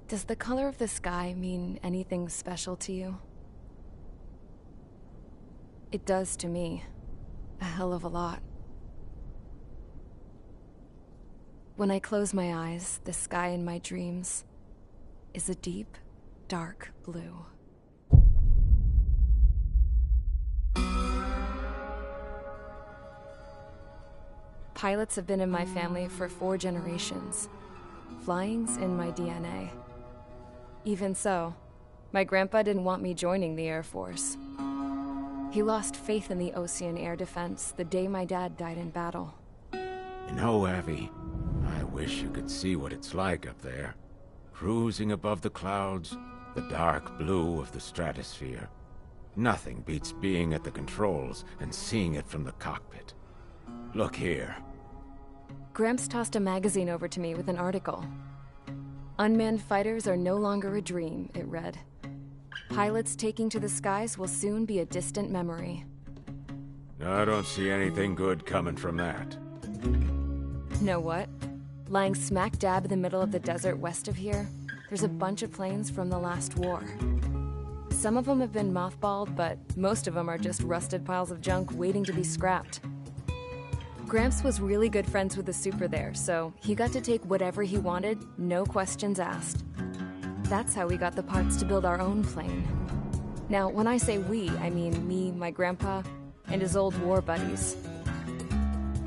Does the color of the sky mean anything special to you? It does to me. A hell of a lot. When I close my eyes, the sky in my dreams is a deep, dark blue. Pilots have been in my family for 4 generations. Flying's in my DNA. Even so, my grandpa didn't want me joining the Air Force. He lost faith in the Ocean Air Defense the day my dad died in battle. You know, Abby, I wish you could see what it's like up there. Cruising above the clouds, the dark blue of the stratosphere. Nothing beats being at the controls and seeing it from the cockpit. Look here. Gramps tossed a magazine over to me with an article. Unmanned fighters are no longer a dream, it read. Pilots taking to the skies will soon be a distant memory. I don't see anything good coming from that. Know what? Lying smack dab in the middle of the desert west of here, there's a bunch of planes from the last war. Some of them have been mothballed, but most of them are just rusted piles of junk waiting to be scrapped. Gramps was really good friends with the super there, so he got to take whatever he wanted, no questions asked. That's how we got the parts to build our own plane. Now, when I say we, I mean me, my grandpa, and his old war buddies.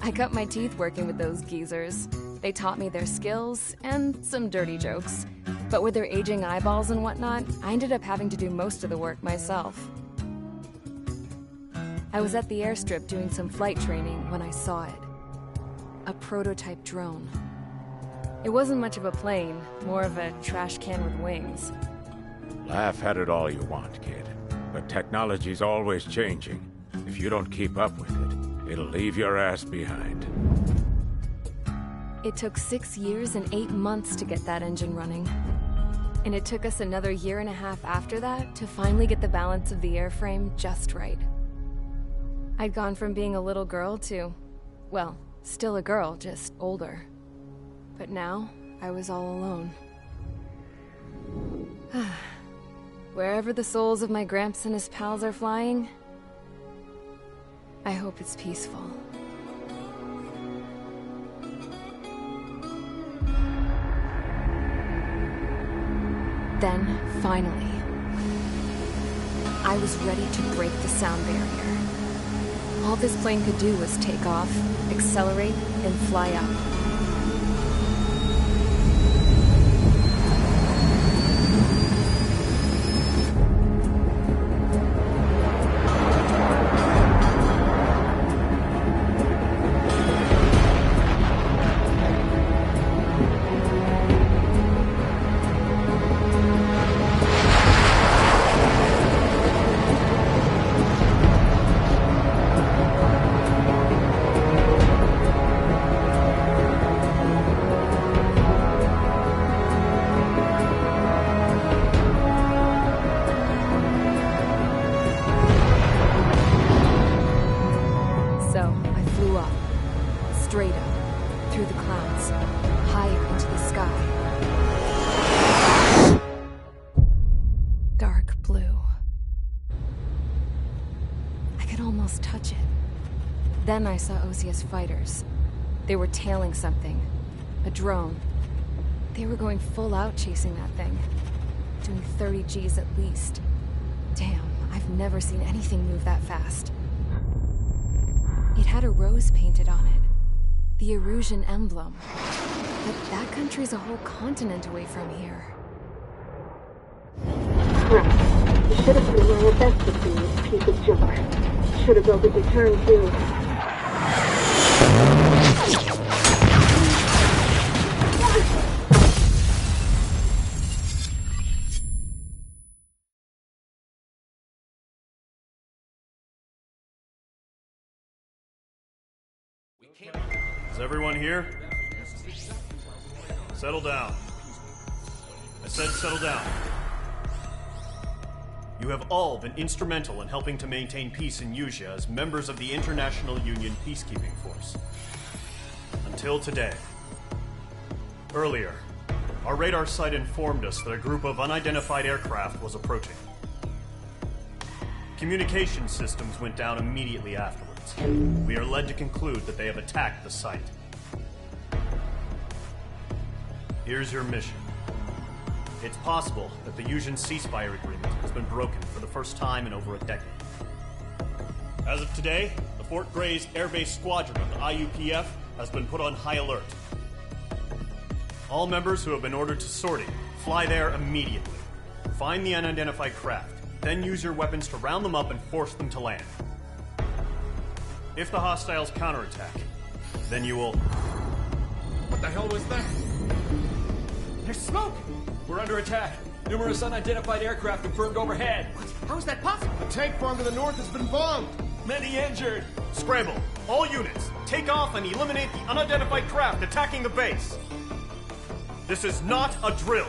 I cut my teeth working with those geezers. They taught me their skills, and some dirty jokes. But with their aging eyeballs and whatnot, I ended up having to do most of the work myself. I was at the airstrip doing some flight training when I saw it. A prototype drone. It wasn't much of a plane, more of a trash can with wings. Laugh at it all you want, kid. But technology's always changing. If you don't keep up with it, it'll leave your ass behind. It took 6 years and 8 months to get that engine running. And it took us another 1.5 years after that to finally get the balance of the airframe just right. I'd gone from being a little girl to, well, still a girl, just older. But now, I was all alone. Wherever the souls of my Gramps and his pals are flying, I hope it's peaceful. Then, finally, I was ready to break the sound barrier. All this plane could do was take off, accelerate, and fly up. Straight up, through the clouds, higher into the sky. Dark blue. I could almost touch it. Then I saw Osia's fighters. They were tailing something. A drone. They were going full out chasing that thing. Doing 30 Gs at least. Damn, I've never seen anything move that fast. It had a rose painted on it. The Erusian emblem. But that country's a whole continent away from here. Right. You should have been wearing a vest with me, you piece of junk. Should have built a return too. Is everyone here? Settle down. I said settle down. You have all been instrumental in helping to maintain peace in Usea as members of the International Union Peacekeeping Force. Until today. Earlier, our radar site informed us that a group of unidentified aircraft was approaching. Communication systems went down immediately afterwards. We are led to conclude that they have attacked the site. Here's your mission. It's possible that the Usian ceasefire agreement has been broken for the first time in over a decade. As of today, the Fort Grays Air Base Squadron of the IUPF has been put on high alert. All members who have been ordered to sortie, fly there immediately. Find the unidentified craft, then use your weapons to round them up and force them to land. If the hostiles counterattack, then you will... What the hell was that? There's smoke! We're under attack. Numerous unidentified aircraft confirmed overhead. What? How is that possible? A tank farm to the north has been bombed. Many injured. Scramble! All units, take off and eliminate the unidentified craft attacking the base. This is not a drill.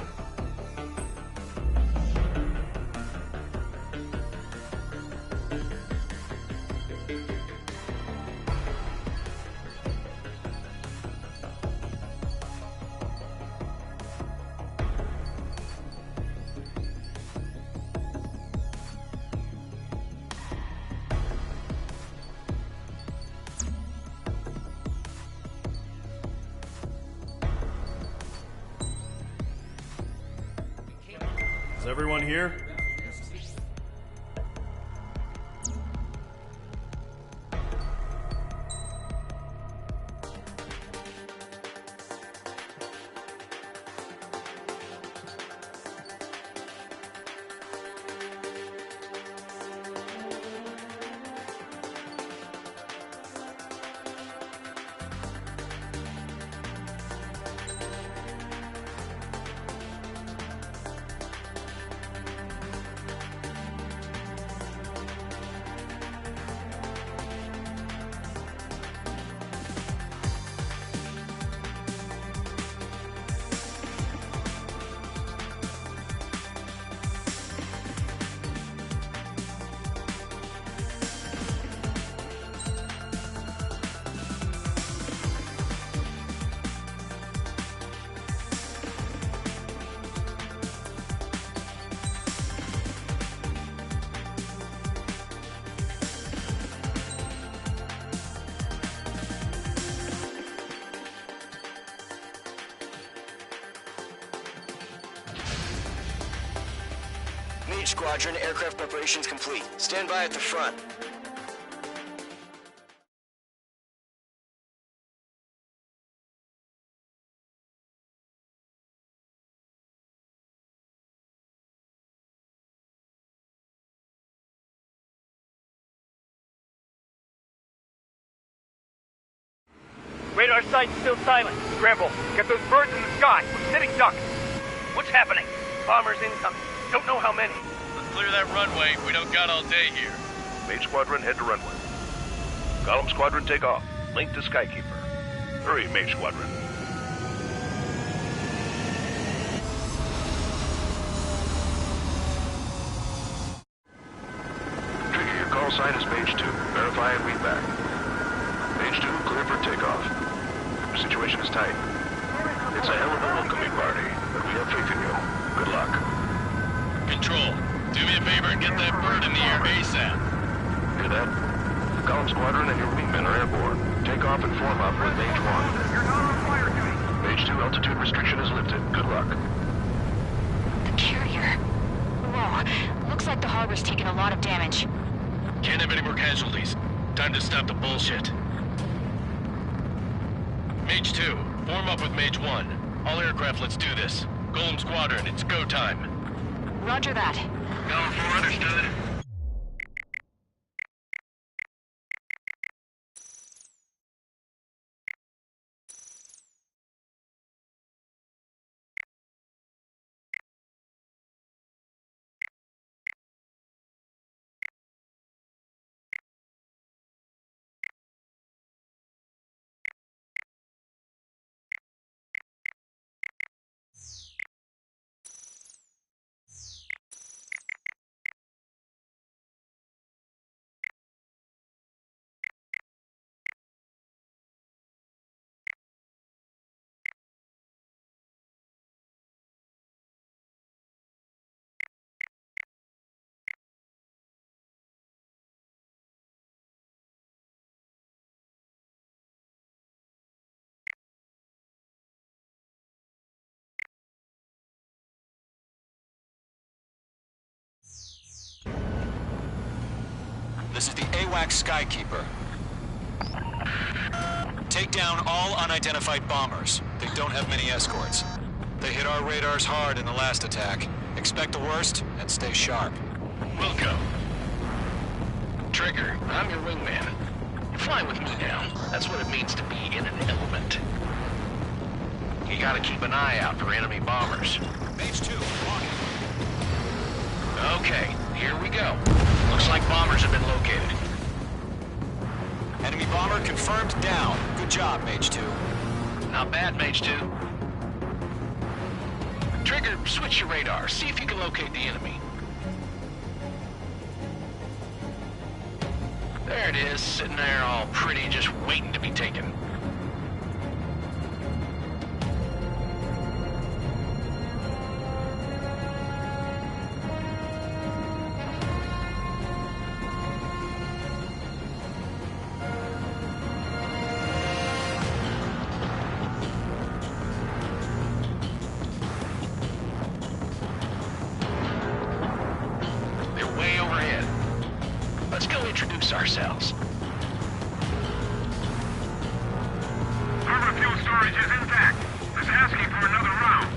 Is everyone here? Mage Squadron, aircraft preparations complete. Stand by at the front. Radar site's still silent. Scramble. Get those birds in the sky. We're sitting ducks. What's happening? Bombers incoming. Don't know how many. Let's clear that runway. We don't got all day here. Mage Squadron, head to runway. Column Squadron, take off. Link to Skykeeper. Hurry, Mage Squadron. Trigger, your call sign is Mage 2. Verify and read back. Mage 2, clear for takeoff. The situation is tight. It's a hell of a welcoming party, but we have faith in you. Good luck. Control, do me a favor and get that bird in the air ASAP. Hear that? The column squadron and your wingmen are airborne. Take off and form up with Mage 1. You're not on fire duty. Mage 2, altitude restriction is lifted. Good luck. The carrier. Whoa. Looks like the harbor's taken a lot of damage. Can't have any more casualties. Time to stop the bullshit. Mage 2, form up with Mage 1. All aircraft, let's do this. Golem Squadron, it's go time. Roger that. Going for understood. This is the AWAC Skykeeper. Take down all unidentified bombers. They don't have many escorts. They hit our radars hard in the last attack. Expect the worst and stay sharp. Wilco. Trigger, I'm your wingman. You're flying with me now. That's what it means to be in an element. You gotta keep an eye out for enemy bombers. Mage 2, walking. Okay, here we go. Looks like bombers have been located. Enemy bomber confirmed down. Good job, Mage 2. Not bad, Mage 2. Trigger, switch your radar. See if you can locate the enemy. There it is, sitting there all pretty, just waiting to be taken. Introduce ourselves. Harbor fuel storage is intact. It's asking for another round.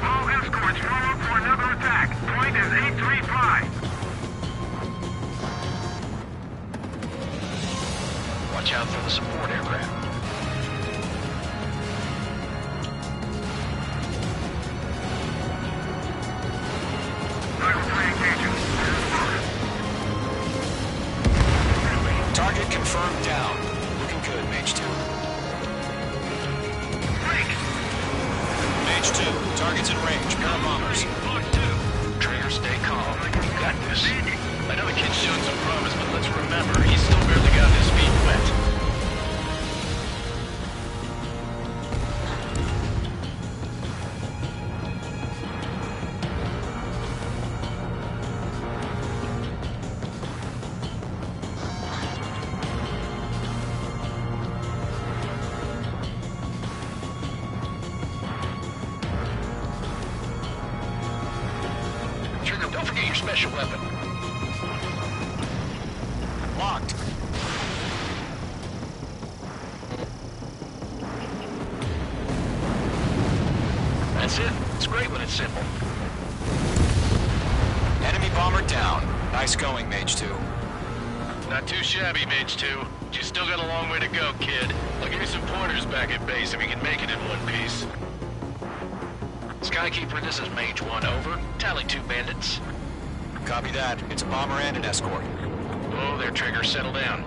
All escorts form up for another attack. Point is 835. Watch out for the support aircraft. Target confirmed down. Looking good, Mage 2. Mage 2, target's in range. Pair of bombers. Trigger, stay calm. You got this. I know the kid's showing some promise, but let's remember, he's still barely got his feet wet. Don't forget your special weapon. Locked. That's it. It's great when it's simple. Enemy bomber down. Nice going, Mage 2. Not too shabby, Mage 2. But you still got a long way to go, kid. I'll give you some pointers back at base if you can make it in one piece. Skykeeper, this is Mage 1, over. Tally 2 bandits. Copy that. It's a bomber and an escort. Oh, there, Trigger. Settle down.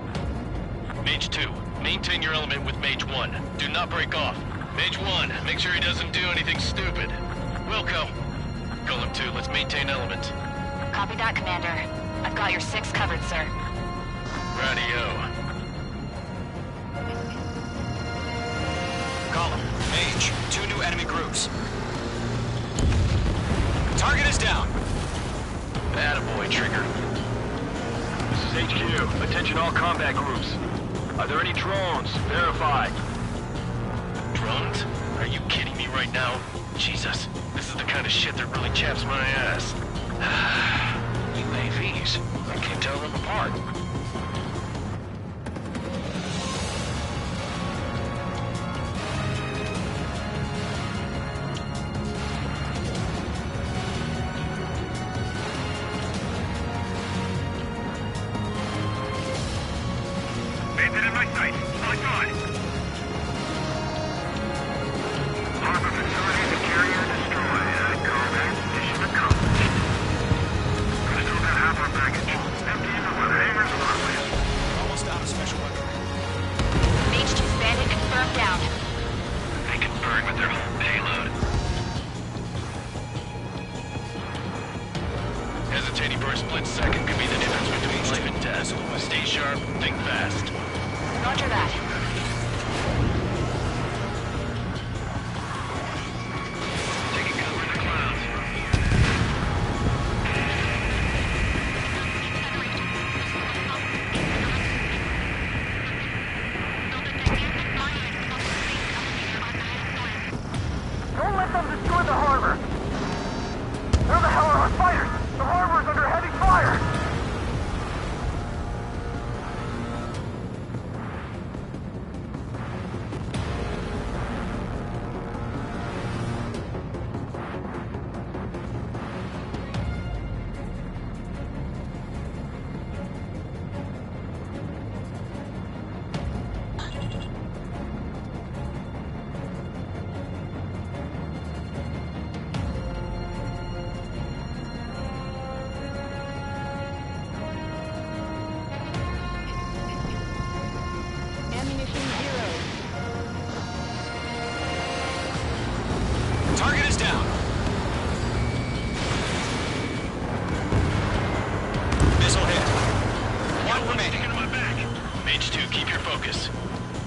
Mage 2, maintain your element with Mage 1. Do not break off. Mage 1, make sure he doesn't do anything stupid. Wilco. Golem 2, let's maintain element. Copy that, Commander. I've got your 6 covered, sir. Radio. Column, Mage, 2 new enemy groups. Target is down. Attaboy, Trigger. This is HQ. Attention all combat groups. Are there any drones? Verify. Drones? Are you kidding me right now? Jesus, this is the kind of shit that really chaps my ass. UAVs. I can't tell them apart. Bandit in my sight. On guard. Harbor facilities and carrier destroyed. Combat mission accomplished. We still got half our baggage. Empty even with hangers and runways. Almost out of special weapon. Mage 2 bandit confirmed down. They can burn with their whole payload. Hesitating for a split second could be the difference between life and death. Stay sharp, think fast. Roger that. Taking cover in the clouds. Don't let them destroy the harbor! Where the hell are our fighters? The harbor's under heavy fire! Mage 2, keep your focus.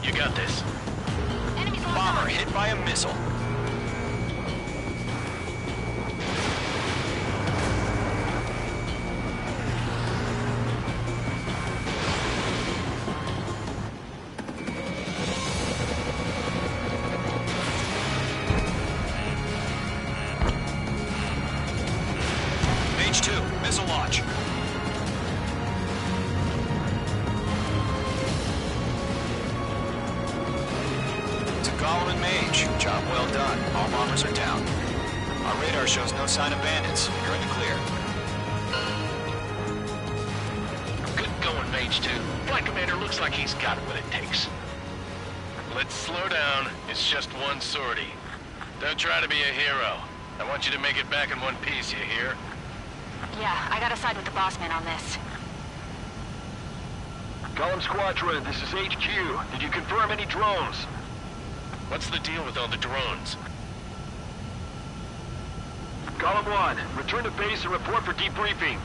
You got this. Bomber hit by a missile. Mage 2, missile launch. Golem and Mage, job well done. All bombers are down. Our radar shows no sign of bandits. You're in the clear. Good going, Mage 2. Flight Commander looks like he's got what it takes. Let's slow down. It's just one sortie. Don't try to be a hero. I want you to make it back in one piece, you hear? Yeah, I gotta side with the boss man on this. Golem Squadron, this is HQ. Did you confirm any drones? What's the deal with all the drones? Golem 1, return to base and report for debriefing.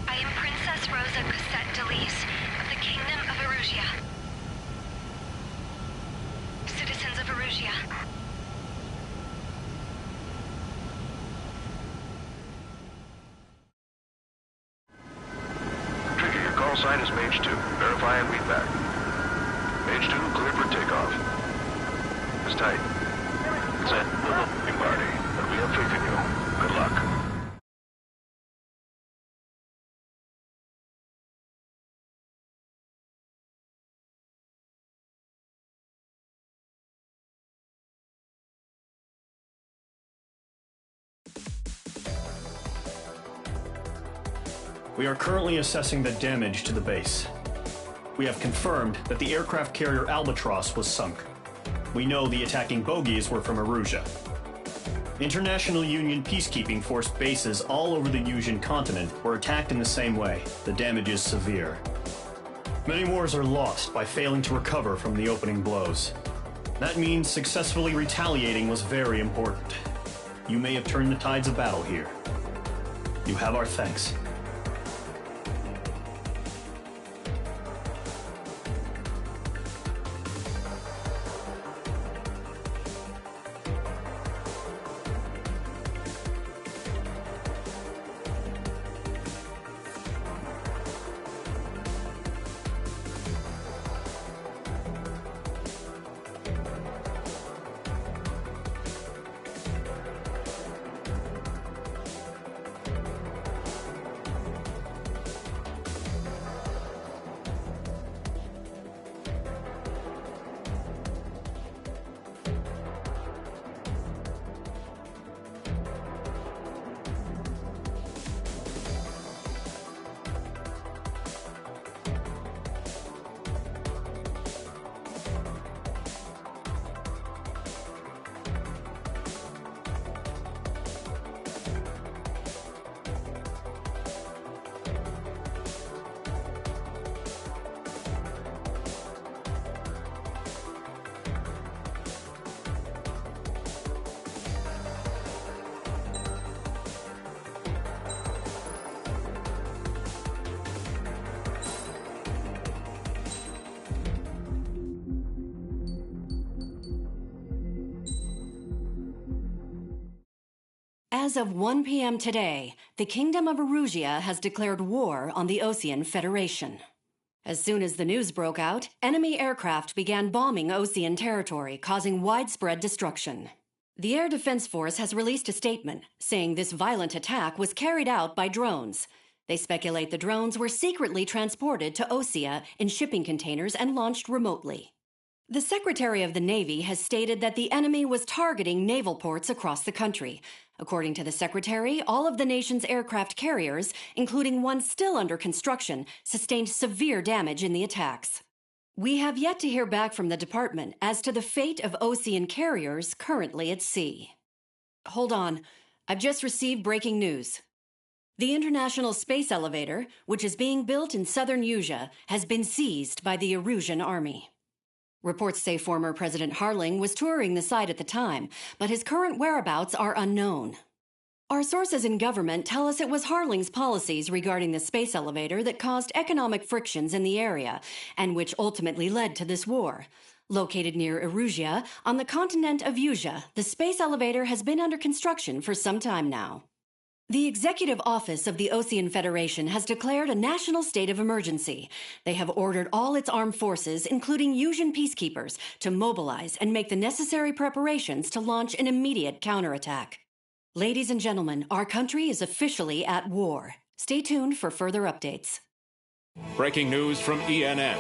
I am Princess Rosa Cosette Delise of the Kingdom of Erusia. Citizens of Erusia. Call sign is Mage 2. Verify and read back. Mage 2, cleared for takeoff. It's tight. It's a little party, but we have faith in you. Good luck. We are currently assessing the damage to the base. We have confirmed that the aircraft carrier Albatross was sunk. We know the attacking bogies were from Erusia. International Union peacekeeping force bases all over the Usian continent were attacked in the same way. The damage is severe. Many wars are lost by failing to recover from the opening blows. That means successfully retaliating was very important. You may have turned the tides of battle here. You have our thanks. As of 1 p.m. today, the Kingdom of Erusia has declared war on the Osean Federation. As soon as the news broke out, enemy aircraft began bombing Osean territory, causing widespread destruction. The Air Defense Force has released a statement saying this violent attack was carried out by drones. They speculate the drones were secretly transported to Osea in shipping containers and launched remotely. The Secretary of the Navy has stated that the enemy was targeting naval ports across the country. According to the Secretary, all of the nation's aircraft carriers, including one still under construction, sustained severe damage in the attacks. We have yet to hear back from the department as to the fate of Osean carriers currently at sea. Hold on. I've just received breaking news. The International Space Elevator, which is being built in southern Usia, has been seized by the Erusian Army. Reports say former President Harling was touring the site at the time, but his current whereabouts are unknown. Our sources in government tell us it was Harling's policies regarding the space elevator that caused economic frictions in the area, and which ultimately led to this war. Located near Erusia, on the continent of Usia, the space elevator has been under construction for some time now. The Executive Office of the Ocean Federation has declared a national state of emergency. They have ordered all its armed forces, including Usian peacekeepers, to mobilize and make the necessary preparations to launch an immediate counterattack. Ladies and gentlemen, our country is officially at war. Stay tuned for further updates. Breaking news from ENN.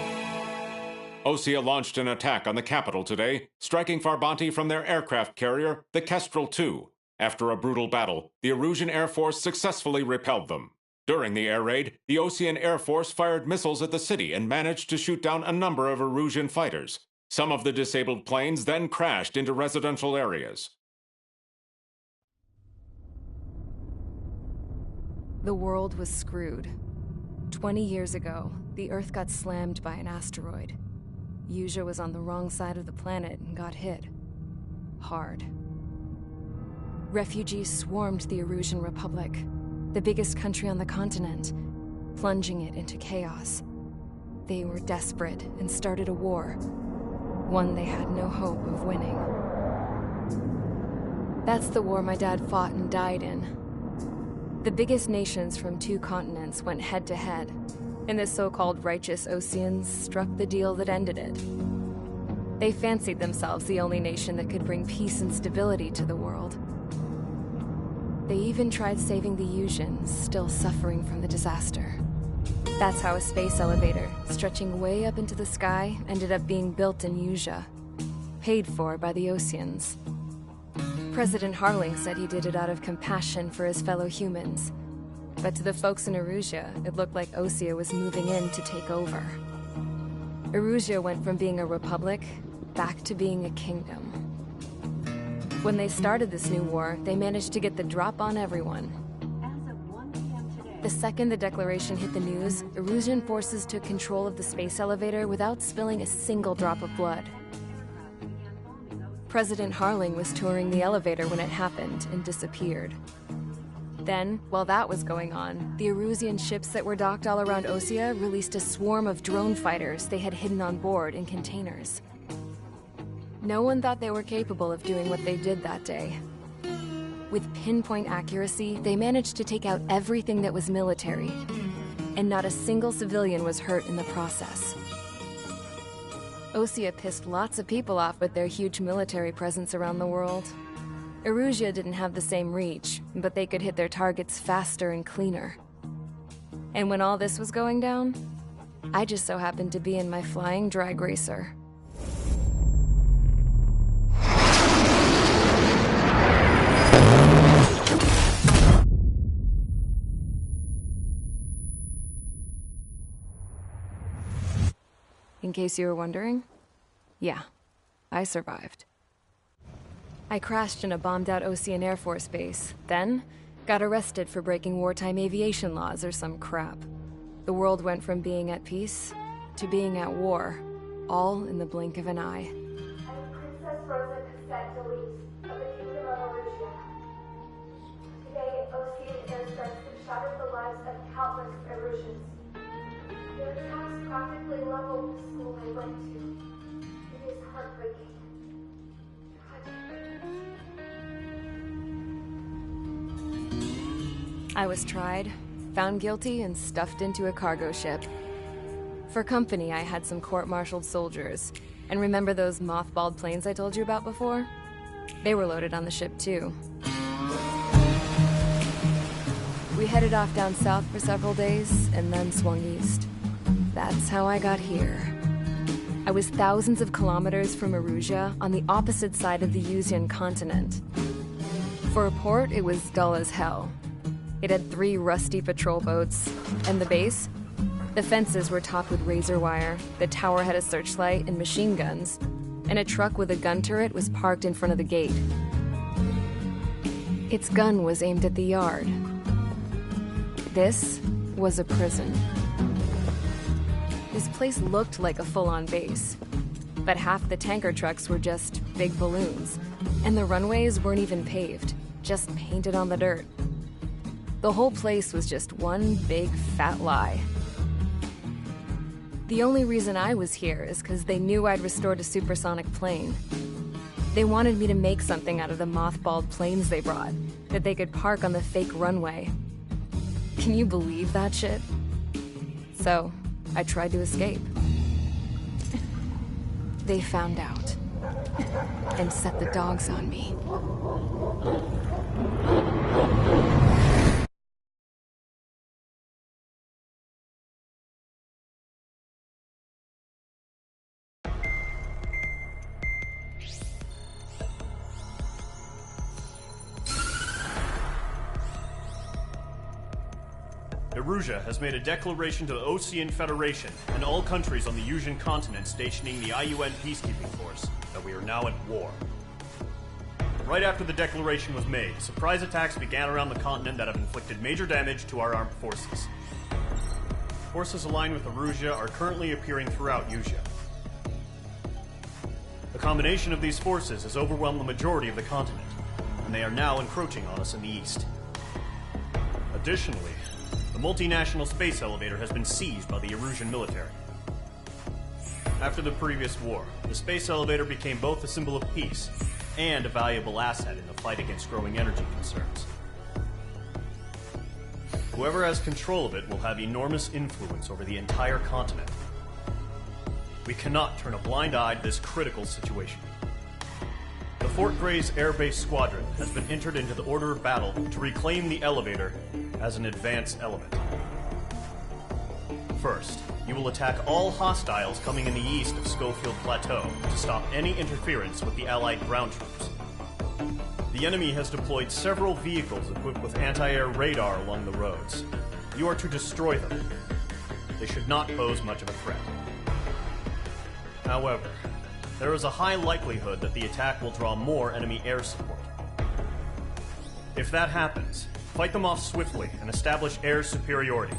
Osea launched an attack on the capital today, striking Farbanti from their aircraft carrier, the Kestrel II. After a brutal battle, the Erusian Air Force successfully repelled them. During the air raid, the Ocean Air Force fired missiles at the city and managed to shoot down a number of Erusian fighters. Some of the disabled planes then crashed into residential areas. The world was screwed. 20 years ago, the Earth got slammed by an asteroid. Usia was on the wrong side of the planet and got hit. Hard. Refugees swarmed the Erusian Republic, the biggest country on the continent, plunging it into chaos. They were desperate and started a war, one they had no hope of winning. That's the war my dad fought and died in. The biggest nations from 2 continents went head-to-head, and the so-called righteous Oceans struck the deal that ended it. They fancied themselves the only nation that could bring peace and stability to the world. They even tried saving the Usians, still suffering from the disaster. That's how a space elevator, stretching way up into the sky, ended up being built in Usia, paid for by the Oceans. President Harling said he did it out of compassion for his fellow humans. But to the folks in Erusia, it looked like Osea was moving in to take over. Erusia went from being a republic back to being a kingdom. When they started this new war, they managed to get the drop on everyone. The second the declaration hit the news, Erusian forces took control of the space elevator without spilling a single drop of blood. President Harling was touring the elevator when it happened and disappeared. Then, while that was going on, the Erusian ships that were docked all around Osea released a swarm of drone fighters they had hidden on board in containers. No one thought they were capable of doing what they did that day. With pinpoint accuracy, they managed to take out everything that was military, and not a single civilian was hurt in the process. Osea pissed lots of people off with their huge military presence around the world. Erusia didn't have the same reach, but they could hit their targets faster and cleaner. And when all this was going down, I just so happened to be in my flying drag racer. In case you were wondering, yeah, I survived. I crashed in a bombed-out Ocean Air Force base, then got arrested for breaking wartime aviation laws or some crap. The world went from being at peace to being at war, all in the blink of an eye. Princess Rosa Cassette-Delise of the Kingdom of Erusia. Today, Ocean airstrikes have shattered the lives of countless Erusians. Their attacks practically leveled the school I went to. It is heartbreaking. I was tried, found guilty, and stuffed into a cargo ship. For company, I had some court-martialed soldiers. And remember those mothballed planes I told you about before? They were loaded on the ship, too. We headed off down south for several days, and then swung east. That's how I got here. I was thousands of kilometers from Erusia, on the opposite side of the Usian continent. For a port, it was dull as hell. It had 3 rusty patrol boats, and the base? The fences were topped with razor wire, the tower had a searchlight and machine guns, and a truck with a gun turret was parked in front of the gate. Its gun was aimed at the yard. This was a prison. This place looked like a full-on base. But half the tanker trucks were just big balloons, and the runways weren't even paved, just painted on the dirt. The whole place was just one big fat lie. The only reason I was here is because they knew I'd restored a supersonic plane. They wanted me to make something out of the mothballed planes they brought, that they could park on the fake runway. Can you believe that shit? So, I tried to escape. They found out, and set the dogs on me. Erusia has made a declaration to the Ocean Federation and all countries on the Usian continent stationing the IUN peacekeeping force that we are now at war. Right after the declaration was made, surprise attacks began around the continent that have inflicted major damage to our armed forces. Forces aligned with Erusia are currently appearing throughout Usia. The combination of these forces has overwhelmed the majority of the continent, and they are now encroaching on us in the east. Additionally, the multinational space elevator has been seized by the Erusian military. After the previous war, the space elevator became both a symbol of peace and a valuable asset in the fight against growing energy concerns. Whoever has control of it will have enormous influence over the entire continent. We cannot turn a blind eye to this critical situation. The Fort Gray's Air Base Squadron has been entered into the order of battle to reclaim the elevator as an advance element. First, you will attack all hostiles coming in the east of Schofield Plateau to stop any interference with the Allied ground troops. The enemy has deployed several vehicles equipped with anti-air radar along the roads. You are to destroy them. They should not pose much of a threat. However, there is a high likelihood that the attack will draw more enemy air support. If that happens, fight them off swiftly and establish air superiority.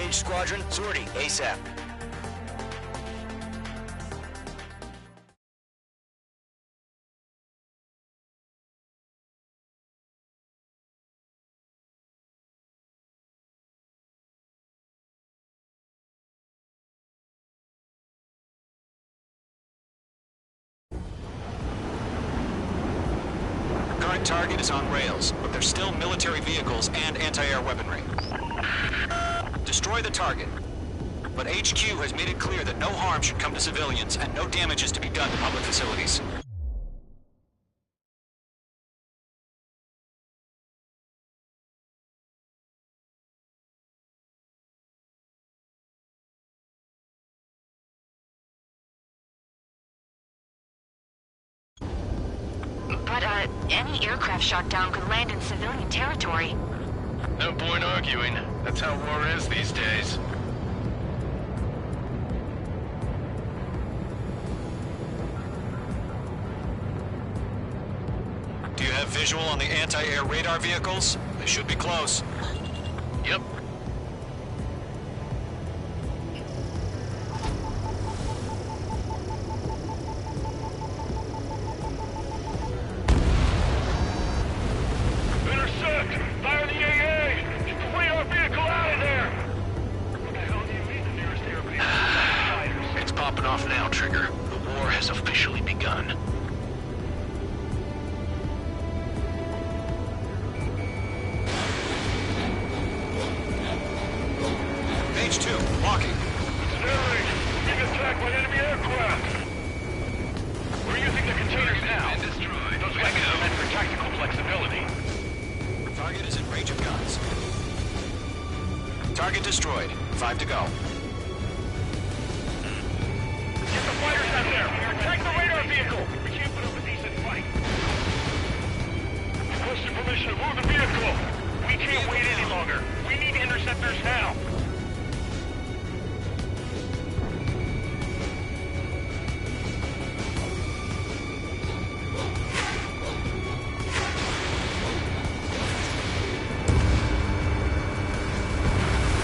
Mage Squadron, sortie ASAP. Current target is on rails, but there's still military vehicles and anti-air weaponry. Destroy the target. But HQ has made it clear that no harm should come to civilians and no damage is to be done to public facilities. But, any aircraft shot down could land in civilian territory. No point arguing. That's how war is these days. Do you have visual on the anti-air radar vehicles? They should be close. Yep. Intercept! Fire the AA! Get the radar vehicle out of there! What the hell do you mean the nearest airbase? It's popping off now, Trigger. The war has officially begun. Page 2, walking. Sterling, being attacked by enemy aircraft! We're using the containers now. Those weapons are meant for tactical flexibility. Target is in range of guns. Target destroyed. 5 to go. Get the fighters out there! Attack the radar vehicle! We can't put up a decent fight. Requesting permission to move the vehicle! We can't wait any longer. We need interceptors now.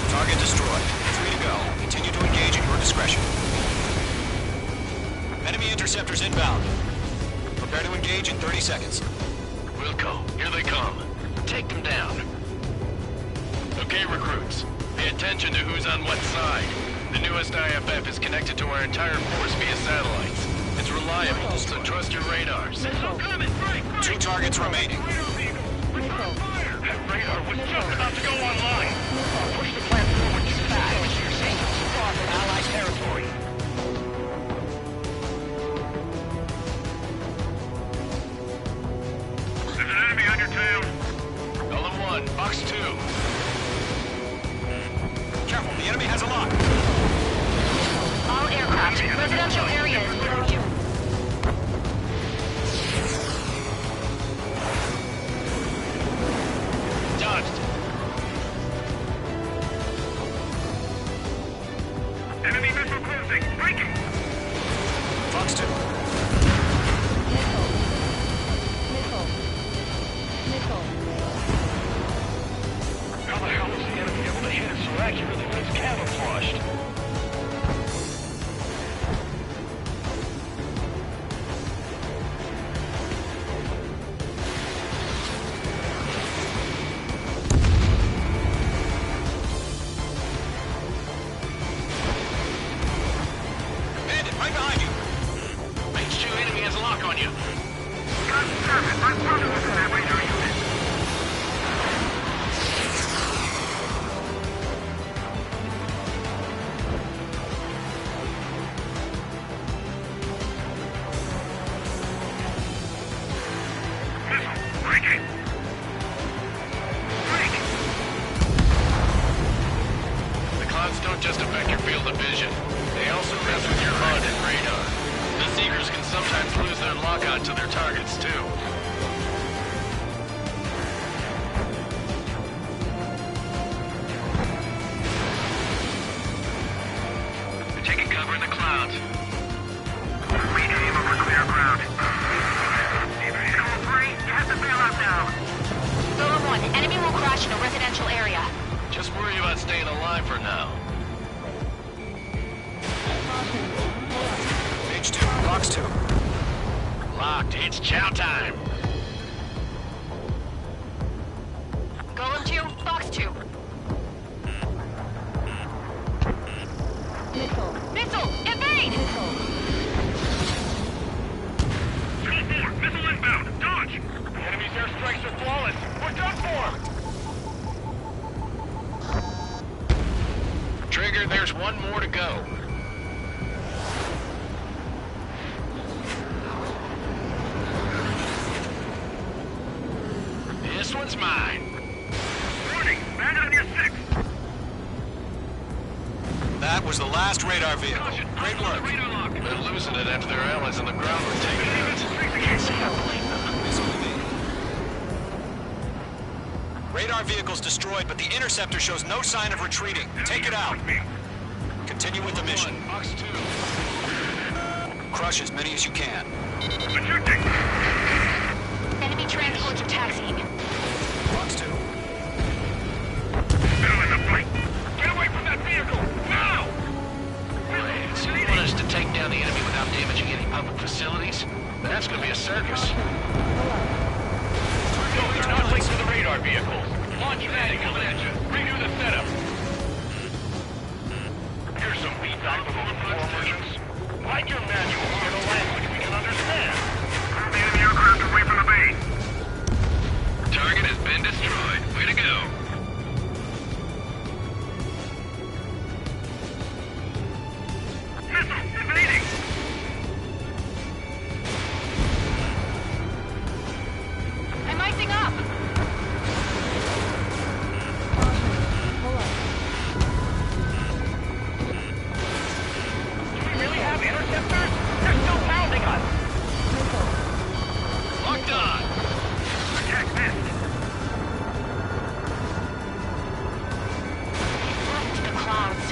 Target destroyed. 3 to go. Continue to engage at your discretion. Enemy interceptors inbound. Prepare to engage in 30 seconds. Wilco, here they come. Take them down. Okay, recruits. Pay attention to who's on what side. The newest IFF is connected to our entire force via satellites. It's reliable, so trust your radars. 2 targets remaining. That radar was just about to go online. Push the plant forward too fast. Angels across Allied territory. There's an enemy on your tail. LM1, Box 2. Careful, the enemy has a lock. All aircraft, residential area is below you. Dodged. Enemy missile closing. Breaking. Fox 2. How the hell is the enemy able to hit it so accurately when it's camouflaged? Bandit, right behind you. Mage 2, enemy has a lock on you. God damn it! My brother was in that radar unit. Missile, breaking. Break. The clouds don't just affect your field of vision. They also mess with your HUD and radar. The Seekers can sometimes lose their lock-on to their targets, too. They're taking cover in the clouds. Rename over clear ground. Vehicle 3, you have to bail out now. Lower 1, enemy will crash in a residential area. Just worry about staying alive for now. Page 2, box 2. Locked. It's chow time. Golem 2, box 2. Missile! Evade! Missile 4, missile inbound. Dodge! The enemy's airstrikes are flawless. We're done for! Trigger, there's one more to go. This one's mine. Warning! Bandit on your 6! That was the last radar vehicle. Great work. They're losing it after their allies on the ground were taken out. Can't say I blame them. It's only me. Radar vehicle's destroyed, but the interceptor shows no sign of retreating. Take it out. Continue with the mission. Box 2. Crush as many as you can. Enemy transports are taxiing. Box 2. Middle in the fight! Get away from that vehicle! Now! So you want us to take down the enemy without damaging any public facilities? That's gonna be a circus. No, they're not linked to the radar vehicles. Launch matting coming at you. Redo the setup. Here's some feedback from the floor merchants. Write your manuals in a language we can understand. Call the enemy aircraft away from the base. Target has been destroyed. Way to go. Missile evading. I'm icing up! Do we really have interceptors? They're still pounding us. Locked on. Attack missed. Left to the clouds.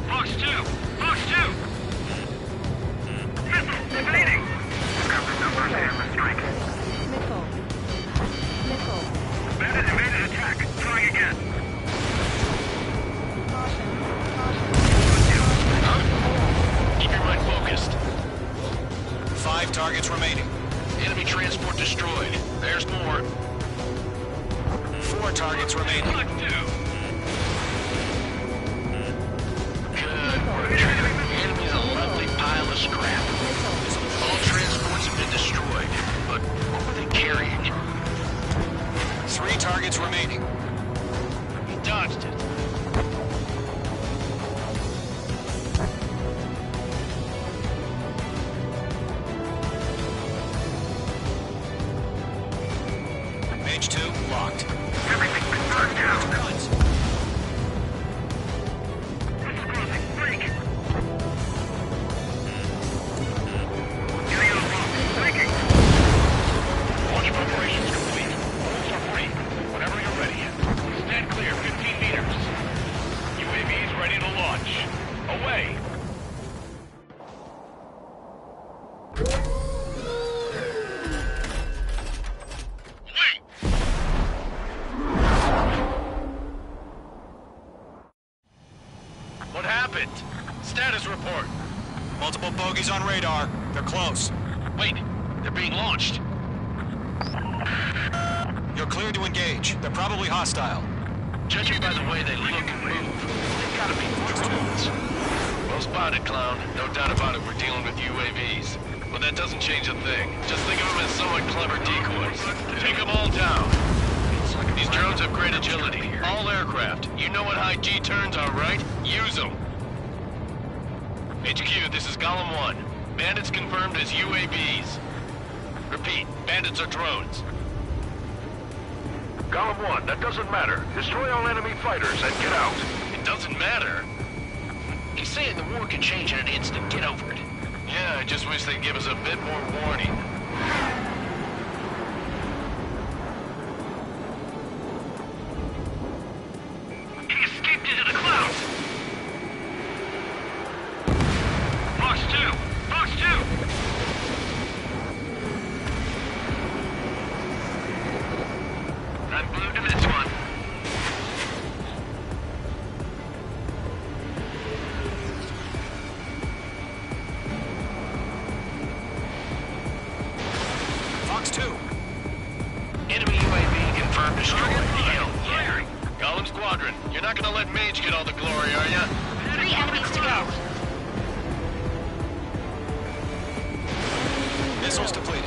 Box 2! Box 2! Missile evading! Captain numbers and the strike. Bandit evaded attack. Trying again. Keep your mind focused. 5 targets remaining. Enemy transport destroyed. There's more. 4 targets remaining. Box 2! Good work, Trigger. The enemy's a lovely pile of scrap. All transports have been destroyed, but what were they carrying? 3 targets remaining. He dodged it. Page 2, locked. Everything's been burned down. Once. Missile crossing. Break. Getting out of breaking. Launch preparations complete. Holes are free. Whenever you're ready. Stand clear. 15 meters. UAVs ready to launch. Away. What happened? Status report. Multiple bogies on radar. They're close. Wait, they're being launched. You're cleared to engage. They're probably hostile. Judging by the way they look and move, they've gotta be drones. Well spotted, clown. No doubt about it, we're dealing with UAVs. But that doesn't change a thing. Just think of them as somewhat clever decoys. Take them all down. These drones have great agility. All aircraft. You know what high G turns are, right? Use them. HQ, this is Golem 1. Bandits confirmed as UAVs. Repeat, bandits are drones. Golem 1, that doesn't matter. Destroy all enemy fighters and get out. It doesn't matter. He's saying the war can change in an instant. Get over it. Yeah, I just wish they'd give us a bit more warning. He escaped into the clouds! Box 2! Box 2! You're not gonna let Mage get all the glory, are ya? 3 enemies to go. Missiles depleted.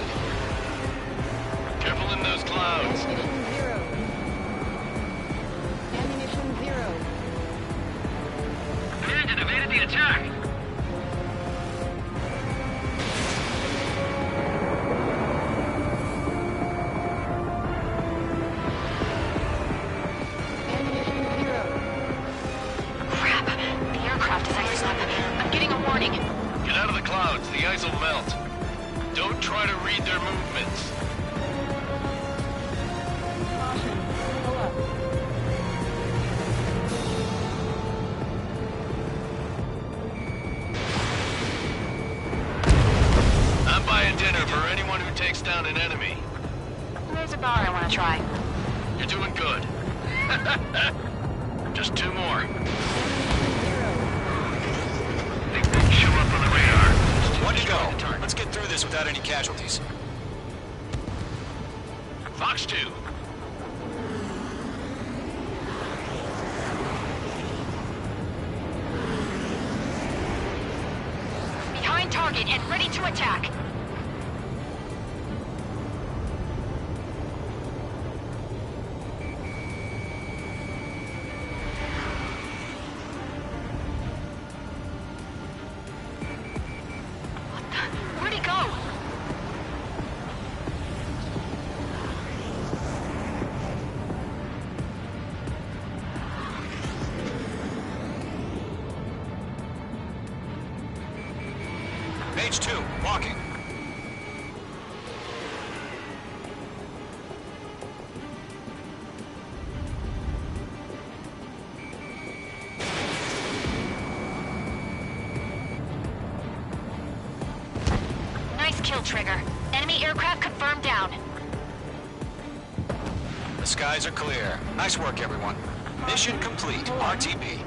Careful in those clouds. Ammunition 0. Ammunition 0. Bandit evaded the attack. Ammunition 0. Crap. The aircraft is icing up. I'm getting a warning. Get out of the clouds. The ice will melt. Don't try to read their movements. Caution. Pull up. I'm buying dinner for anyone who takes down an enemy. There's a bar I want to try. You're doing good. Just 2 more. Show up on the radar. 1 to go. Let's get through this without any casualties. Fox 2. Behind target and ready to attack. What the? Where'd he go? Mage 2, walking. Nice kill, Trigger. Enemy aircraft confirmed down. The skies are clear. Nice work, everyone. Mission complete. RTB.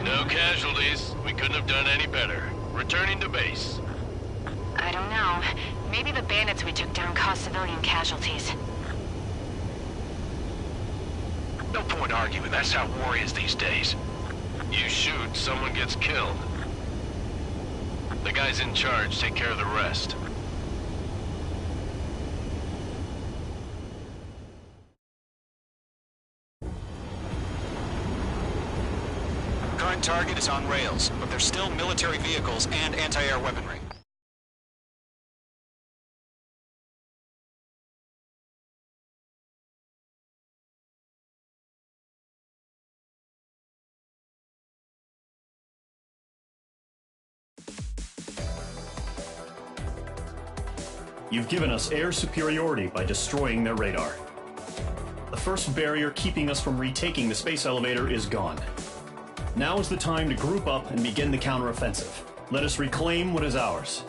No casualties. We couldn't have done any better. Returning to base. I don't know. Maybe the bandits we took down caused civilian casualties. No point arguing. That's how war is these days. You shoot, someone gets killed. The guys in charge take care of the rest. Current target is on rails, but there's still military vehicles and anti-air weaponry. You've given us air superiority by destroying their radar. The first barrier keeping us from retaking the space elevator is gone. Now is the time to group up and begin the counteroffensive. Let us reclaim what is ours.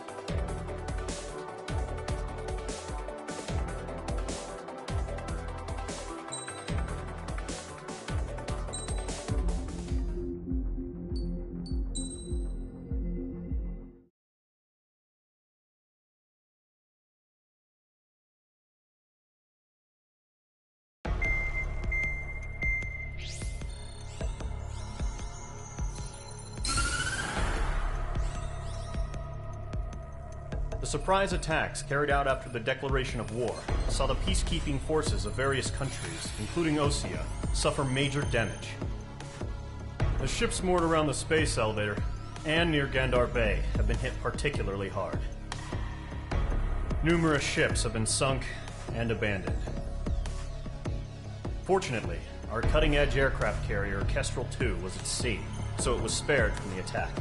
The surprise attacks carried out after the declaration of war saw the peacekeeping forces of various countries, including Osea, suffer major damage. The ships moored around the space elevator and near Gandar Bay have been hit particularly hard. Numerous ships have been sunk and abandoned. Fortunately, our cutting-edge aircraft carrier Kestrel 2 was at sea, so it was spared from the attack.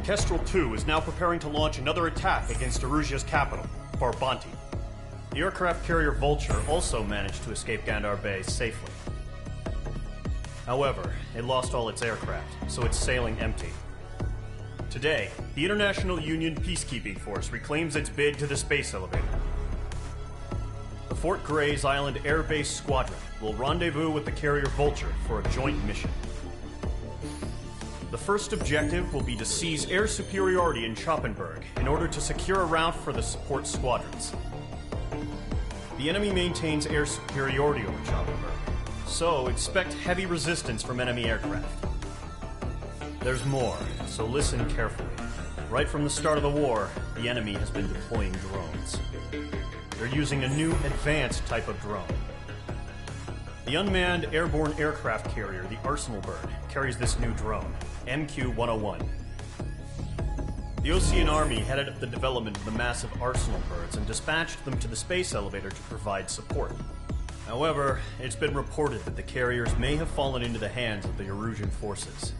Kestrel 2 is now preparing to launch another attack against Erusia's capital, Farbanti. The aircraft carrier Vulture also managed to escape Gandar Bay safely. However, it lost all its aircraft, so it's sailing empty. Today, the International Union Peacekeeping Force reclaims its bid to the space elevator. The Fort Gray's Island Air Base Squadron will rendezvous with the carrier Vulture for a joint mission. The first objective will be to seize air superiority in Schoppenberg in order to secure a route for the support squadrons. The enemy maintains air superiority over Schoppenberg, So expect heavy resistance from enemy aircraft. There's more, so listen carefully. Right from the start of the war, the enemy has been deploying drones. They're using a new advanced type of drone. The unmanned airborne aircraft carrier, the Arsenal Bird, carries this new drone, MQ-101. The Osean Army headed up the development of the massive Arsenal Birds and dispatched them to the space elevator to provide support. However, it's been reported that the carriers may have fallen into the hands of the Erusian forces.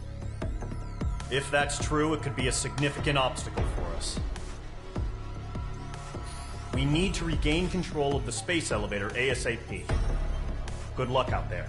If that's true, it could be a significant obstacle for us. We need to regain control of the space elevator ASAP. Good luck out there.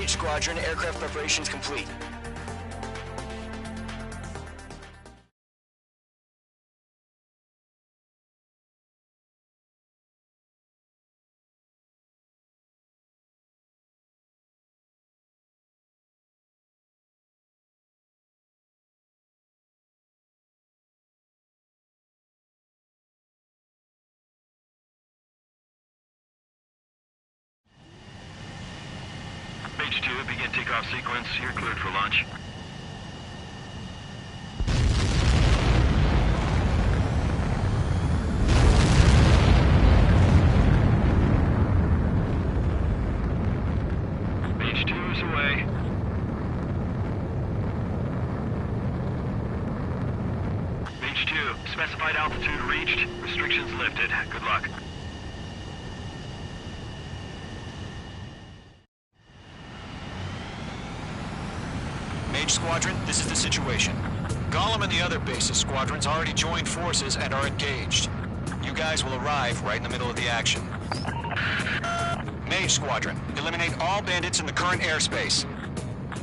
Squadron, aircraft preparations complete. H2, begin takeoff sequence. You're cleared for launch. H2 is away. H2, specified altitude reached. Restrictions lifted. Good luck. Mage Squadron, this is the situation. Gollum and the other bases squadrons already joined forces and are engaged. You guys will arrive right in the middle of the action. Mage Squadron, eliminate all bandits in the current airspace.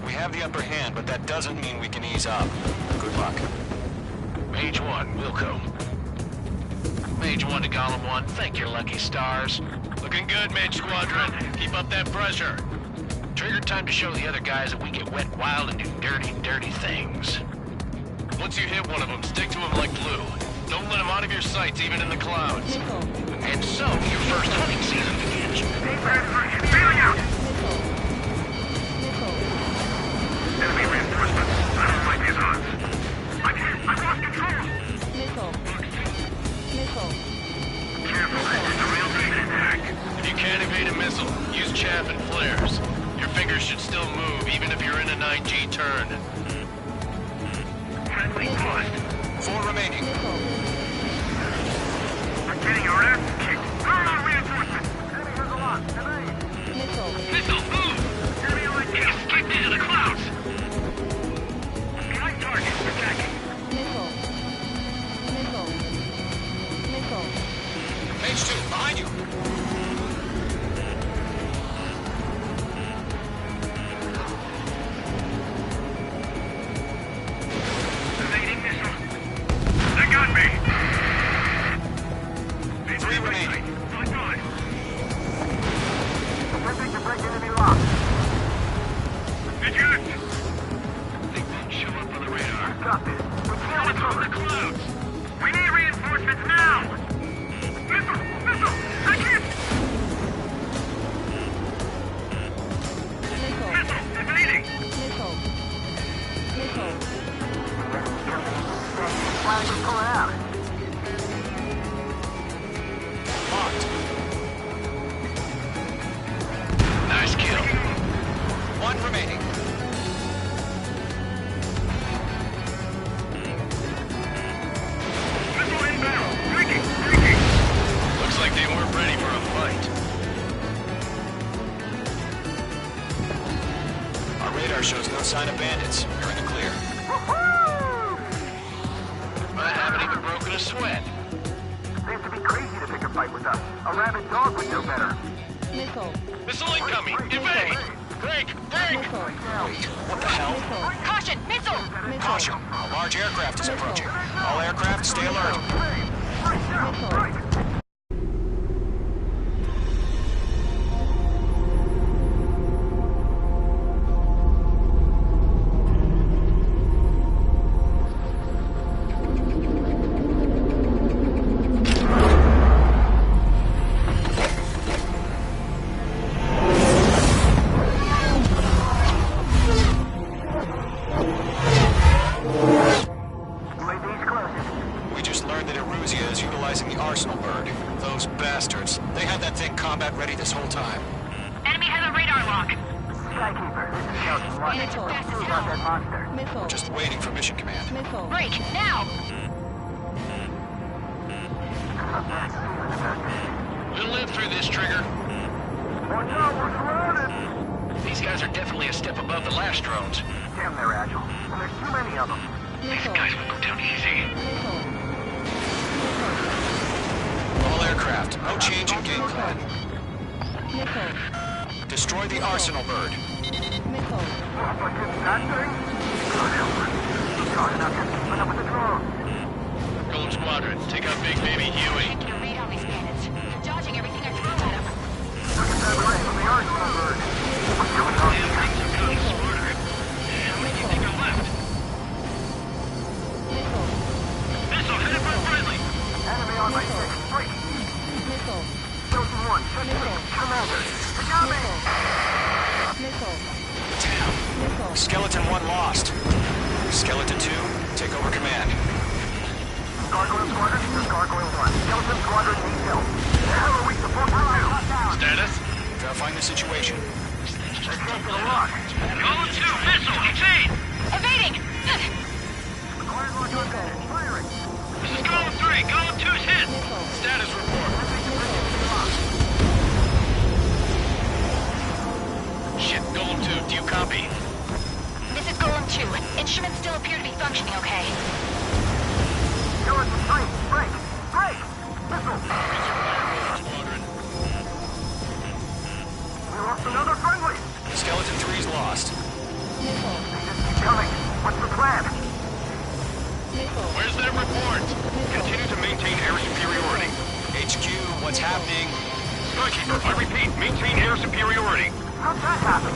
We have the upper hand, but that doesn't mean we can ease up. Good luck. Mage 1, Wilco. Mage 1 to Golem 1, thank your lucky stars. Looking good, Mage Squadron. Keep up that pressure. Trigger time to show the other guys that we get wet wild and do dirty, dirty things. Once you hit one of them, stick to him like glue. Don't let him out of your sights, even in the clouds. And so, your first hunting season begins. Feeling out! Enemy reinforcements. I don't like these odds. I've lost control! Careful, it's a real big attack. If you can't evade a missile, use chaff and flares. Your fingers should still move, even if you're in a 9G turn. Friendly lost. 4 remaining. We're getting our ass kicked. Throw out reinforcements. Enemy has a lot. Missile, move! Enemy on it escaped into the clouds. Behind target, attacking. Page 2, behind you. Evading missile. They got me. 3 remaining. On guard. Attempting to break enemy lock. Eject. They won't show up on the radar. Got this. We're killing through the clouds. We need reinforcements now. Missile! Missile! I can't! Missile! Evading! Flag is pulling out. Locked. Nice kill. 1 remaining. Missile inbound. Breaking! Breaking! Looks like they weren't ready for a fight. Our radar shows no sign of bandits. We're in the clear. I haven't even broken a sweat. Seems to be crazy to pick a fight with us. A rabid dog would know better. Missile incoming! Evade! Break! Break! Wait, what the hell? Caution! Missile! Caution! A large aircraft is approaching. All aircraft, stay alert. We just learned that Eruzia is utilizing the Arsenal bird. Those bastards. They had that thing combat ready this whole time. Enemy has a radar lock. Skykeeper, this is Scout 1. Manage fast as Who's hell. on that monster? We're just waiting for mission command. Break, now! We'll live through this, Trigger. Watch out, we're surrounded! These guys are definitely a step above the last drones. Damn, they're agile. And there's too many of them. These guys will go down easy. All aircraft, no change in game plan. Destroy the Arsenal bird. What's in that thing? God help us. We're talking about just keeping up with the drones. Golem Squadron, take out Big Baby Huey. Can't get a read on these bandits. They're dodging everything I throw at them. Look at that ray from the Arsenal bird. What's going on? Damn things have gotten smarter. How many do you think are left? Missile headed for friendly. Enemy on my 6. Break. Chosen 1. Commander. They got me. Damn. Skeleton 1 lost. Skeleton 2, take over command. Gargoyle Squadron, this is Gargoyle 1. Skeleton Squadron needs help. The hell are we supposed to do? Status? Verifying the situation. They're taking a lock. Golem 2, missile, evade! Evading! Acquired lock on bandit. Firing. This is Golem 3, Golem 2's hit! Status report. Shit, Golem 2, do you copy? This is Golem 2. Instruments still appear to be functioning okay. Skeleton 3, break. Break. Missile. Squadron. We lost another friendly. Skeleton 3's lost. Coming. What's the plan? Where's that report? Continue to maintain air superiority. HQ, what's happening? Skykeeper, I repeat, maintain air superiority. How'd that happen?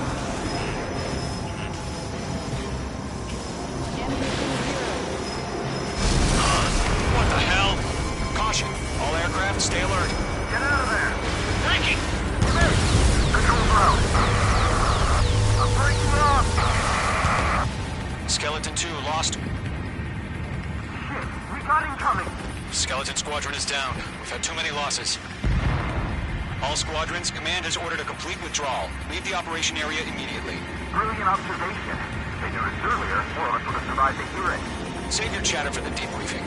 What the hell? Caution. All aircraft, stay alert. Get out of there. Breaking! Control ground. I'm breaking off. Skeleton 2 lost. Shit, we got incoming. Skeleton Squadron is down. We've had too many losses. All squadrons, command has ordered a complete withdrawal. Leave the operation area immediately. Brilliant observation. They knew this earlier, more of us would have survived to hear it. Save your chatter for the debriefing.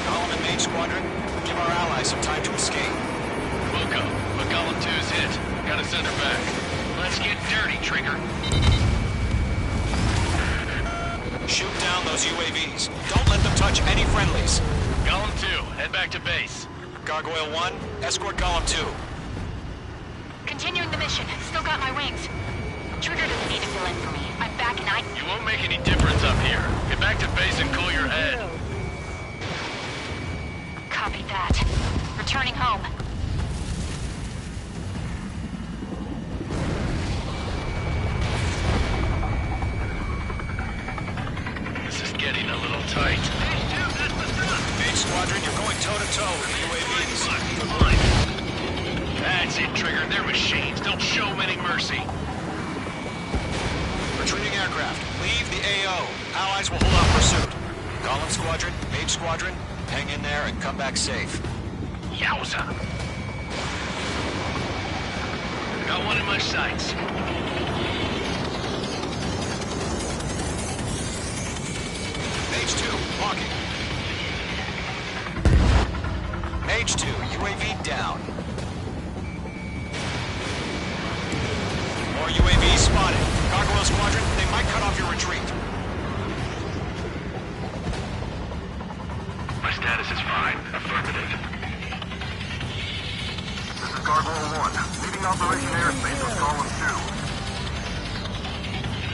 Column and main squadron, give our allies some time to escape. Wilco, but Column 2's hit. Gotta send her back. Let's get dirty, Trigger. Shoot down those UAVs. Don't let them touch any friendlies. Column 2, head back to base. Gargoyle 1, escort Column 2. Continuing the mission. Still got my wings. Trigger doesn't need to fill in for me. I'm back and You won't make any difference up here. Get back to base and cool your head. Copy that. Returning home. This is getting a little tight. Main squadron, you're going toe-to-toe with the UAVs. That's it, Trigger. They're machines. Don't show them any mercy. Retreating aircraft, leave the AO. Allies will hold off pursuit. Column squadron, Mage squadron, hang in there and come back safe. Yowza. Got one in my sights. Mage 2, walking. Mage 2, UAV down. More UAVs spotted. Gargoyle squadron, they might cut off your retreat. My status is fine. Affirmative. This is Gargoyle 1, leading Operation Airspace with Column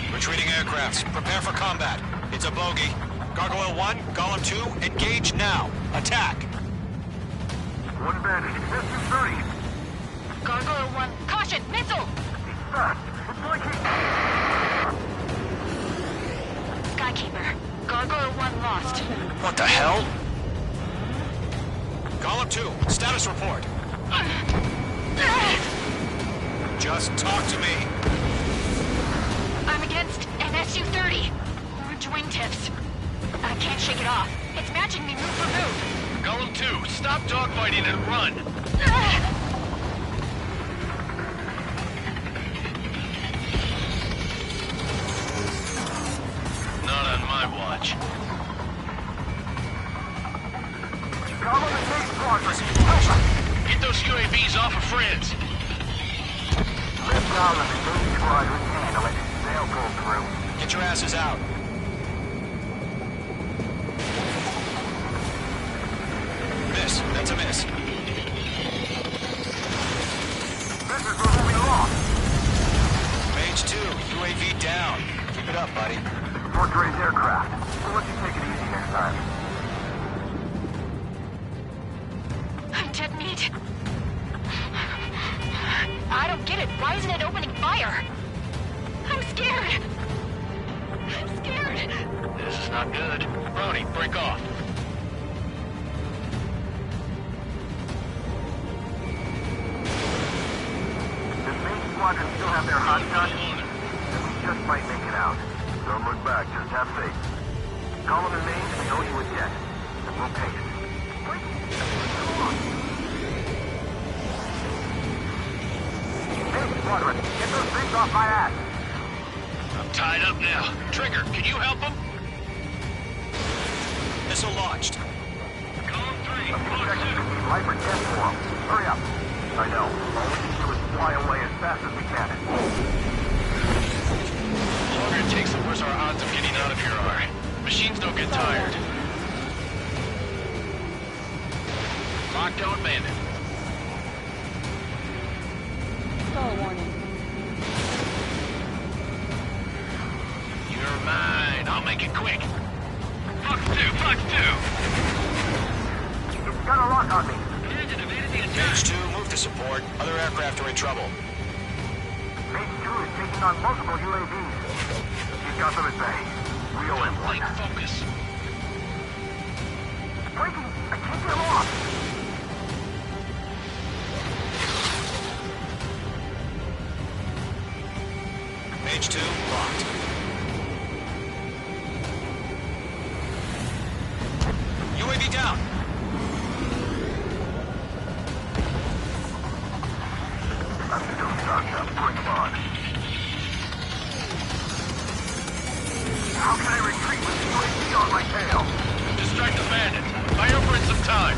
2. Retreating aircrafts, prepare for combat. It's a bogey. Gargoyle 1, Column 2, engage now. Attack. One bandit, S-230. Gargoyle 1, caution! Missile! He's fast. It's like he... Skykeeper. Gargoyle 1 lost. What the hell? Column 2, status report. Just talk to me. I'm against an Su-30. Orange wingtips. I can't shake it off. It's matching me move for move. Column 2, stop dogfighting and run. Not on my watch. Column and Mage squadron. Get those UAVs off of friends. Let Column and Mage squadron handle it. They'll pull through. Get your asses out. Miss. That's a miss. This is where we lost. Mage 2, UAV down. Keep it up, buddy. Fort Gray's aircraft. We'll let you take it easy next time. I'm dead meat. I don't get it. Why isn't it opening fire? I'm scared. I'm scared. This is not good. Brody, break off. Does Main Squadron still have their hot gun? Then we just might make it out. Don't look back, just have faith. Column and Main, we owe you a debt. And we'll pay it. Wait, come on. Main Squadron, get those things off my ass. I'm tied up now. Trigger, can you help him? Missile launched. Column 3, Life or death for them. Hurry up. I know. All we can do is fly away as fast as we can. The longer it takes, the worse our odds of getting out of here are. Machines don't get tired. Lockdown bandit. Stall warning. Make it quick. Fox 2, Fox 2! It's got a lock on me. Mage 2, move to support. Other aircraft are in trouble. Mage 2 is taking on multiple UAVs. He's got them at bay. Reel in one. Focus. Breaking! I can't get him off! Mage 2, locked. UAV down. I'm still stuck up. Bring him on. How can I retreat with the UAV on my tail? Distract the bandit. Buy your friend some time.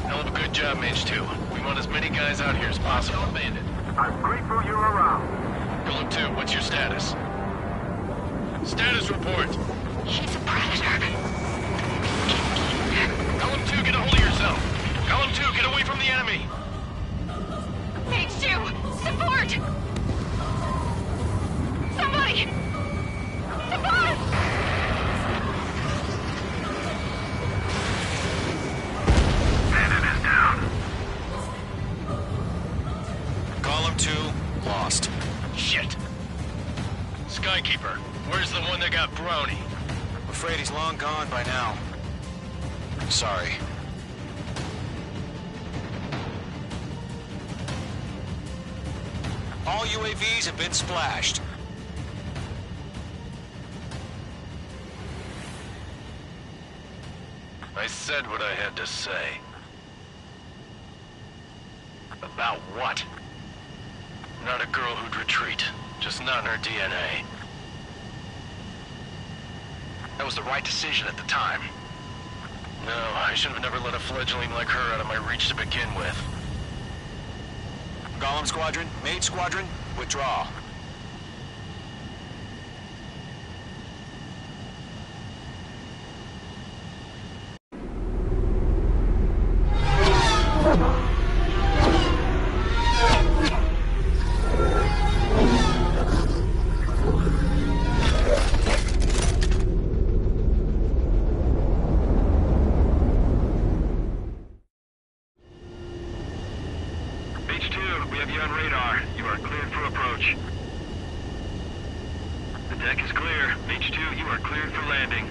Hell of a good job, Mage 2. We want as many guys out here as possible. Bandit. I'm grateful you're around. Golem 2, what's your status? Status report. He's a predator. Golem 2, get a hold of yourself. Golem 2, get away from the enemy. Mage 2, support! Somebody! Support! Bandit is down. Column 2, lost. Shit. Skykeeper, where's the one that got Brownie? I'm afraid he's long gone by now. Sorry. All UAVs have been splashed. I said what I had to say. About what? Not a girl who'd retreat. Just not in her DNA. That was the right decision at the time. No, I should have never let a fledgling like her out of my reach to begin with. Golem Squadron, Mage Squadron, withdraw. Mage 2, we have you on radar. You are cleared for approach. The deck is clear. Mage 2, you are cleared for landing.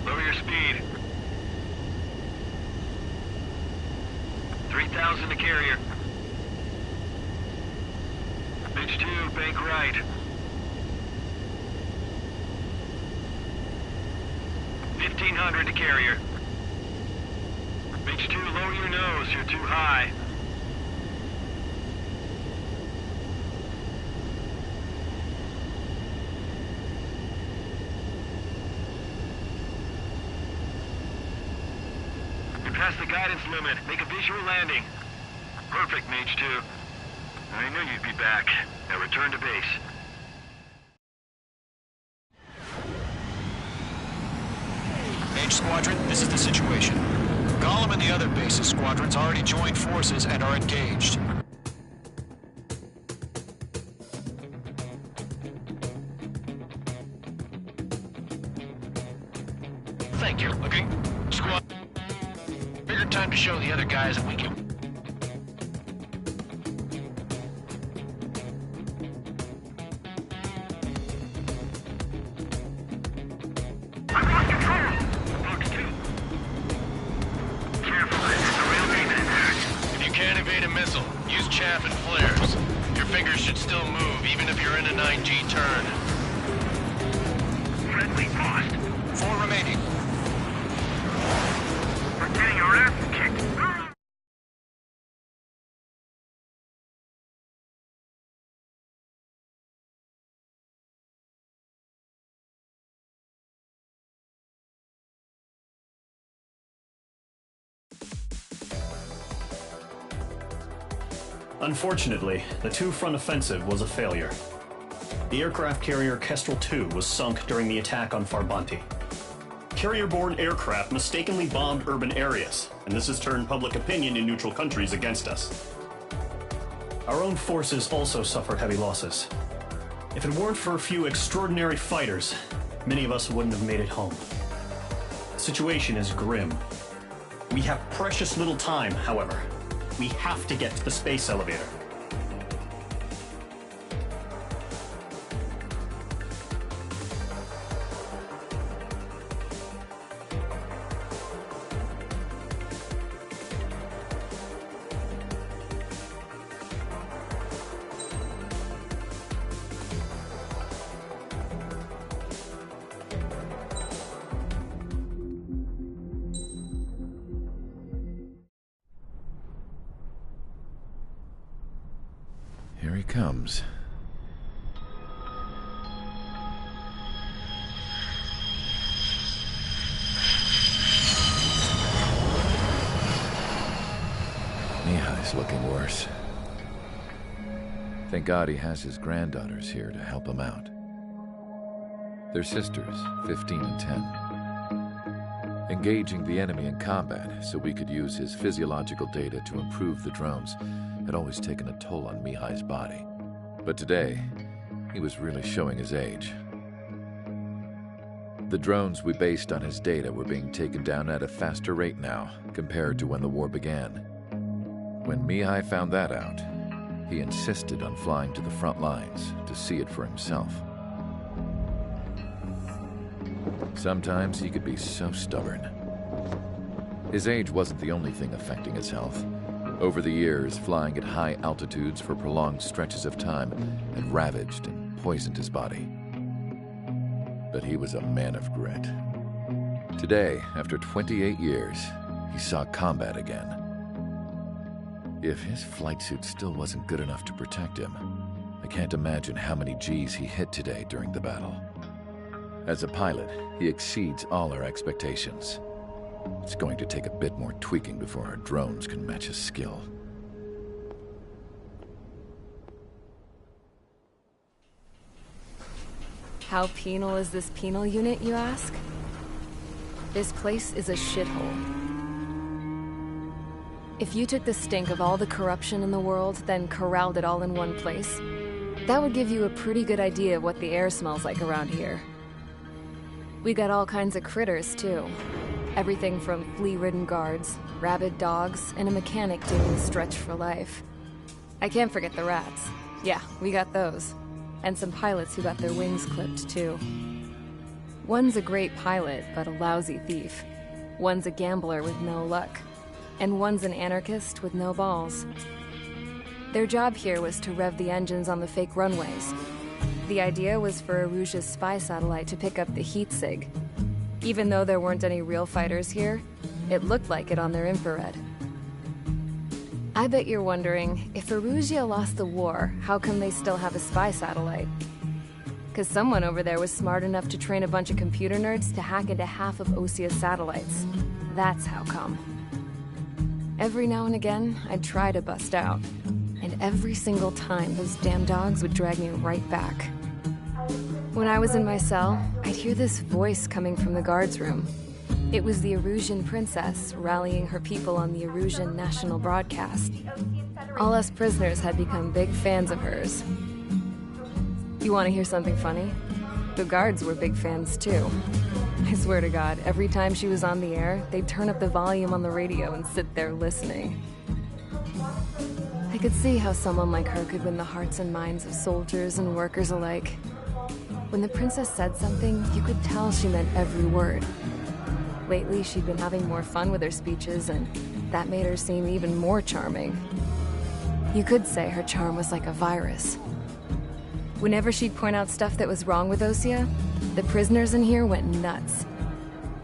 Lower your speed. 3,000 to carrier. Mage 2, bank right. 1,500 to carrier. Mage 2, lower your nose. You're too high. You're past the guidance limit. Make a visual landing. Perfect, Mage 2. I knew you'd be back. Now return to base. Mage Squadron, this is the situation. Golem and the other bases squadrons already joined forces and are engaged. Thank you. Okay. Squad. Figured time to show the other guys that we can... I've lost control! Fox 2. Careful, it's a real demon attack. If you can't evade a missile, use chaff and flares. Your fingers should still move, even if you're in a 9G turn. Friendly lost. 4 remaining. We're getting our asses kicked. Unfortunately, the two-front offensive was a failure. The aircraft carrier Kestrel 2 was sunk during the attack on Farbanti. Carrier-borne aircraft mistakenly bombed urban areas, and this has turned public opinion in neutral countries against us. Our own forces also suffered heavy losses. If it weren't for a few extraordinary fighters, many of us wouldn't have made it home. The situation is grim. We have precious little time, however. We have to get to the space elevator. Here he comes. Mihai's looking worse. Thank God he has his granddaughters here to help him out. They're sisters, 15 and 10. Engaging the enemy in combat so we could use his physiological data to improve the drones had always taken a toll on Mihai's body. But today, he was really showing his age. The drones we based on his data were being taken down at a faster rate now compared to when the war began. When Mihai found that out, he insisted on flying to the front lines to see it for himself. Sometimes he could be so stubborn. His age wasn't the only thing affecting his health. Over the years, flying at high altitudes for prolonged stretches of time had ravaged and poisoned his body. But he was a man of grit. Today, after 28 years, he saw combat again. If his flight suit still wasn't good enough to protect him, I can't imagine how many Gs he hit today during the battle. As a pilot, he exceeds all our expectations. It's going to take a bit more tweaking before our drones can match his skill. How penal is this penal unit, you ask? This place is a shithole. If you took the stink of all the corruption in the world, then corralled it all in one place, that would give you a pretty good idea of what the air smells like around here. We got all kinds of critters, too. Everything from flea-ridden guards, rabid dogs, and a mechanic doing the stretch for life. I can't forget the rats. Yeah, we got those. And some pilots who got their wings clipped, too. One's a great pilot, but a lousy thief. One's a gambler with no luck. And one's an anarchist with no balls. Their job here was to rev the engines on the fake runways. The idea was for Aruja's spy satellite to pick up the heat sig. Even though there weren't any real fighters here, it looked like it on their infrared. I bet you're wondering, if Erusea lost the war, how come they still have a spy satellite? Because someone over there was smart enough to train a bunch of computer nerds to hack into half of Osea's satellites. That's how come. Every now and again, I'd try to bust out. And every single time, those damn dogs would drag me right back. When I was in my cell, I'd hear this voice coming from the guards room. It was the Erusian princess rallying her people on the Erusian national broadcast. All us prisoners had become big fans of hers. You want to hear something funny? The guards were big fans too. I swear to God, every time she was on the air, they'd turn up the volume on the radio and sit there listening. I could see how someone like her could win the hearts and minds of soldiers and workers alike. When the princess said something, you could tell she meant every word. Lately, she'd been having more fun with her speeches, and that made her seem even more charming. You could say her charm was like a virus. Whenever she'd point out stuff that was wrong with Osea, the prisoners in here went nuts.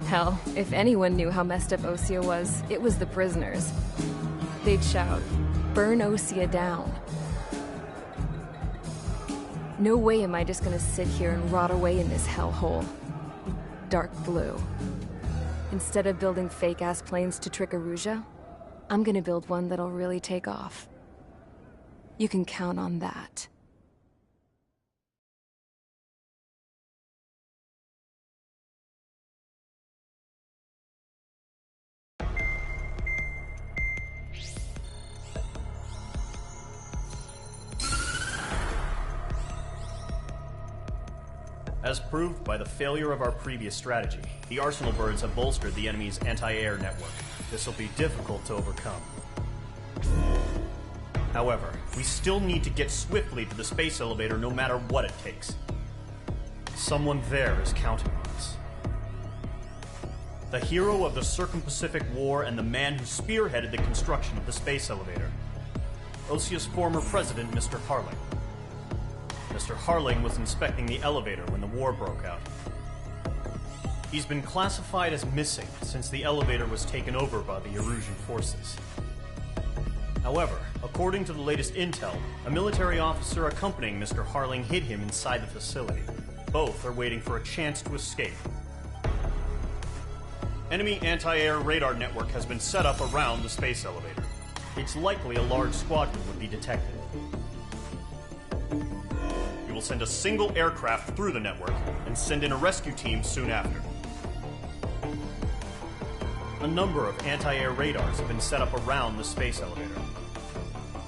Hell, if anyone knew how messed up Osea was, it was the prisoners. They'd shout, "Burn Osea down." No way am I just gonna sit here and rot away in this hellhole. Dark blue. Instead of building fake-ass planes to trick Erusia, I'm gonna build one that'll really take off. You can count on that. As proved by the failure of our previous strategy, the Arsenal birds have bolstered the enemy's anti-air network. This will be difficult to overcome. However, we still need to get swiftly to the space elevator no matter what it takes. Someone there is counting on us. The hero of the Circum-Pacific War and the man who spearheaded the construction of the space elevator. Osia's former president, Mr. Harling. Mr. Harling was inspecting the elevator when the war broke out. He's been classified as missing since the elevator was taken over by the Erusian forces. However, according to the latest intel, a military officer accompanying Mr. Harling hid him inside the facility. Both are waiting for a chance to escape. Enemy anti-air radar network has been set up around the space elevator. It's likely a large squadron would be detected. We will send a single aircraft through the network and send in a rescue team soon after. A number of anti-air radars have been set up around the space elevator.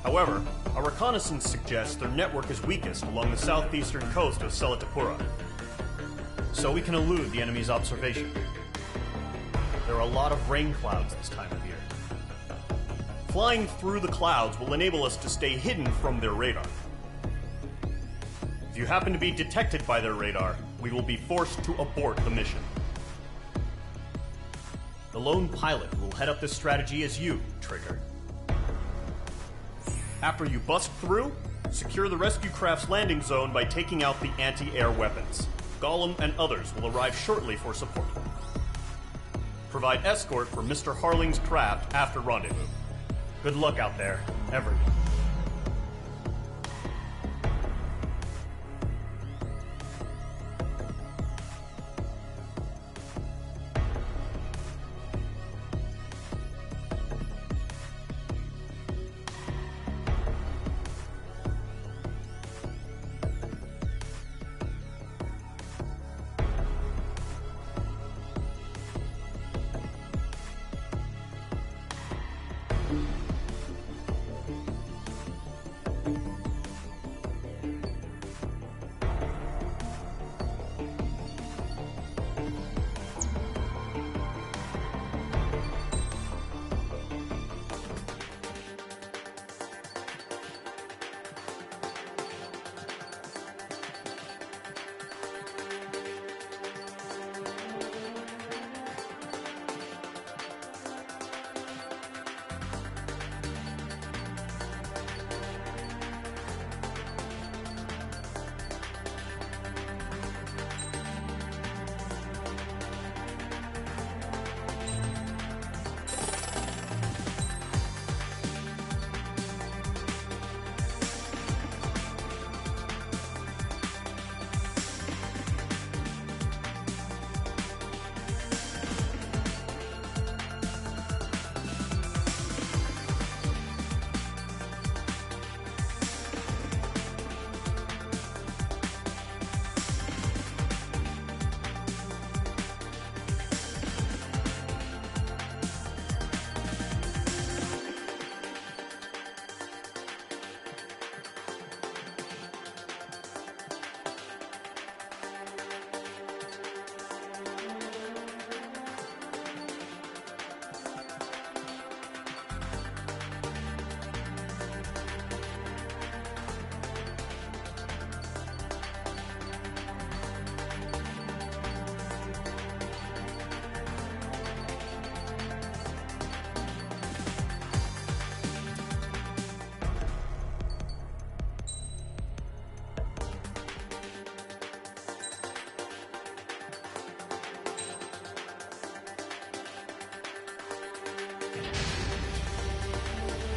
However, our reconnaissance suggests their network is weakest along the southeastern coast of Selatapura, so we can elude the enemy's observation. There are a lot of rain clouds this time of year. Flying through the clouds will enable us to stay hidden from their radar. If you happen to be detected by their radar, we will be forced to abort the mission. The lone pilot who will head up this strategy is you, Trigger. After you bust through, secure the rescue craft's landing zone by taking out the anti-air weapons. Gollum and others will arrive shortly for support. Provide escort for Mr. Harling's craft after rendezvous. Good luck out there, everyone.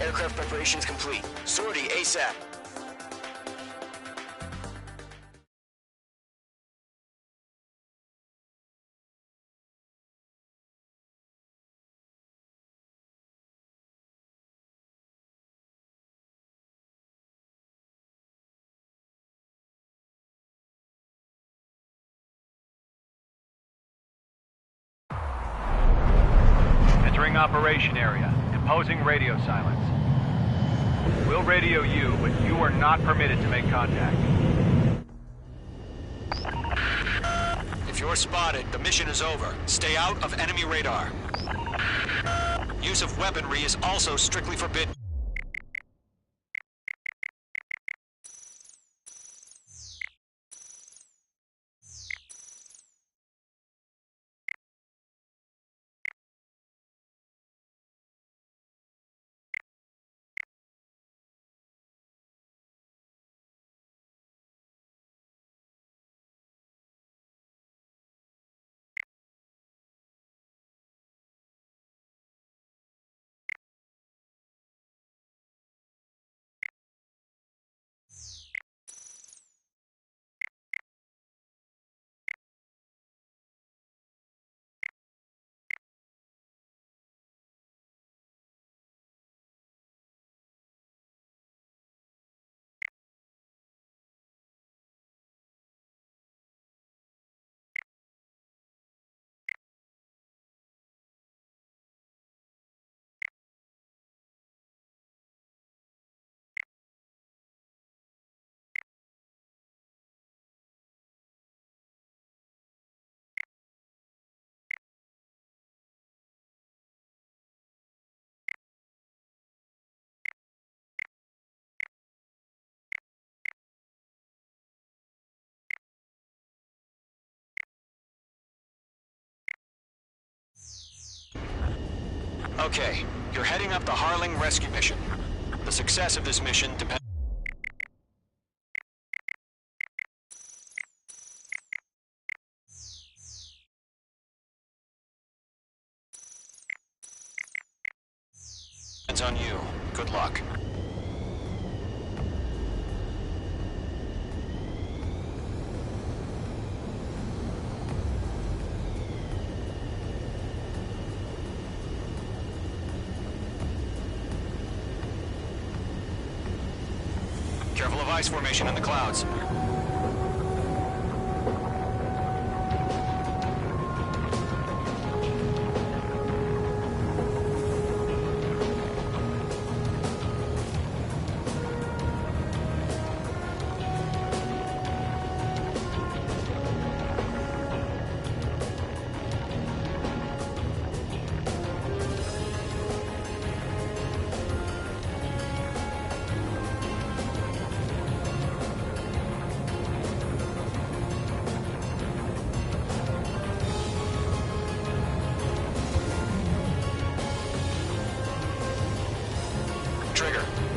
Aircraft preparations complete. Sortie ASAP. Entering operation area. Imposing radio silence. We'll radio you, but you are not permitted to make contact. you're spotted, the mission is over. Stay out of enemy radar. Use of weaponry is also strictly forbidden. Okay, you're heading up the Harling rescue mission. The success of this mission depends on you. Good luck. Careful of ice formation in the clouds.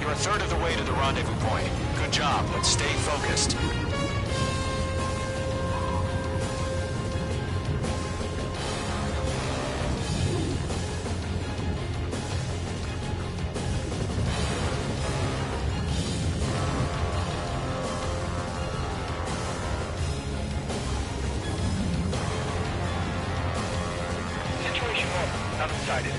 You're a third of the way to the rendezvous point. Good job, but stay focused. Situation normal. Nothing sighted.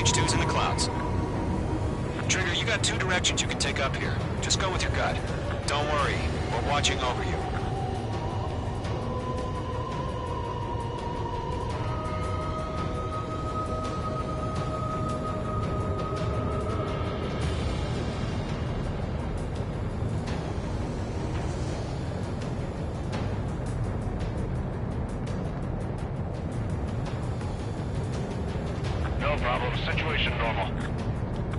H2's in the clouds. Trigger, you got two directions you can take up here. Just go with your gut. Don't worry, we're watching over you. No problem. Situation normal.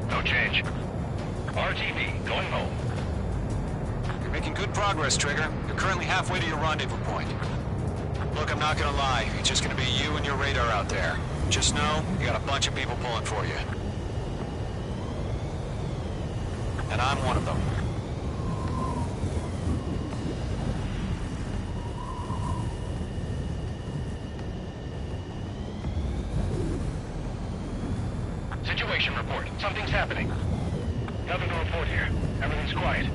No change. RTV, going home. You're making good progress, Trigger. You're currently halfway to your rendezvous point. Look, I'm not gonna lie. It's just gonna be you and your radar out there. Just know, you got a bunch of people pulling for you. And I'm one of them. Situation report. Something's happening. Nothing to report here. Everything's quiet.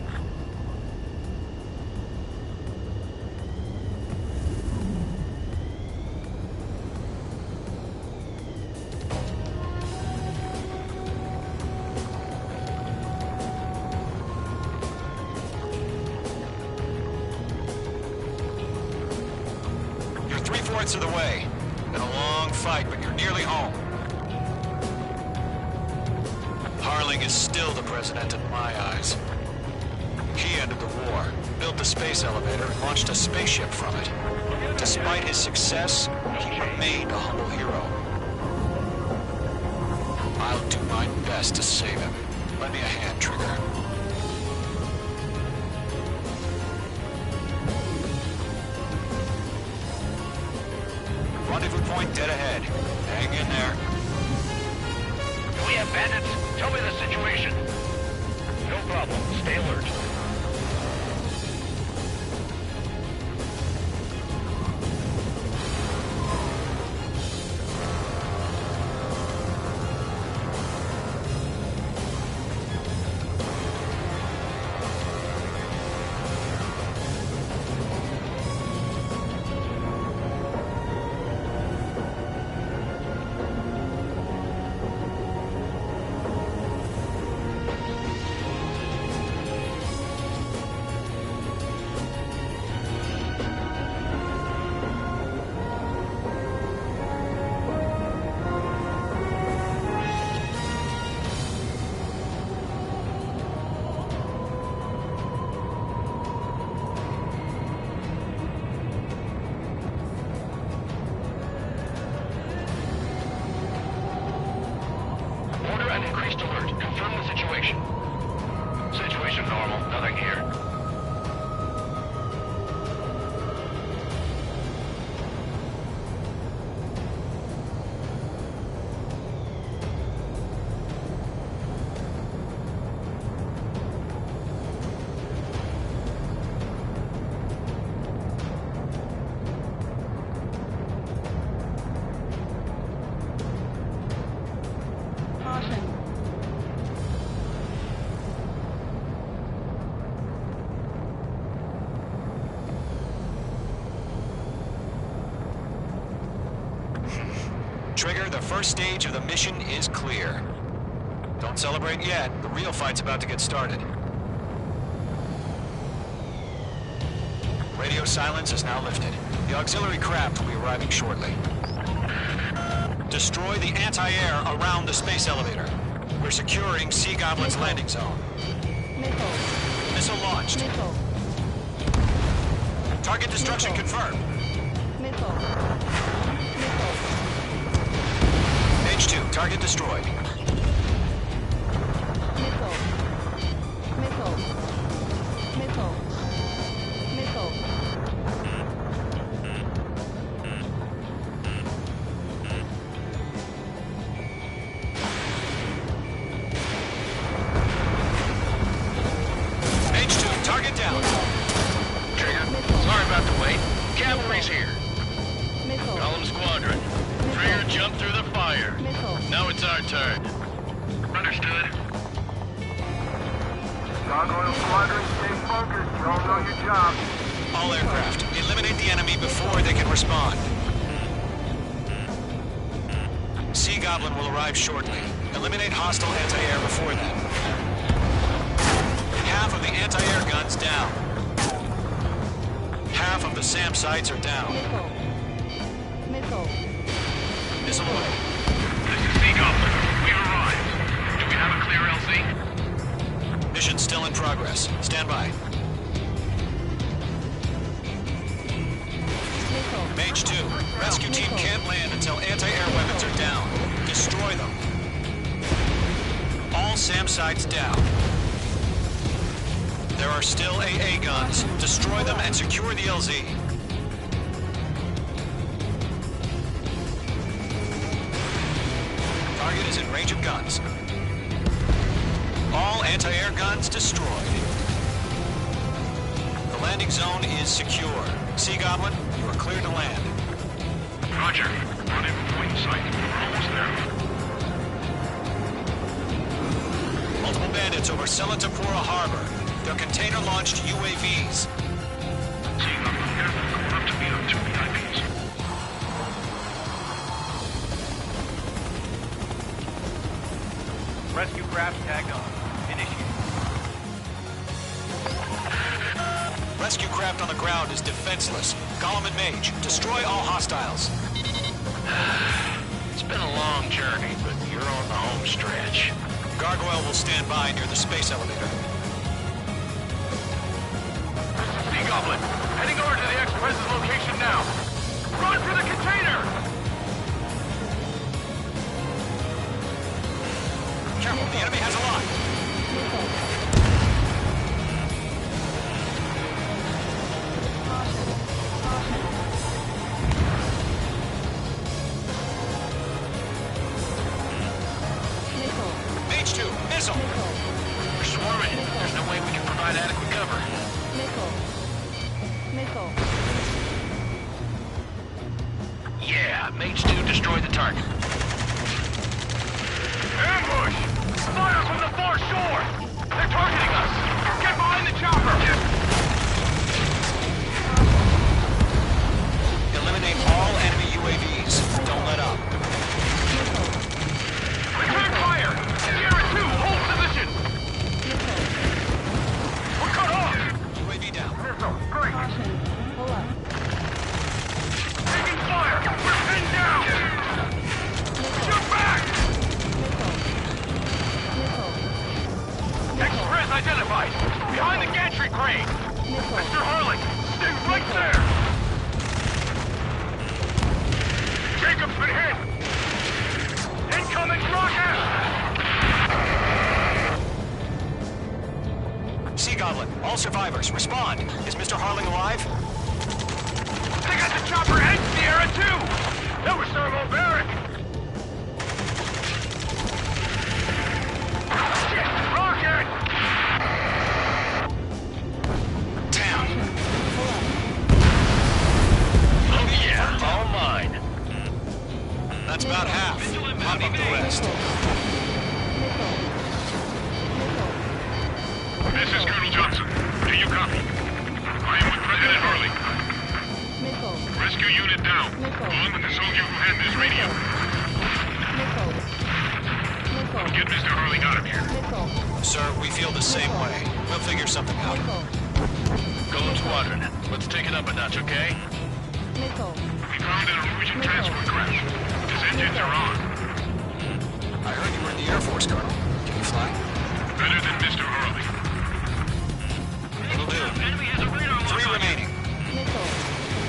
3/4 of the way. Been a long fight, but you're nearly home. Harling is still the president in my eyes. He ended the war, built the space elevator, and launched a spaceship from it. Despite his success, he remained a humble hero. I'll do my best to save him. Lend me a hand, Trigger. Rendezvous point dead ahead. Hang in there. Do we have bandits? Tell me the situation. No problem. Stay alert. Situation normal. Nothing here. Trigger, the first stage of the mission is clear. Don't celebrate yet. The real fight's about to get started. Radio silence is now lifted. The auxiliary craft will be arriving shortly. Destroy the anti-air around the space elevator. We're securing Sea Goblin's landing zone. Missile launched. Target destruction confirmed. H2, target destroyed. H2, target down. Trigger, sorry about the wait. Cavalry's here. Column squadron. Trigger jumped through the fire. Now it's our turn. Understood. Gargoyle Squadron, stay focused. You all know your job. All aircraft, eliminate the enemy before they can respond. Sea Goblin will arrive shortly. Eliminate hostile anti-air before then. Half of the anti-air guns down. Half of the SAM sites are down. Missile away. This is Sea Goblin. We've arrived. Do we have a clear LZ? Mission still in progress. Stand by. Mage 2, rescue team can't land until anti-air weapons are down. Destroy them. All SAM sites down. There are still AA guns. Destroy them and secure the LZ. Target is in range of guns. All anti-air guns destroyed. The landing zone is secure. Sea Goblin, you are cleared to land. Roger. Rendezvous point in sight. We're almost there. Multiple bandits over Selatapura Harbor. They're container-launched UAVs. Sea Goblin, careful. Going up to meet up 2 VIPs. Rescue craft tagged on. Initiate. Rescue craft on the ground is defenseless. Gollum and Mage, destroy all hostiles. It's been a long journey, but you're on the home stretch. Gargoyle will stand by near the space elevator. Sea Goblin, heading over to the Express's location now. Run for the container! Careful, the enemy has a lot. Mage 2, missile! We're swarming. There's no way we can provide adequate cover. Yeah, Mage 2 destroyed the target. Ambush! Fire from the far shore! They're targeting us! Get behind the chopper! Eliminate all enemy UAVs. Don't let up. Return fire! Sierra 2, hold position! We're cut off! UAV down. Great! Taking fire! We're pinned down! Shoot back! Express identified! Behind the gantry crane! Mr. Harling, stay right there! Jacob's been hit! Incoming rocket! Sea Goblin, all survivors, respond. Is Mr. Harling alive? They got the chopper and Sierra too! That was thermobaric! Shit! Rocket! Down. Oh yeah, all mine. That's about half. Pop up the rest. This is Colonel Johnson. Do you copy? I am with President Harling. Rescue unit down. Along with the soldier who had this radio. Get Mr. Harling out of here. Sir, we feel the same way. We'll figure something out. Golem Squadron, let's take it up a notch, okay? We found an Erusian transport craft. His engines are on. I heard you were in the Air Force, Colonel. Can you fly? Better than Mr. Harling. It'll do. 3 remaining.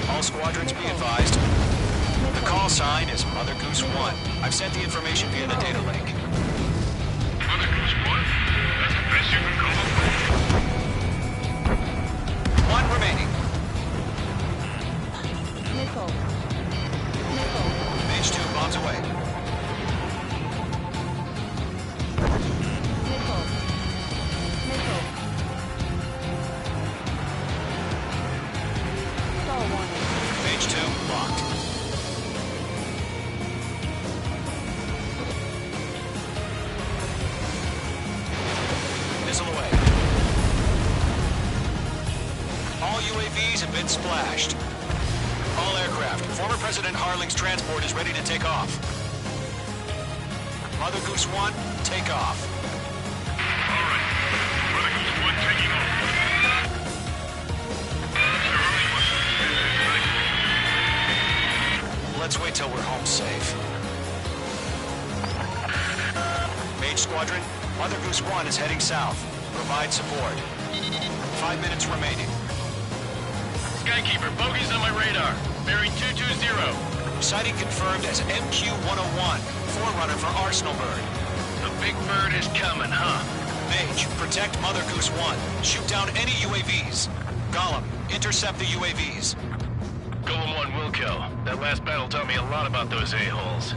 All squadrons be advised. The call sign is Mother Goose 1. I've sent the information via the data link. Mother Goose 1? That's the best you can call them? 1 remaining. Mage 2 bombs away. Mage 2 locked. Missile away. All UAVs have been splashed. All aircraft. Former President Harling's transport is ready to take off. Mother Goose 1, take off. All right. Mother Goose 1 taking off. Mr. Harling wants to spend his night. Let's wait till we're home safe. Mage Squadron, Mother Goose 1 is heading south. Provide support. 5 minutes remaining. Skykeeper, bogeys on my radar. Bearing 220. Sighting confirmed as MQ-101, forerunner for Arsenal Bird. The big bird is coming, huh? Mage, protect Mother Goose 1. Shoot down any UAVs. Gollum, intercept the UAVs. Golem 1 will kill. That last battle taught me a lot about those a-holes.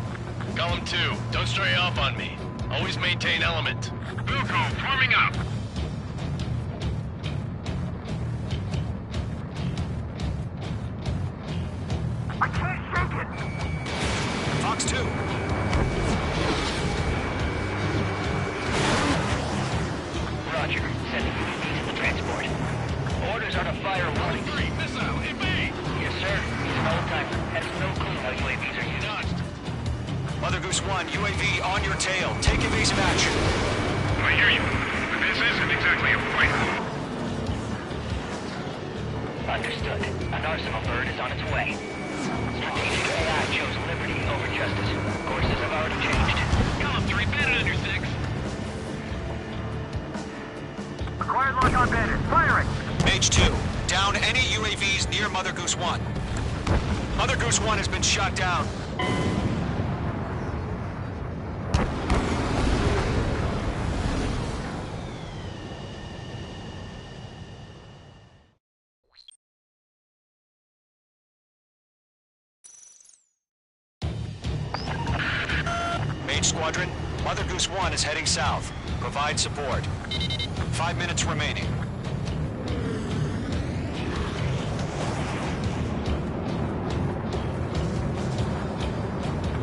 Golem 2, don't stray off on me. Always maintain element. Wilco, forming up. I can't shake it. Fox 2. Roger. Sending UAVs to the transport. Orders are to fire one. Missile, evade! Yes, sir. He's an old-timer. Has no clue how UAVs are used. Mother Goose 1, UAV on your tail. Take evasive action. I hear you. But this isn't exactly a fight. I Understood. An arsenal bird is on its way. Strategic AI chose liberty over justice. Courses have already changed. Come, 3 bandit under 6. Acquired lock on bandit. Firing! Mage 2, down any UAVs near Mother Goose 1. Mother Goose 1 has been shot down. Mage Squadron, Mother Goose 1 is heading south. Provide support. 5 minutes remaining.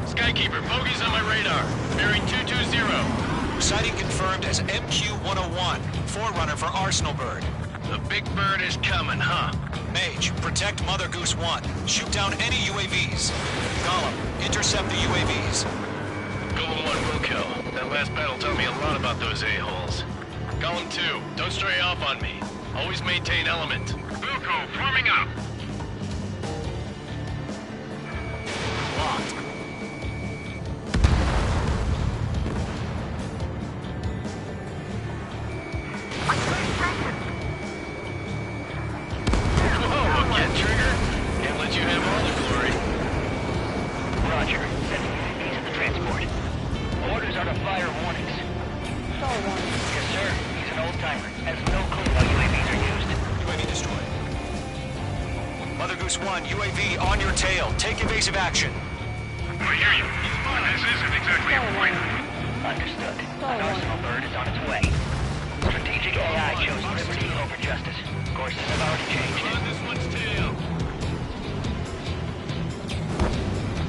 Skykeeper, bogeys on my radar. Bearing 220. Sighting confirmed as MQ-101, forerunner for Arsenal Bird. The big bird is coming, huh? Mage, protect Mother Goose 1. Shoot down any UAVs. Gollum, intercept the UAVs. Golem 1 will kill. That last battle taught me a lot about those a-holes. Golem 2, don't stray off on me. Always maintain element. Wilco, forming up. Locked. Whoa, get trigger. Can't let you have all the glory. Roger. Sending UAVs to the transport. Orders are to fire warnings. Yes, sir. He's an old-timer. Has no clue how UAVs are used. UAV destroyed. Mother Goose 1, UAV on your tail. Take evasive action. I hear you. But this isn't exactly a fight. Understood. An arsenal bird is on its way. Strategic AI chose liberty over justice. Courses have already changed. On this one's tail.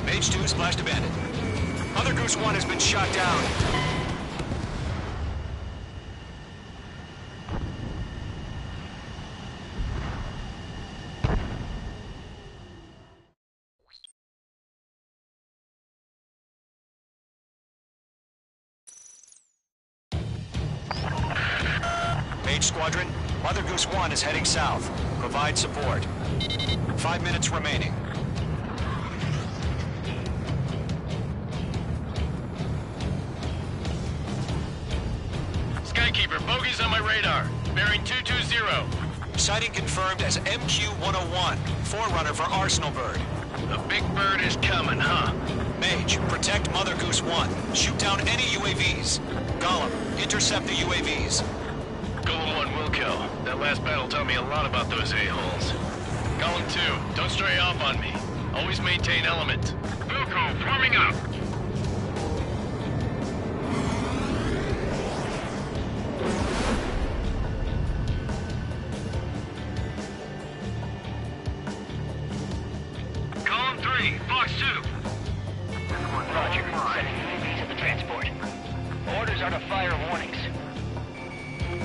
Mage 2 splashed a bandit. Mother Goose 1 has been shot down. Mage Squadron, Mother Goose 1 is heading south. Provide support. 5 minutes remaining. Skykeeper, bogeys on my radar. Bearing 220. Sighting confirmed as MQ-101, forerunner for Arsenal Bird. The big bird is coming, huh? Mage, protect Mother Goose 1. Shoot down any UAVs. Gollum, intercept the UAVs. Golem 1 will kill. That last battle taught me a lot about those a-holes. Golem 2, don't stray off on me. Always maintain element. Wilco, forming up. Column 3, Fox 2. Roger. Sending UAVs to the transport. Orders are to fire warnings.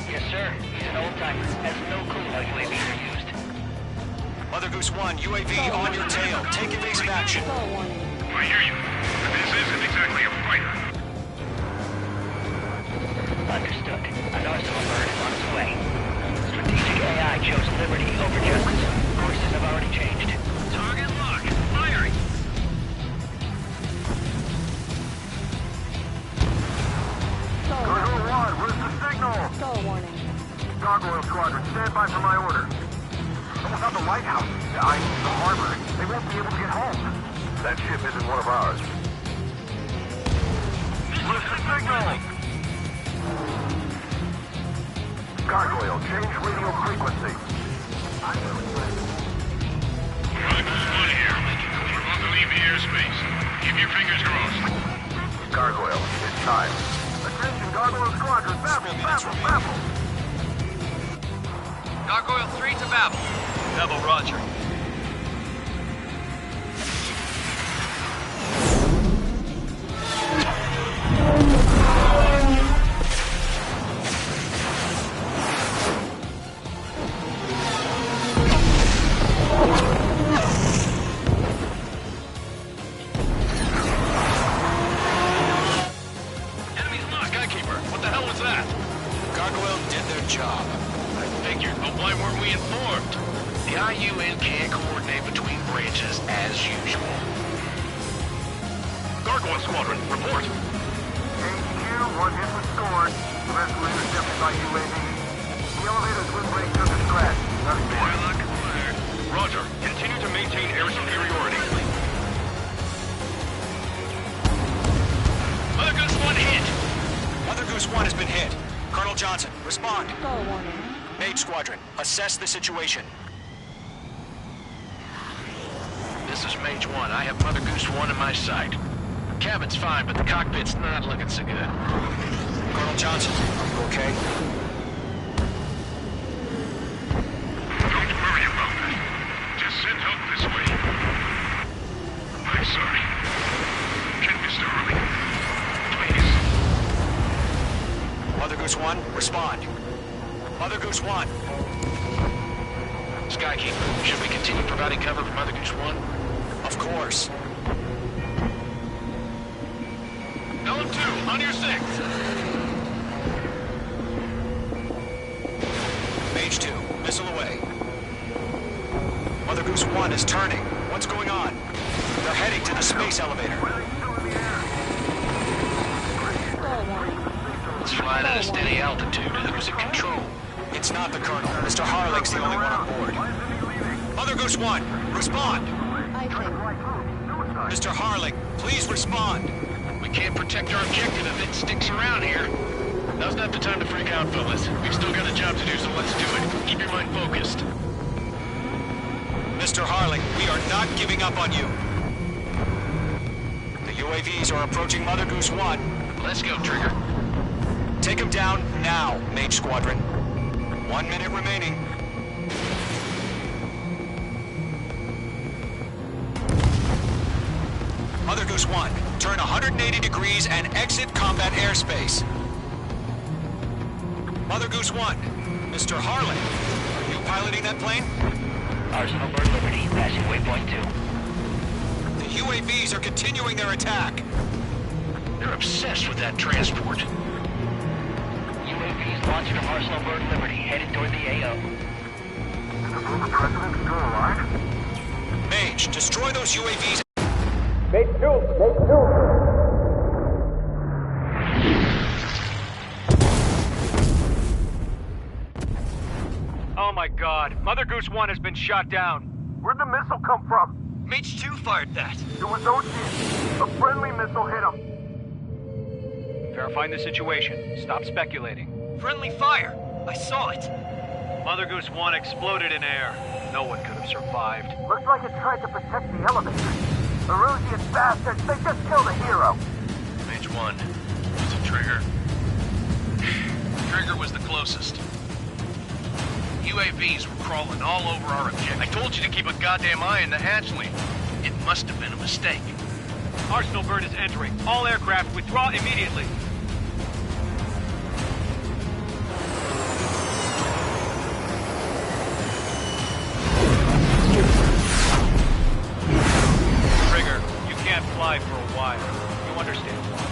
Yes, sir. He's an old-timer. Has no clue how UAVs are used. Mother Goose 1, UAV on your tail. Take evasive action. I hear you. But this isn't exactly a fight. Understood. An arsenal bird is on its way. Strategic AI chose liberty over justice. Courses have already changed. Target lock. Firing. Gargoyle 1, where's the signal? Stall warning. Gargoyle Squadron, stand by for my order. Almost out the lighthouse. The harbor. They won't be able to get home. That ship isn't one of ours. Where's the signal? Gargoyle, change radio frequency. Chronicles 1 here. We're about to leave the airspace. Keep your fingers crossed. Gargoyle, it's time. Attention, Gargoyle Squadron, Babel, Babel, Babel. Gargoyle 3 to Babel. Babel, roger. Enemies lost. Skykeeper, what the hell was that? Gargoyle did their job. I figured, but why weren't we informed? The IU going, Squadron? Report. HQ, one hit was scored. The rest were intercepted by UAV. The elevator's windbreak took a scratch. Nothing more. Roger. Continue to maintain air superiority. Mother Goose 1 hit! Mother Goose 1 has been hit. Colonel Johnson, respond. Call warning. Mage Squadron, assess the situation. This is Mage 1. I have Mother Goose 1 in my sight. Cabin's fine, but the cockpit's not looking so good. Colonel Johnson, are you okay? Don't worry about that. Just send help this way. I'm sorry. Can Mr. Hurley please? Mother Goose 1, respond. Mother Goose 1. Skykeeper, should we continue providing cover for Mother Goose 1? Of course. Element 2, on your 6. Mage 2, missile away. Mother Goose 1 is turning. What's going on? They're heading to the space elevator. It's flying at a steady altitude. Who's in control? It's not the Colonel. Mr. Harling's the only one on board. Mother Goose 1, respond! Mr. Harling, please respond. We can't protect our objective if it sticks around here. Now's not the time to freak out, fellas. We've still got a job to do, so let's do it. Keep your mind focused. Mr. Harling, we are not giving up on you. The UAVs are approaching Mother Goose 1. Let's go, Trigger. Take them down now, Mage Squadron. 1 minute remaining. Mother Goose 1, turn 180 degrees and exit combat airspace. Mother Goose 1, Mr. Harlan, are you piloting that plane? Arsenal Bird Liberty, passing waypoint 2. The UAVs are continuing their attack. They're obsessed with that transport. UAVs launched from Arsenal Bird Liberty, headed toward the AO. Is the former president still alive? Mage, destroy those UAVs. Mage 2! Mage 2! Oh my god. Mother Goose 1 has been shot down. Where'd the missile come from? Mage 2 fired that. It was Ocean. A friendly missile hit him. Verifying the situation. Stop speculating. Friendly fire! I saw it! Mother Goose 1 exploded in air. No one could have survived. Looks like it tried to protect the elevator. Erusian bastards, they just killed a hero. Mage 1. Was it Trigger? Trigger was the closest. UAVs were crawling all over our objective. I told you to keep a goddamn eye on the hatchling. It must have been a mistake. Arsenal Bird is entering. All aircraft withdraw immediately. Trigger, you can't fly for a while. You understand why.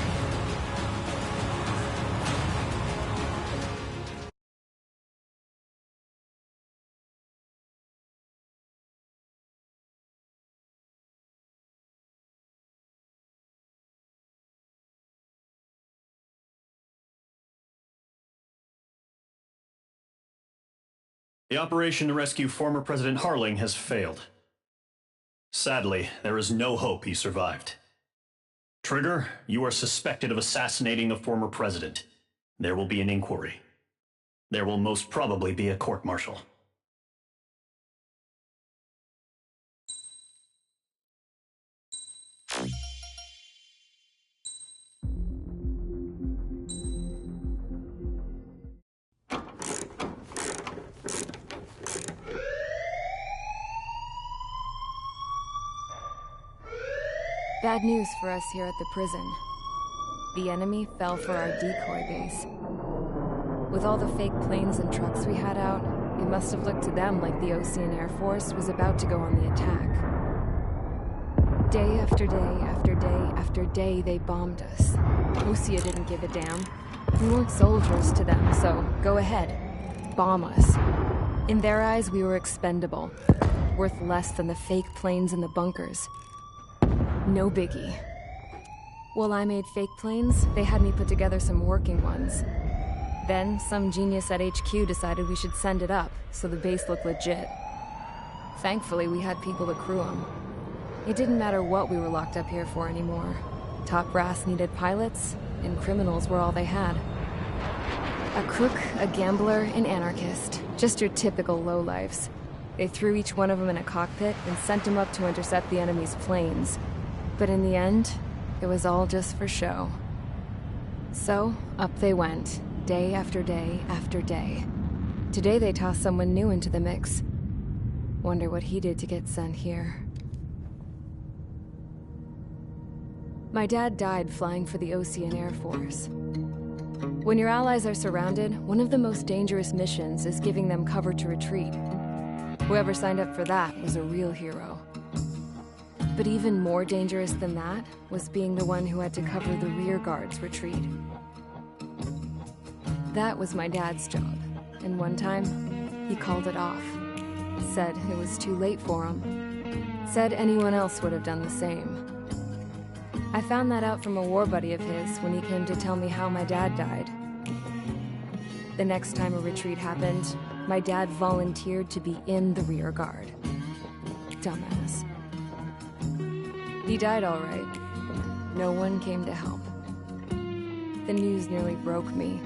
The operation to rescue former President Harling has failed. Sadly, there is no hope he survived. Trigger, you are suspected of assassinating the former president. There will be an inquiry. There will most probably be a court-martial. Bad news for us here at the prison. The enemy fell for our decoy base. With all the fake planes and trucks we had out, it must have looked to them like the Ocean Air Force was about to go on the attack. Day after day after day after day, they bombed us. Osea didn't give a damn. We weren't soldiers to them, so go ahead. Bomb us. In their eyes, we were expendable. Worth less than the fake planes in the bunkers. No biggie. While I made fake planes, they had me put together some working ones. Then, some genius at HQ decided we should send it up, so the base looked legit. Thankfully, we had people to crew them. It didn't matter what we were locked up here for anymore. Top brass needed pilots, and criminals were all they had. A crook, a gambler, an anarchist. Just your typical lowlifes. They threw each one of them in a cockpit and sent them up to intercept the enemy's planes. But in the end, it was all just for show. So, up they went, day after day after day. Today they tossed someone new into the mix. Wonder what he did to get sent here. My dad died flying for the Ocean Air Force. When your allies are surrounded, one of the most dangerous missions is giving them cover to retreat. Whoever signed up for that was a real hero. But even more dangerous than that was being the one who had to cover the rear guard's retreat. That was my dad's job, and one time, he called it off. Said it was too late for him. Said anyone else would have done the same. I found that out from a war buddy of his when he came to tell me how my dad died. The next time a retreat happened, my dad volunteered to be in the rear guard. Dumbass. He died all right. No one came to help. The news nearly broke me.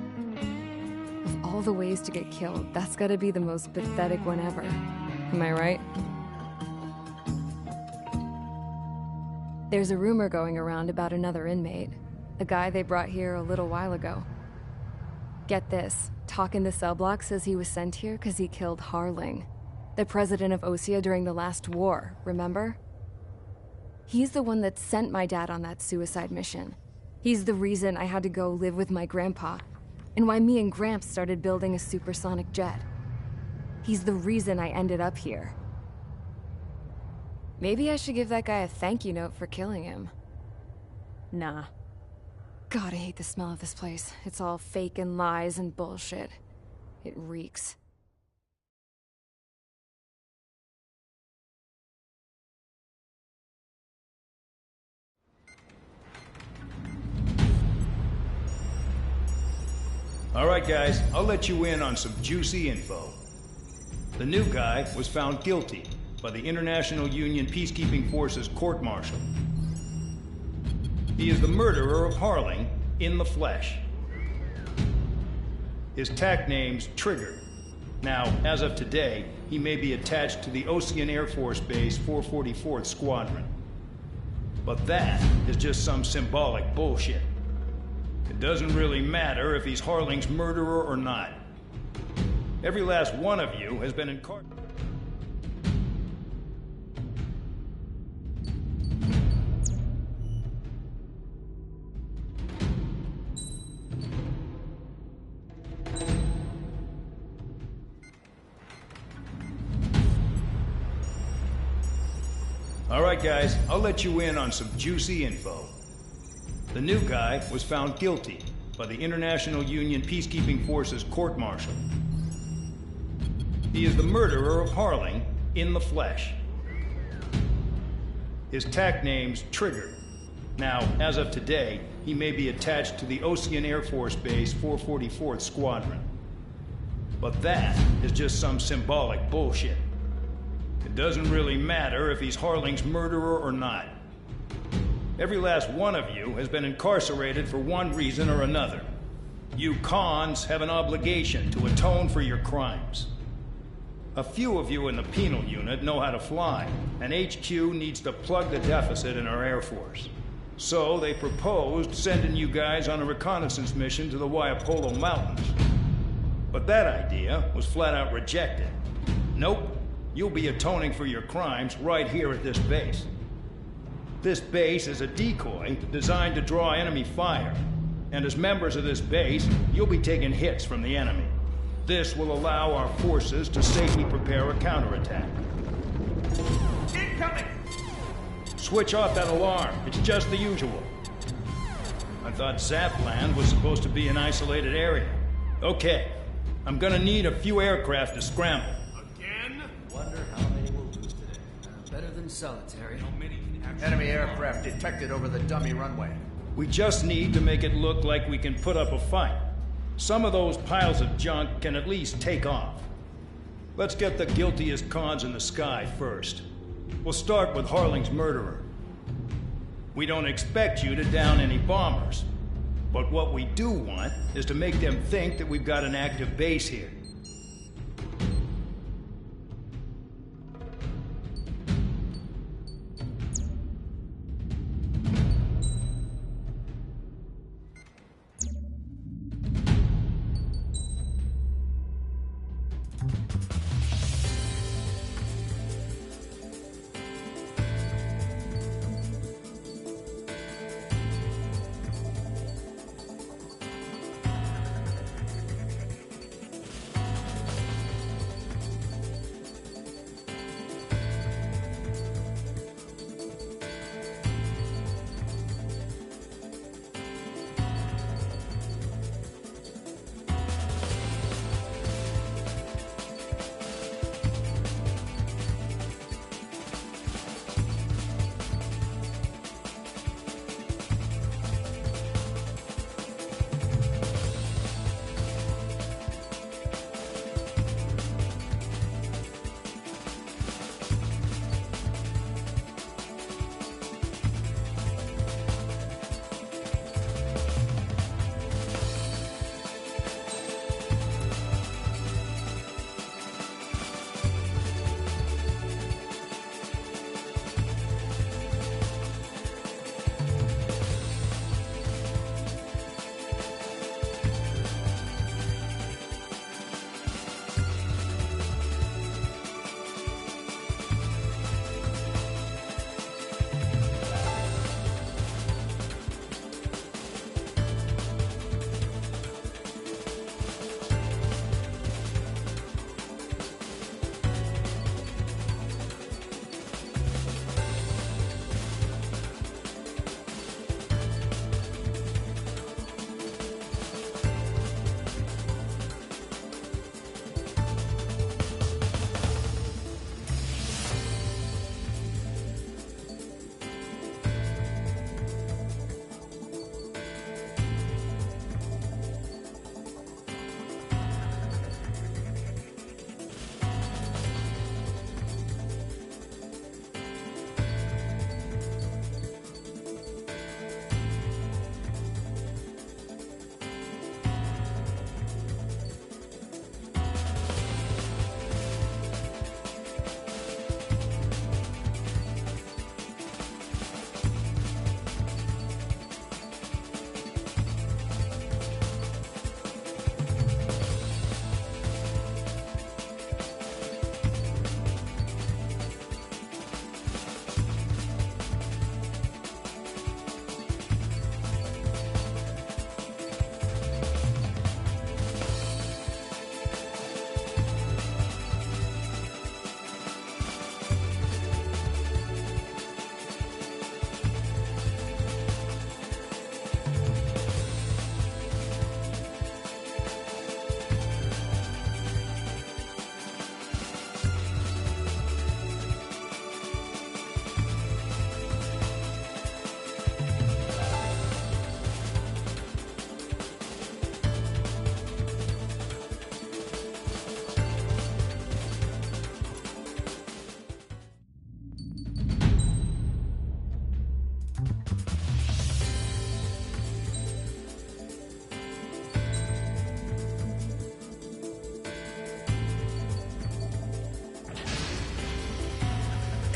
Of all the ways to get killed, that's gotta be the most pathetic one ever. Am I right? There's a rumor going around about another inmate. A guy they brought here a little while ago. Get this, Talk in the cell block says he was sent here because he killed Harling, the president of Osea during the last war, remember? He's the one that sent my dad on that suicide mission. He's the reason I had to go live with my grandpa, and why me and Gramps started building a supersonic jet. He's the reason I ended up here. Maybe I should give that guy a thank you note for killing him. Nah. God, I hate the smell of this place. It's all fake and lies and bullshit. It reeks. All right, guys, I'll let you in on some juicy info. The new guy was found guilty by the International Union Peacekeeping Forces court-martial. He is the murderer of Harling in the flesh. His TAC name's Trigger. Now, as of today, he may be attached to the Ocean Air Force Base 444th Squadron. But that is just some symbolic bullshit. It doesn't really matter if he's Harling's murderer or not. Every last one of you has been incarcerated. All right, guys, I'll let you in on some juicy info. The new guy was found guilty by the International Union Peacekeeping Forces court-martial. He is the murderer of Harling in the flesh. His TAC name's Trigger. Now, as of today, he may be attached to the Ocean Air Force Base 444th Squadron. But that is just some symbolic bullshit. It doesn't really matter if he's Harling's murderer or not. Every last one of you has been incarcerated for one reason or another. You cons have an obligation to atone for your crimes. A few of you in the penal unit know how to fly, and HQ needs to plug the deficit in our Air Force. So they proposed sending you guys on a reconnaissance mission to the Waiapolo Mountains. But that idea was flat out rejected. Nope. You'll be atoning for your crimes right here at this base. This base is a decoy designed to draw enemy fire. And as members of this base, you'll be taking hits from the enemy. This will allow our forces to safely prepare a counterattack. Incoming! Switch off that alarm. It's just the usual. I thought Zapland was supposed to be an isolated area. Okay. I'm gonna need a few aircraft to scramble. Wonder how they will lose today. Better than solitary. Enemy aircraft detected over the dummy runway. We just need to make it look like we can put up a fight. Some of those piles of junk can at least take off. Let's get the guiltiest cons in the sky first. We'll start with Harling's murderer. We don't expect you to down any bombers. But what we do want is to make them think that we've got an active base here.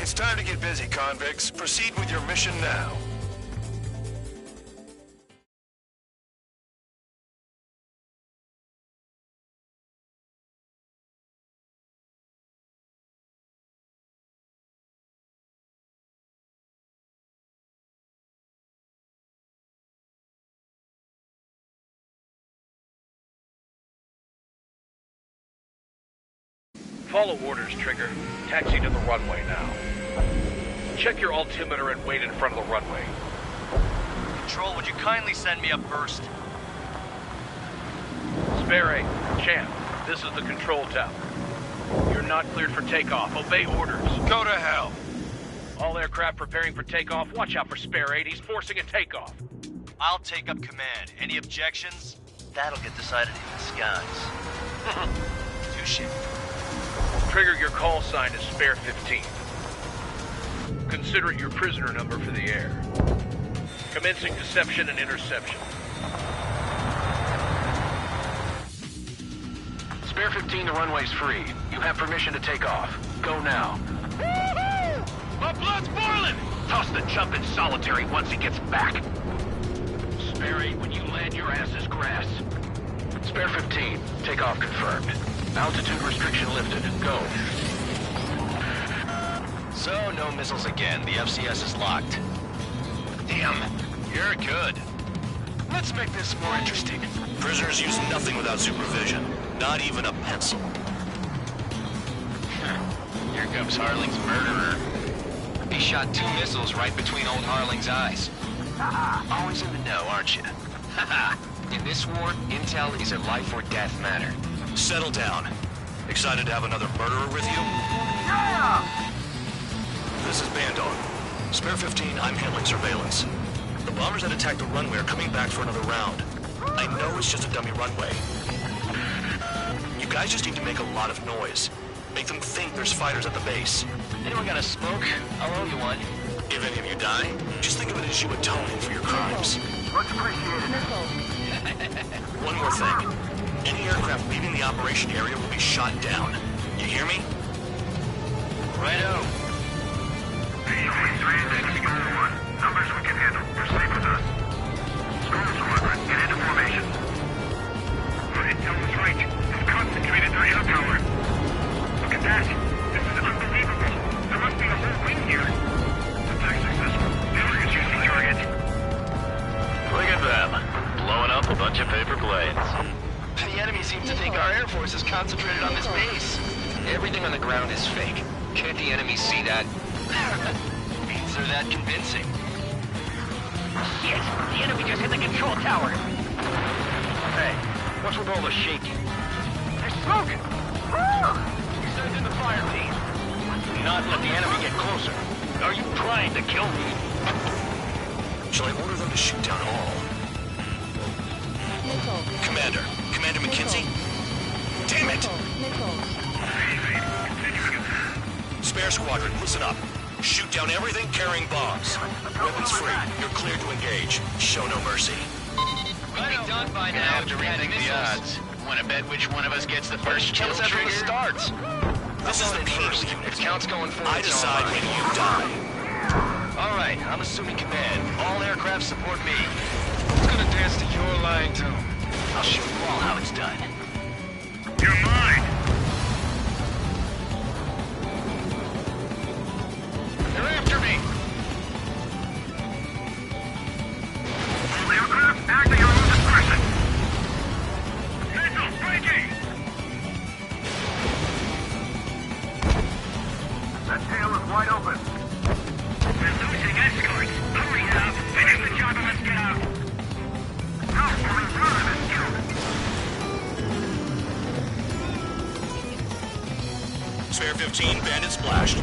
It's time to get busy, convicts. Proceed with your mission now. Follow orders, Trigger. Taxi to the runway now. Check your altimeter and wait in front of the runway. Control, would you kindly send me up first? Spare 8, Champ, this is the control tower. You're not cleared for takeoff. Obey orders. Go to hell. All aircraft preparing for takeoff. Watch out for Spare 8. He's forcing a takeoff. I'll take up command. Any objections? That'll get decided in the skies. Touche. Trigger, your call sign is Spare 15. Consider it your prisoner number for the air. Commencing deception and interception. Spare 15, the runway's free. You have permission to take off. Go now. Woohoo! My blood's boiling! Toss the jump in solitary once he gets back. Spare 8, when you land, your ass is grass. Spare 15, takeoff confirmed. Altitude restriction lifted. Go. So, no missiles again. The FCS is locked. Damn, you're good. Let's make this more interesting. Prisoners use nothing without supervision. Not even a pencil. Here comes Harling's murderer. He shot 2 missiles right between old Harling's eyes. Always in the know, aren't you? In this war, intel is a life or death matter. Settle down. Excited to have another murderer with you? Yeah! This is Bandon. Spare 15, I'm handling surveillance. The bombers that attacked the runway are coming back for another round. I know it's just a dummy runway. You guys just need to make a lot of noise. Make them think there's fighters at the base. Anyone got a smoke? I'll owe you one. If any of you die, just think of it as you atoning for your crimes. Much appreciated. One more thing. Any aircraft leaving the operation area will be shot down. You hear me? Righto. Numbers we can handle. Proceed with us. Storm Squadron, get into formation. Your intel was right. They've concentrated their air power. Look at that. This is unbelievable. There must be a whole wing here. Attack successful. Never get using target. Look at them. Blowing up a bunch of paper planes. The enemy seems to think our Air Force is concentrated on this base. Everything on the ground is fake. Can't the enemy see that? Means they're that convincing. Shit! The enemy just hit the control tower! Hey, what's with all the shaking? There's smoke! You sent in the fire team. Do not let the enemy get closer. Are you trying to kill me? Shall I order them to shoot down all? Commander McKenzie? Damn it! Spare Squadron, listen up. Shoot down everything carrying bombs. Weapons free. You're cleared to engage. Show no mercy. We'd be done by now. Have to rethink the odds. Want to bet which one of us gets the first kill Tell us trigger? after the starts. This is the first unit. Counts going forward. I decide when you die. All right, I'm assuming command. All aircraft support me. Who's gonna dance to your lying tune? I'll show you all how it's done. You're mine! They're after me! All aircraft, act at your own discretion! Missile, breaking! That tail is wide open. We're losing escorts. Hurry now! Finish the job and let's get out! No, we're in front of this dude! Spare 15, bandit splashed.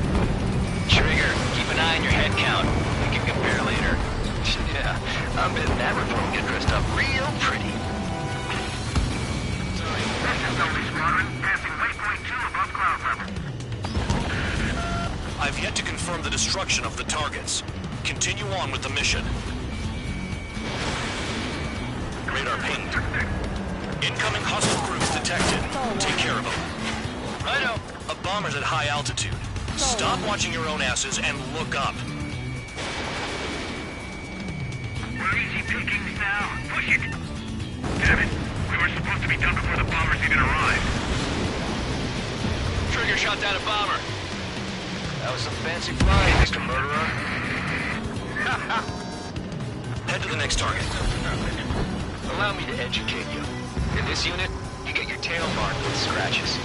Trigger, keep an eye on your head count. We can compare later. Yeah, I'm betting that report will get dressed up real pretty. This is Zombie Squadron, passing waypoint 2 above cloud level. I've yet to confirm the destruction of the targets. Continue on with the mission. Radar pinged. Incoming hostile groups detected. Take care of them. Righto. A bomber's at high altitude. Stop watching your own asses and look up. We're easy pickings now. Push it! Damn it! We were supposed to be done before the bombers even arrived. Trigger shot down a bomber. That was some fancy flying, Mr. Murderer. Head to the next target. Allow me to educate you. In this unit, you get your tail marked with scratches.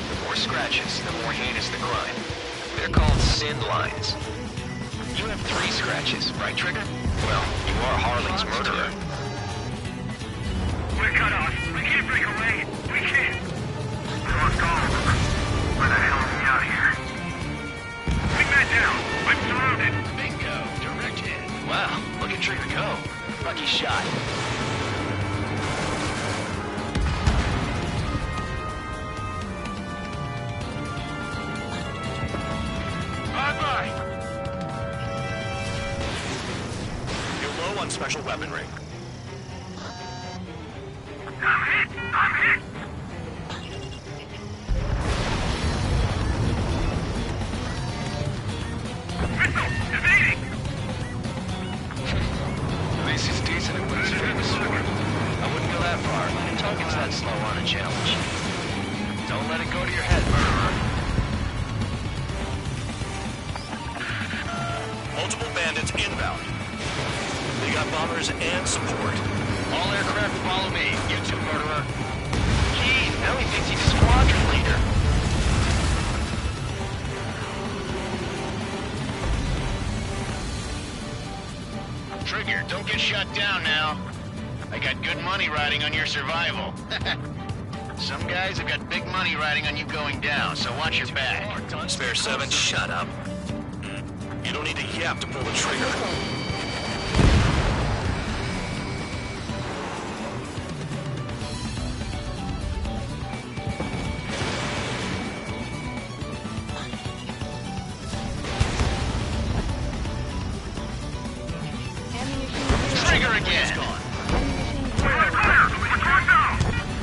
The more scratches, the more heinous the crime. They're called sin lines. You have 3 scratches, right, Trigger? Well, you are Harling's murderer. We're cut off. We can't break away. We can't. We lost all of them. Where the hell are we out here? Bring that down. I'm surrounded. Bingo. Direct hit. Wow, look at Trigger, go. Lucky shot. Bye-bye. You're low on special weaponry. I'm hit! I'm hit! Missile! Evading! At least he's decent at what he's famous for. I wouldn't go that far. Target's that slow on a challenge. Don't let it go to your head, murderer. Multiple bandits inbound. They got bombers and support. All aircraft follow me. You too, murderer. Keith, now he thinks he's squadron leader. Trigger, don't get shut down now. I got good money riding on your survival. Some guys have got big money riding on you going down, so watch your back. Spare 7, shut up. You don't need to yap to pull the trigger. Trigger again!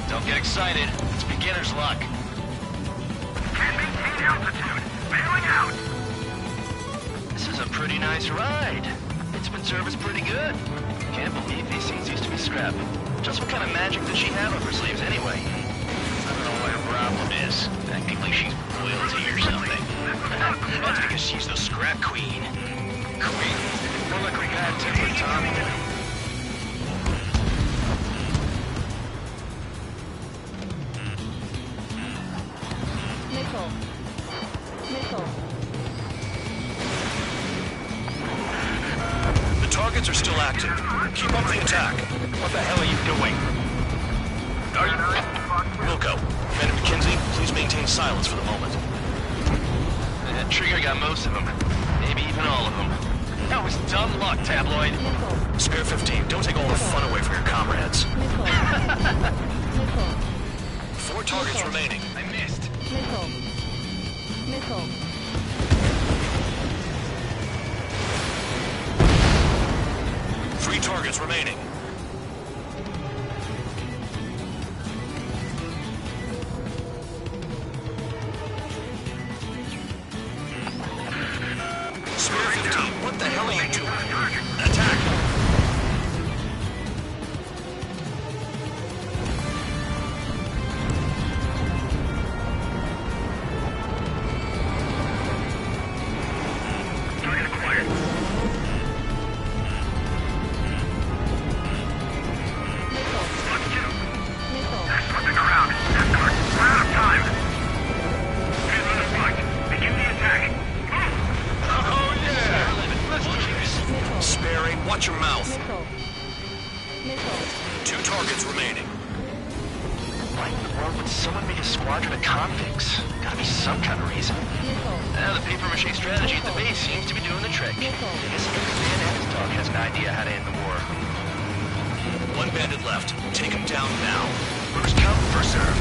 Don't get excited. It's beginner's luck. Can't maintain altitude. Bailing out. This is a pretty nice ride. It's been serviced pretty good. Can't believe these things used to be scrapped. Just what kind of magic does she have up her sleeves anyway? I don't know what her problem is. Acting like she's royalty or something. That's because she's the scrap queen. Queen? More like we got temper, Tom. Missile. Missile. The targets are still active. Keep up the attack. What the hell are you doing? Wilco, Commander McKenzie, please maintain silence for the moment. Trigger got most of them. Maybe even all of them. That was dumb luck, Tabloid. Spare 15, don't take all the fun away from your comrades. 4 targets remaining. I missed. Missile. Missile. 3 targets remaining. Spare 15, what the hell are you doing? Attack! Target acquired. Watch 2. They're slipping around. Escort, we're out of time. Here's another flight. Begin the attack. Oh yeah! Spare 8, watch your mouth. Missile. Missile. 2 targets remaining. Why in the world would someone make a squadron of convicts? Gotta be some kind of reason. The paper-mache strategy at the base seems to be doing the trick. I guess every man and his dog has an idea how to end the war. 1 bandit left. Take him down now. First come, first serve.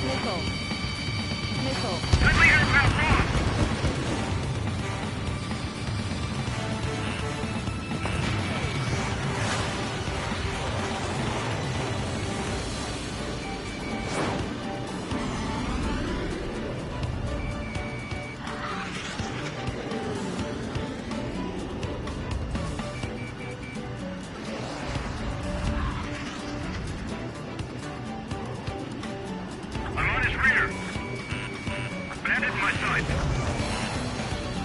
Missile. Missile. Friendly aircraft lost. I'm on his rear. Bandit in my sight.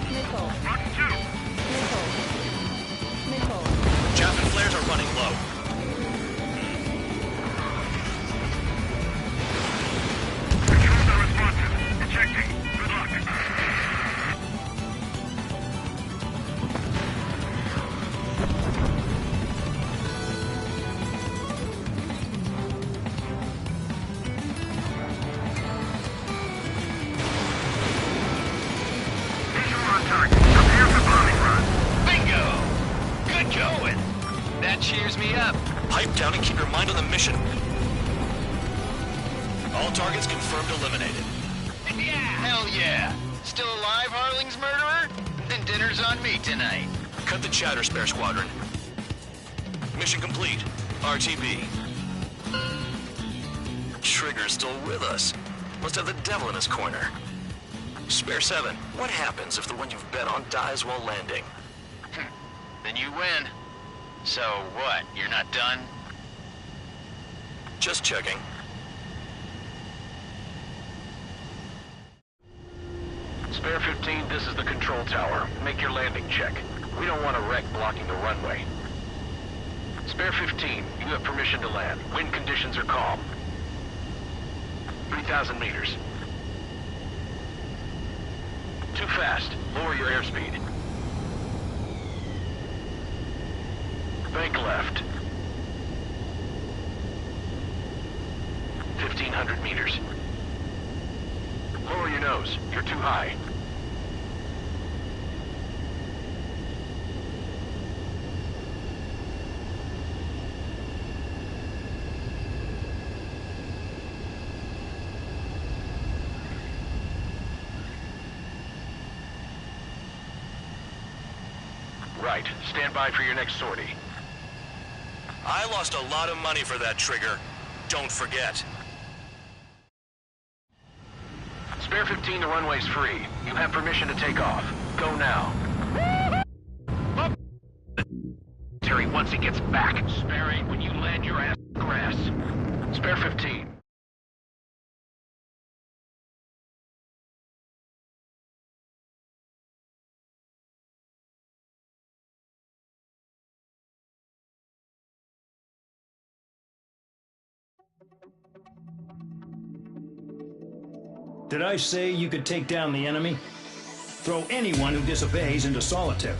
Missile. Watch 2. Missile. Missile. Chaff and flares are running low. Controls are responsive. Ejecting. Good luck. cheers me up. Pipe down and keep your mind on the mission. All targets confirmed eliminated. Yeah! Hell yeah! Still alive, Harling's murderer? Then dinner's on me tonight. Cut the chatter, Spare Squadron. Mission complete. RTB. Trigger's still with us. Must have the devil in his corner. Spare 7, what happens if the one you've bet on dies while landing? Then you win. So what, you're not done? Just checking. Spare 15, this is the control tower. Make your landing check. We don't want a wreck blocking the runway. Spare 15, you have permission to land. Wind conditions are calm. 3,000 meters. Too fast. Lower your airspeed. Bank left. 1,500 meters. Lower your nose. You're too high. Right. Stand by for your next sortie. I lost a lot of money for that trigger. Don't forget. Spare 15, the runway's free. You have permission to take off. Go now. Terry, once he gets back. Spare 8, when you land your ass in the grass. Spare 15. Did I say you could take down the enemy? Throw anyone who disobeys into solitary.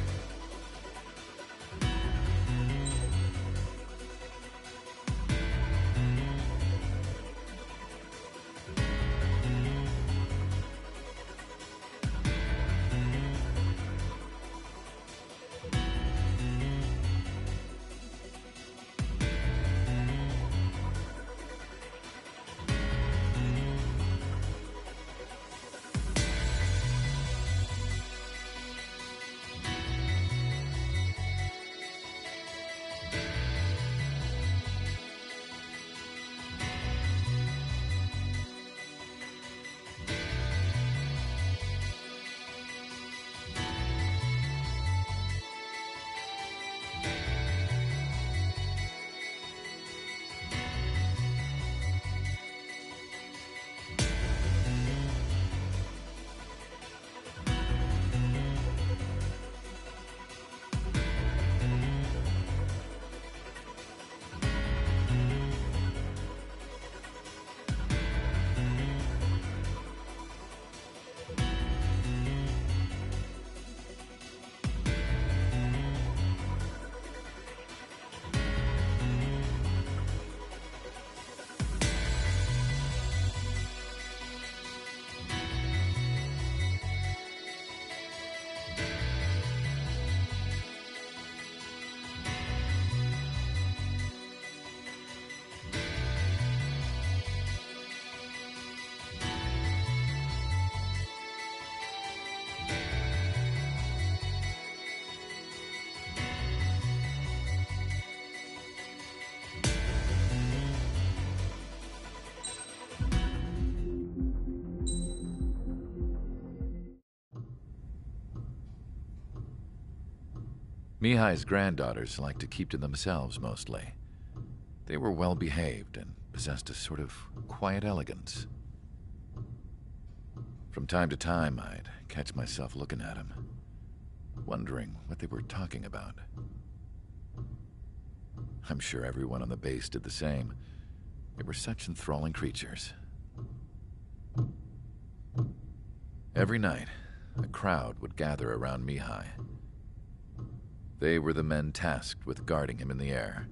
Mihai's granddaughters liked to keep to themselves mostly. They were well behaved and possessed a sort of quiet elegance. From time to time, I'd catch myself looking at them, wondering what they were talking about. I'm sure everyone on the base did the same. They were such enthralling creatures. Every night, a crowd would gather around Mihai. They were the men tasked with guarding him in the air.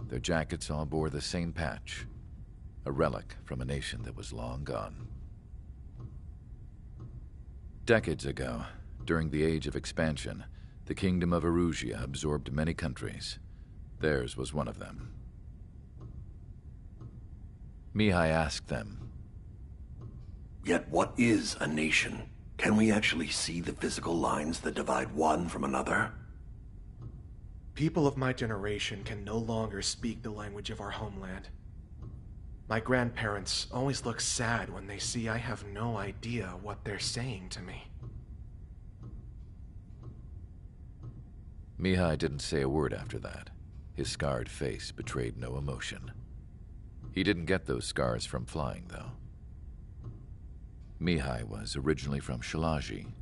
Their jackets all bore the same patch, a relic from a nation that was long gone. Decades ago, during the Age of Expansion, The Kingdom of Erusia absorbed many countries. Theirs was one of them. Mihai asked them, "Yet what is a nation? Can we actually see the physical lines that divide one from another?" People of my generation can no longer speak the language of our homeland. My grandparents always look sad when they see I have no idea what they're saying to me. Mihai didn't say a word after that. His scarred face betrayed no emotion. He didn't get those scars from flying, though. Mihai was originally from Shalaji.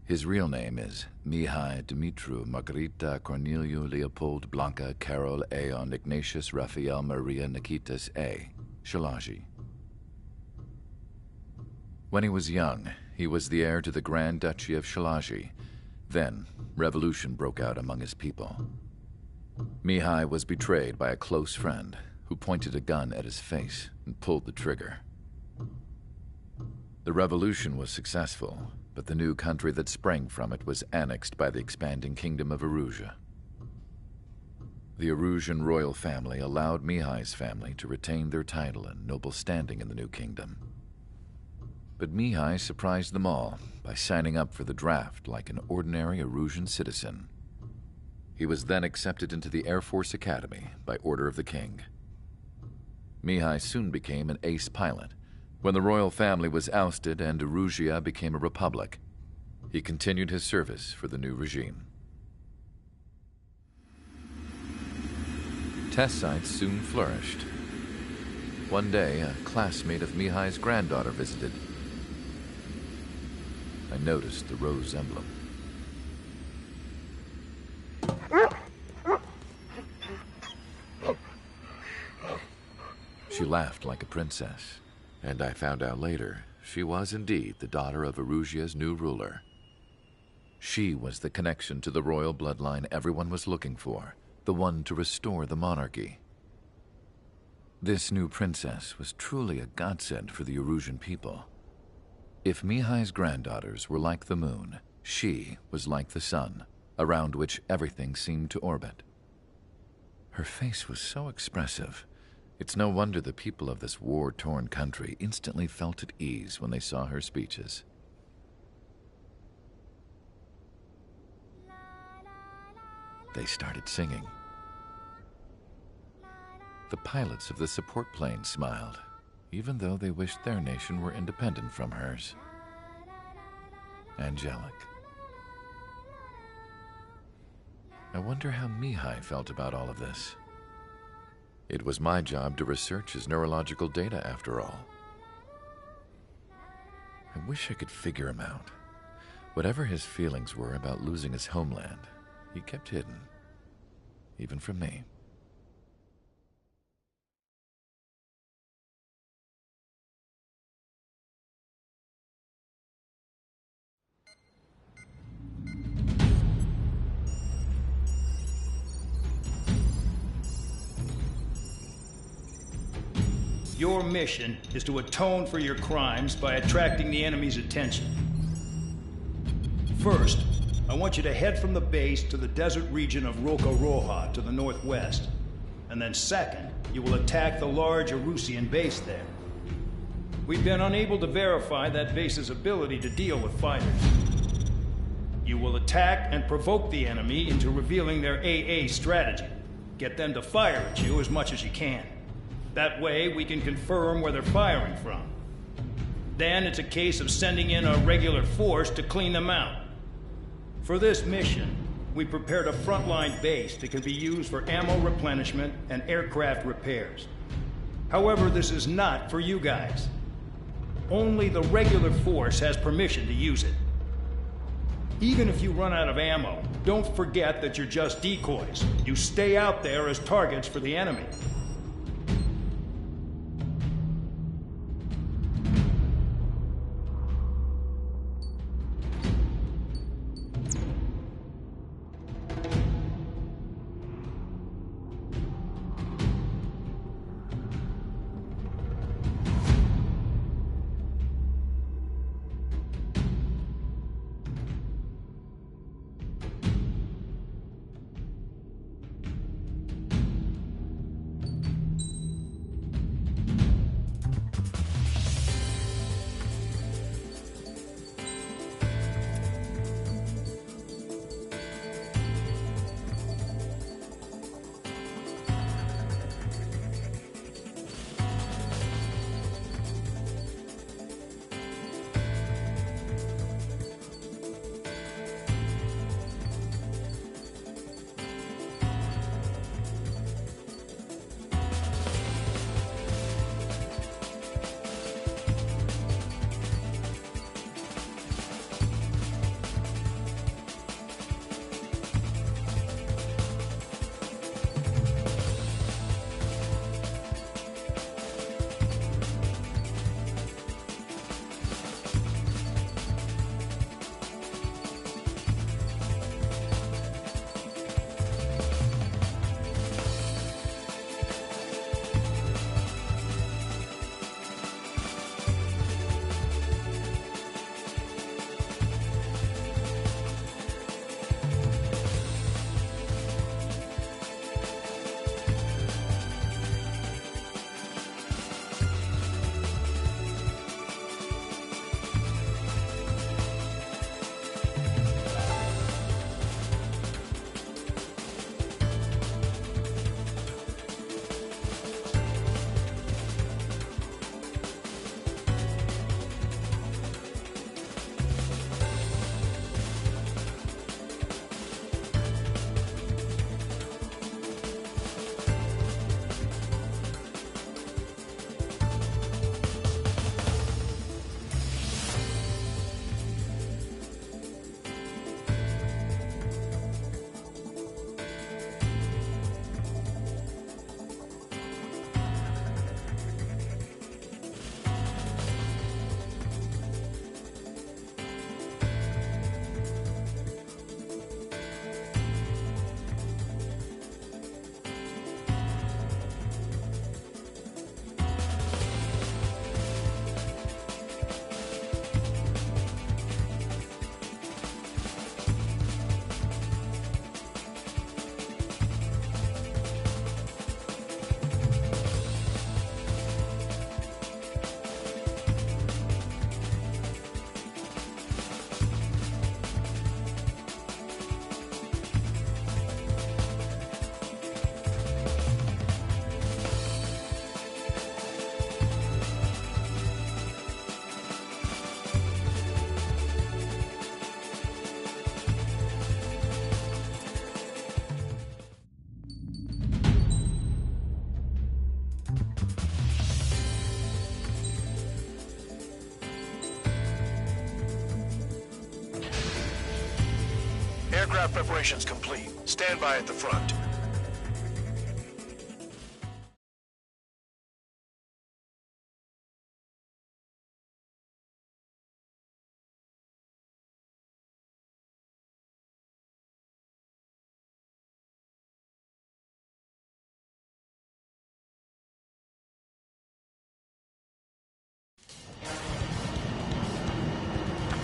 His real name is Mihai Dumitru Margarita Corneliu Leopold Blanca Carol Aeon Ignatius Raphael Maria Nikitas A. Shalaji. When he was young, he was the heir to the Grand Duchy of Shalaji. Then, revolution broke out among his people. Mihai was betrayed by a close friend who pointed a gun at his face and pulled the trigger. The revolution was successful, but the new country that sprang from it was annexed by the expanding Kingdom of Erusia. The Erusian royal family allowed Mihai's family to retain their title and noble standing in the new kingdom. But Mihai surprised them all by signing up for the draft like an ordinary Erusian citizen. He was then accepted into the Air Force Academy by order of the king. Mihai soon became an ace pilot. When the royal family was ousted and Erusia became a republic, he continued his service for the new regime. Test sites soon flourished. One day, a classmate of Mihai's granddaughter visited. I noticed the rose emblem. She laughed like a princess. And I found out later, she was indeed the daughter of Erusia's new ruler. She was the connection to the royal bloodline everyone was looking for, the one to restore the monarchy. This new princess was truly a godsend for the Erusian people. If Mihai's granddaughters were like the moon, she was like the sun, around which everything seemed to orbit. Her face was so expressive. It's no wonder the people of this war-torn country instantly felt at ease when they saw her speeches. They started singing. The pilots of the support plane smiled, even though they wished their nation were independent from hers. Angelic. I wonder how Mihai felt about all of this. It was my job to research his neurological data, after all. I wish I could figure him out. Whatever his feelings were about losing his homeland, he kept hidden, even from me. Your mission is to atone for your crimes by attracting the enemy's attention. First, I want you to head from the base to the desert region of Roca-Roja to the northwest. And then second, you will attack the large Erusian base there. We've been unable to verify that base's ability to deal with fighters. You will attack and provoke the enemy into revealing their AA strategy. Get them to fire at you as much as you can. That way, we can confirm where they're firing from. Then it's a case of sending in a regular force to clean them out. For this mission, we prepared a frontline base that can be used for ammo replenishment and aircraft repairs. However, this is not for you guys. Only the regular force has permission to use it. Even if you run out of ammo, don't forget that you're just decoys. You stay out there as targets for the enemy. Aircraft preparations complete. Stand by at the front.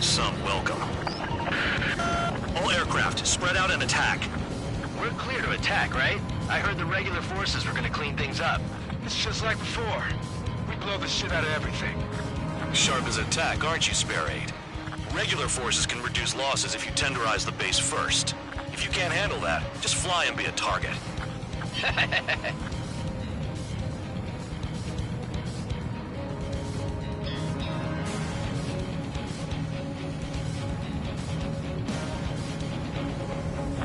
Some welcome. All aircraft, spread out and attack. We're clear to attack, right? I heard the regular forces were gonna clean things up. It's just like before. We blow the shit out of everything. Sharp as attack, aren't you, Spare Aid? Regular forces can reduce losses if you tenderize the base first. If you can't handle that, just fly and be a target.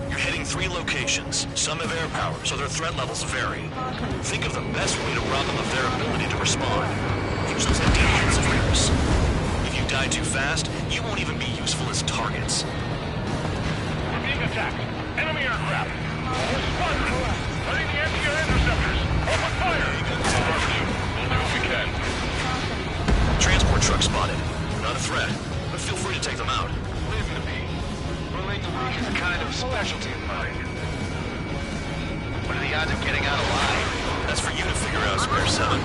You're hitting 3 locations. Some have air power, so their threat levels vary. Think of the best way to rob them of their ability to respond. Use those empty hands of yours. If you die too fast, you won't even be useful as targets. We're being attacked. Enemy aircraft. Whole squadron. Ready the anti-air interceptors. Open fire. Affirmative. We'll do what we can. Transport truck spotted. Not a threat, but feel free to take them out. Leave them to me. Rolling the weak is a kind of specialty of mine. What are the odds of getting out alive? That's for you to figure out, Spare 7.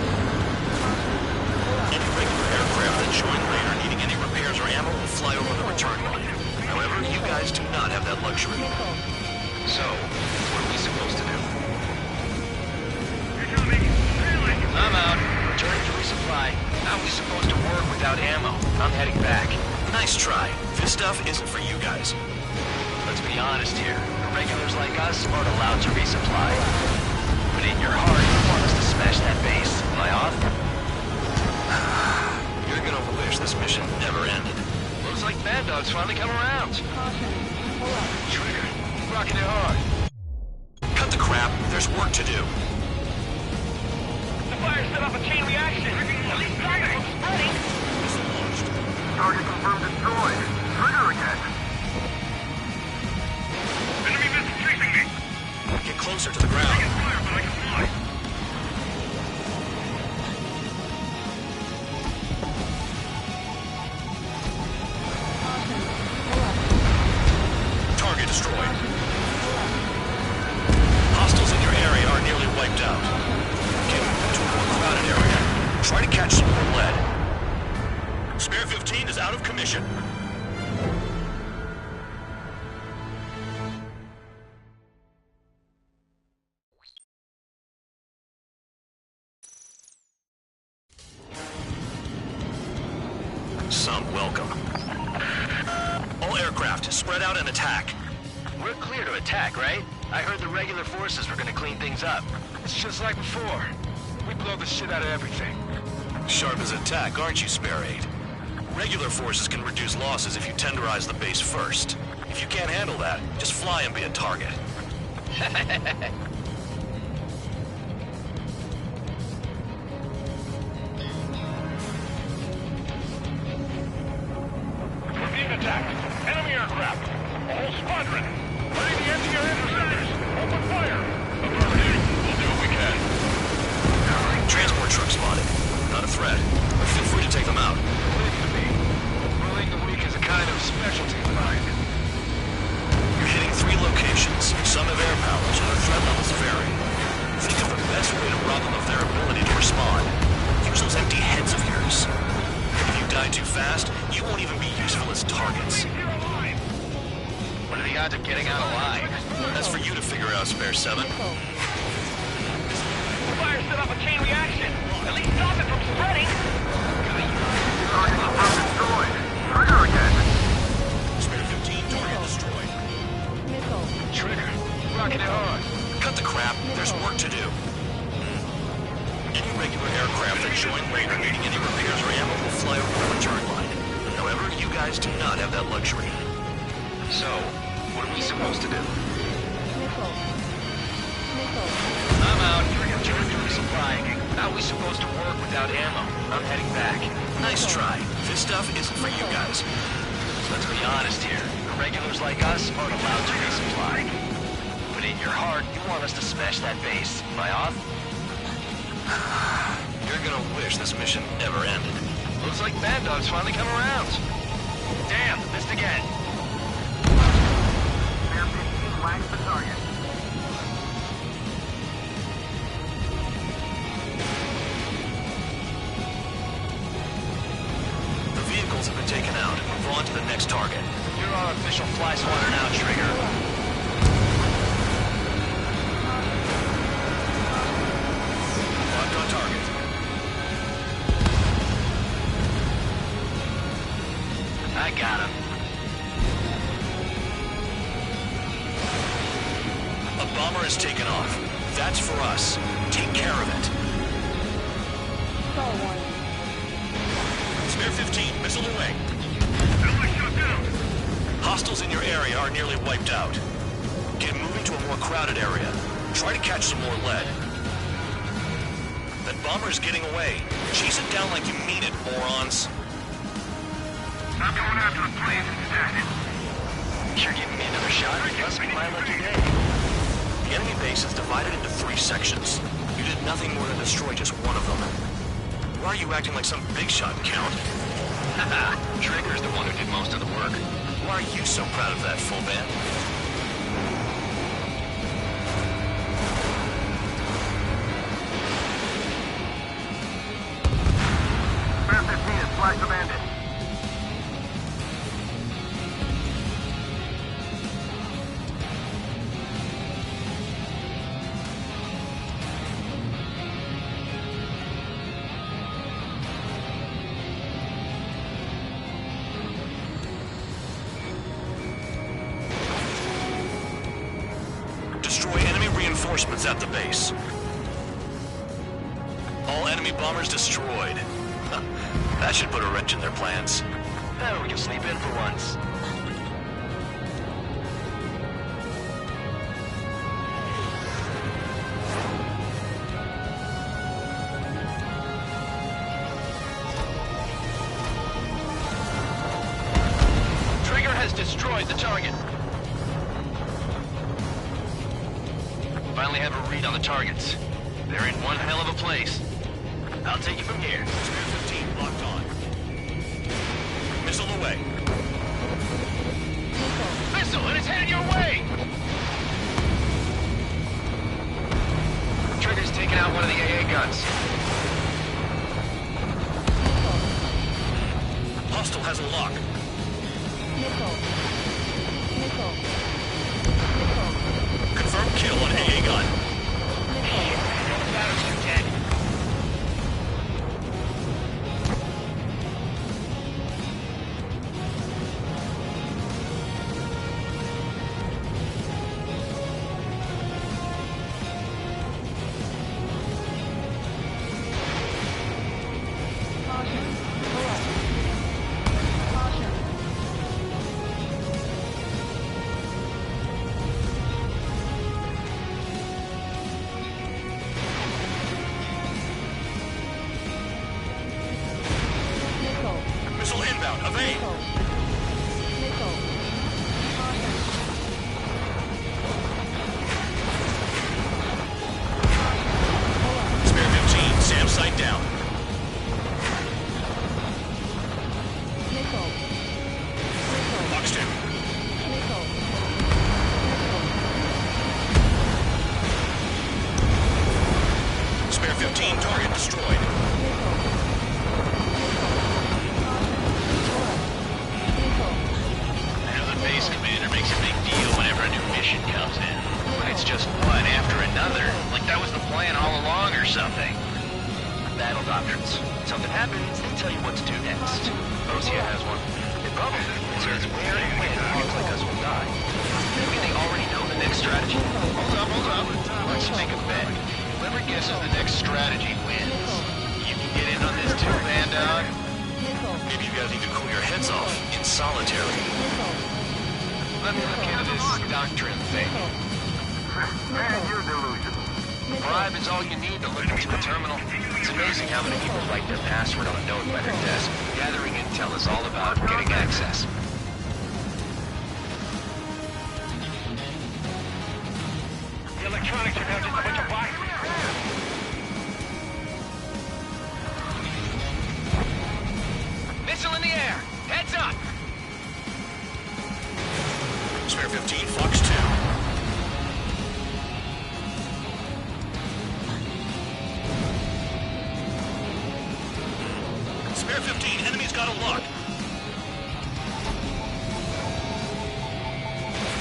Any regular aircraft that join later needing any repairs or ammo will fly over the return line. However, you guys do not have that luxury. So, what are we supposed to do? I'm out. Returning to resupply. How are we supposed to work without ammo? I'm heading back. Nice try. This stuff isn't for you guys. Let's be honest here. Regulars like us aren't allowed to resupply. But in your heart, you want us to smash that base. Am I off? You're gonna wish this mission never ended. Looks like Bad Dog's finally come around. Trigger, rocking it hard. Cut the crap. There's work to do. The fire set off a chain reaction. At least stop it from spreading. Target confirmed destroyed. Trigger again. Enemy missile chasing me. Get closer to the ground. I can fire, but I can fly. Target destroyed. Hostiles in your area are nearly wiped out. Get to a more crowded area. Try to catch some more lead. Spare 15 is out of commission. Some welcome. All aircraft, spread out and attack. We're clear to attack, right? I heard the regular forces were gonna clean things up. It's just like before. We blow the shit out of everything. Sharp as attack, aren't you, Spare Aid? Regular forces can reduce losses if you tenderize the base first. If you can't handle that, just fly and be a target. We're being attacked. Enemy aircraft. A whole squadron. Ready the anti-air interceptors. Open fire. Affirmative. We'll do what we can. Transport truck spotted. Not a threat, but feel free to take them out. Leave them to me. Rolling the weak is a kind of specialty of mine. You're hitting 3 locations. Some have air power, so their threat levels vary. Think of the best way to rob them of their ability to respond. Use those empty heads of yours. If you die too fast, you won't even be useful as targets. What are the odds of getting out alive? That's for you to figure out, Spare 7. The fire set off a chain reaction. At least stop it from spreading. Target confirmed destroyed. Trigger again. Spare 15, target destroyed. Trigger, rocking it hard. Cut the crap. There's work to do. Any regular aircraft that join later needing any repairs or ammo will fly over the return line. However, you guys do not have that luxury. So, what are we supposed to do? I'm out. Return to resupply. How are we supposed to work without ammo? I'm heading back. Nice try. This stuff isn't for you guys. Let's be honest here. Regulars like us aren't allowed to resupply. But in your heart, you want us to smash that base. Am I off? You're gonna wish this mission never ended. Looks like Bad Dog's finally come around. Damn, missed again. Bear 15 flags the target. The vehicles have been taken out. Move on to the next target. You're our official fly swatter now, Trigger. Locked on target. I got him. A bomber has taken off. That's for us. Take care of it. Spare 15, missile away. Hostiles in your area are nearly wiped out. Get moving to a more crowded area. Try to catch some more lead. That bomber's getting away. Chase it down like you mean it, morons. I'm going after the planes instead. You're giving me another shot? Must be my lucky day. The enemy base is divided into 3 sections. You did nothing more than destroy just one of them. Why are you acting like some big shot, Count? Haha, Trigger's the one who did most of the work. Why are you so proud of that, full band? Bear 15 is flash the bandit. Destroy enemy reinforcements at the base. All enemy bombers destroyed. That should put a wrench in their plans. Now we can sleep in for once. Trigger has destroyed the target. Finally have a read on the targets. They're in one hell of a place. I'll take you from here. Spare 15 locked on. Missile away. Missile, and it's headed your way! Trigger's taking out one of the AA guns. Hostile has a lock. Confirmed kill on AA gun. Battleship dead. Missile inbound. Evade. Spare 15. SAM sight down. Box 2. Spare 15. Target destroyed. I know the base commander makes a big deal whenever a new mission comes in. But it's just one after another. Like that was the plan all along or something. Battle doctrines. Something happens, they tell you what to do next. Osea has one. It probably says where and when heroes like us will die. Maybe they already know the next strategy. Hold up. Let's make a bet. Whoever guesses the next strategy wins. You can get in on this too, Bandog. Maybe you guys need to cool your heads off in solitary. Let me look into this doctrine thing. Man, you're delusional. Bribe is all you need to look into a terminal. It's amazing how many people write their password on a note by their desk. Gathering intel is all about getting access. electronics are now just a bunch of boxes. Missile in the air! Heads up! Spare 15, Fox 2. Spare 15, enemy's got a lock.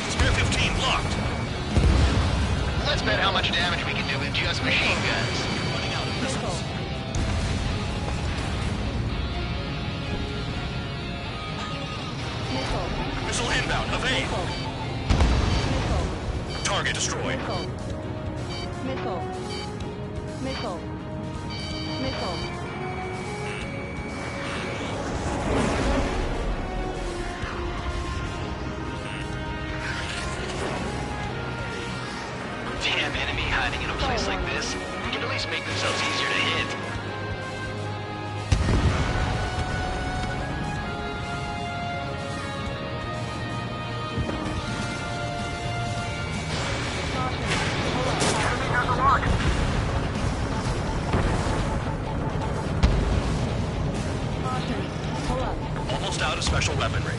Spare 15, locked. Let's bet how much damage we can do with just machine guns. Running out of missiles. Missile inbound, evade. Target destroyed. Missile. Damn enemy hiding in a place like this. We can at least make themselves easier to hit. Almost out of special weaponry.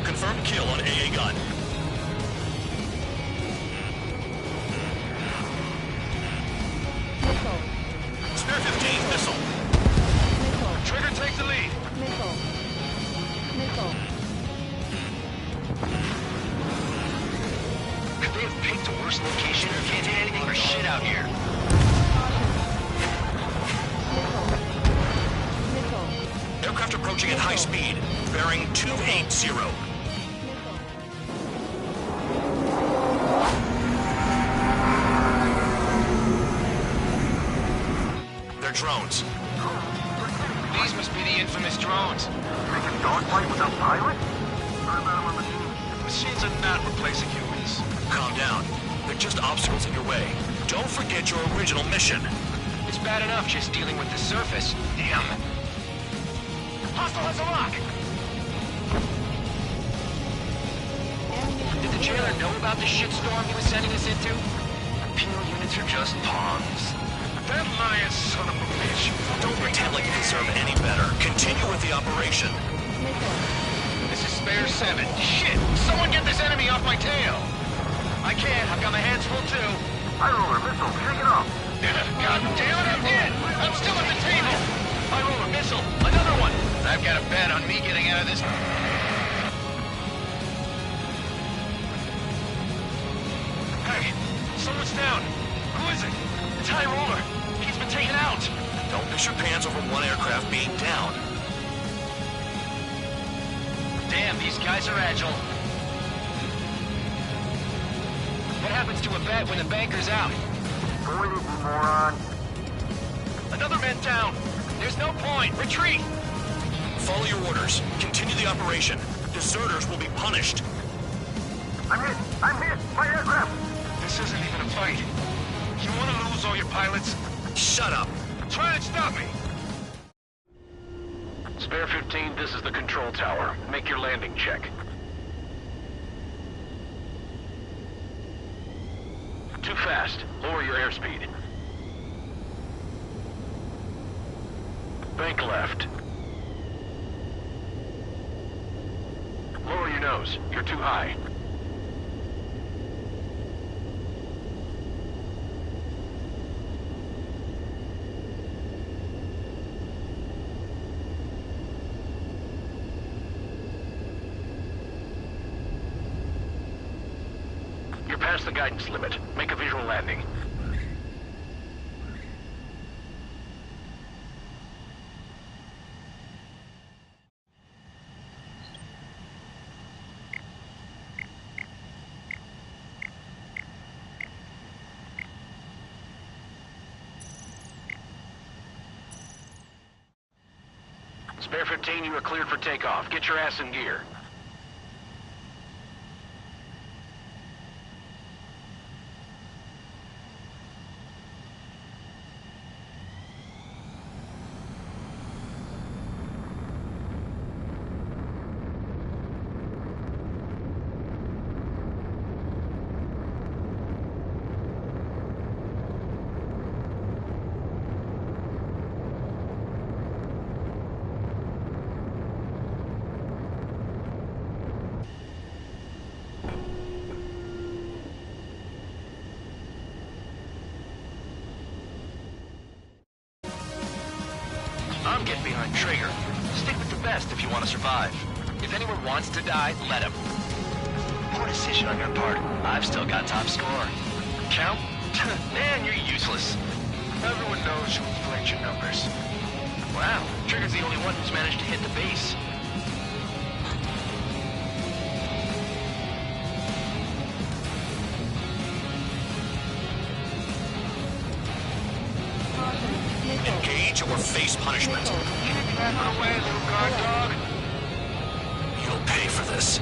Confirmed kill on AA gun. Spare 15 missile. Trigger takes the lead. Could they have picked a worse location? Can't hit anything for shit out here. Aircraft approaching at high speed. Bearing 280. They're drones. These must be the infamous drones. Make a dogfight without pilot? Machines are not replacing humans. Calm down. They're just obstacles in your way. Don't forget your original mission. It's bad enough just dealing with the surface. Damn. Hostile has a lock! Did the jailer know about the shitstorm he was sending us into? Penal units are just pawns. That lying son of a bitch. Don't pretend like you deserve any better. Continue with the operation. This is Spare 7. Shit! Someone get this enemy off my tail! I can't. I've got my hands full too. High roller missile, shake it off. God damn it, I'm dead! I'm still at the table! I roll a missile. Another one! I've got a bet on me getting out of this. Hey, someone's down. Who is it? It's High Roller. He's been taken out. Don't piss your pants over one aircraft being down. Damn, these guys are agile. What happens to a bet when the banker's out? Avoid it, you moron. Another man down. There's no point. Retreat. Follow your orders. Continue the operation. Deserters will be punished. I'm hit! I'm hit! My aircraft! This isn't even a fight. You want to lose all your pilots? Shut up. Try and stop me. Spare 15, this is the control tower. Make your landing check. Too fast. Lower your airspeed. Bank left. Lower your nose. You're too high. You're past the guidance limit. Make a visual landing. Spare 15, you are cleared for takeoff. Get your ass in gear. I'm getting behind Trigger. Stick with the best if you want to survive. If anyone wants to die, let him. Poor decision on your part. I've still got top score. Count? Man, you're useless. Everyone knows who inflates your numbers. Wow, Trigger's the only one who's managed to hit the base. Engage or face punishment. Keep that away, little guard dog. You'll pay for this.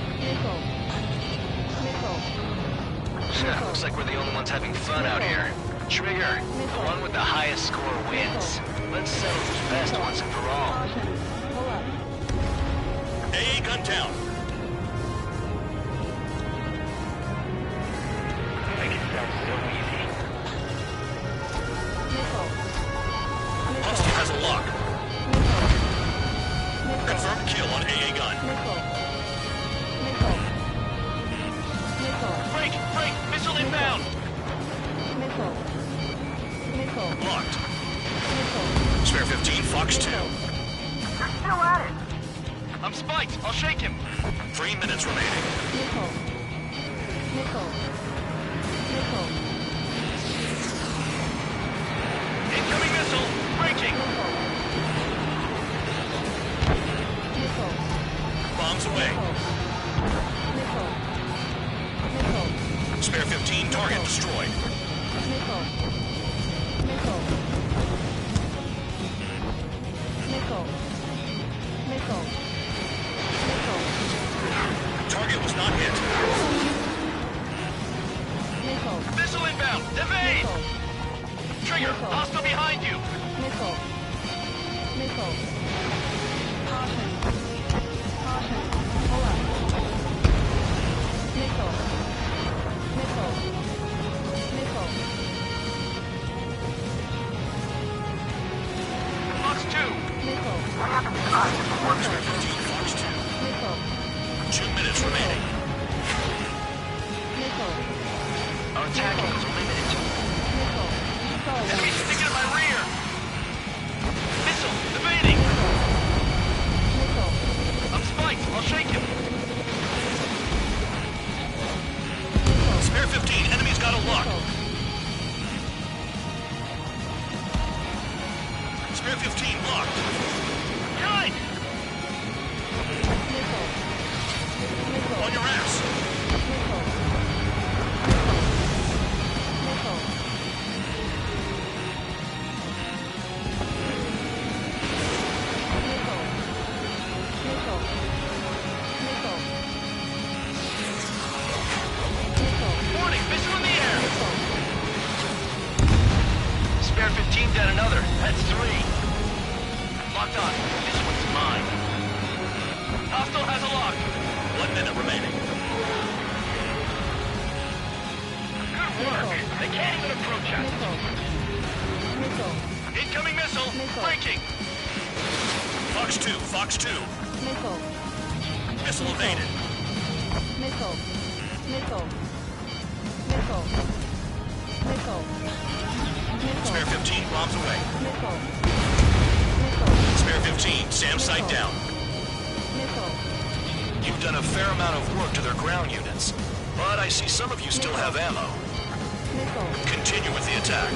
Looks like we're the only ones having fun out here. Trigger, the one with the highest score wins. Let's settle who's best once and for all. AA gun down. Make it sound so easy. Hostile has a lock. Confirmed kill on AA gun. Break! Missile inbound! Locked. Spare 15, Fox 2. You're still at it. I'm spiked. I'll shake him. 3 minutes remaining. Incoming missile. Breaking. Bombs away. Spare 15, target destroyed. Target was not hit. Missile inbound. Evade! Trigger, hostile behind you. Fox 2. Spare 15, Fox 2. 2 minutes remaining. Our attacking is limited. Enemy sticking in my rear. Missile, evading. I'm spiked. I'll shake him. Spare 15, enemy's got a lock. Spare 15 locked. Yikes! On your ass. Warning, missile in the air. Spare 15 down another. That's 3. Locked on. This one's mine. Hostile has a lock. 1 minute remaining. Good work. They can't even approach us. Incoming missile. Breaking. Fox 2, Fox 2. Missile evaded. Spare 15, bombs away. Spare 15, SAM site down. You've done a fair amount of work to their ground units, but I see some of you still have ammo. Continue with the attack.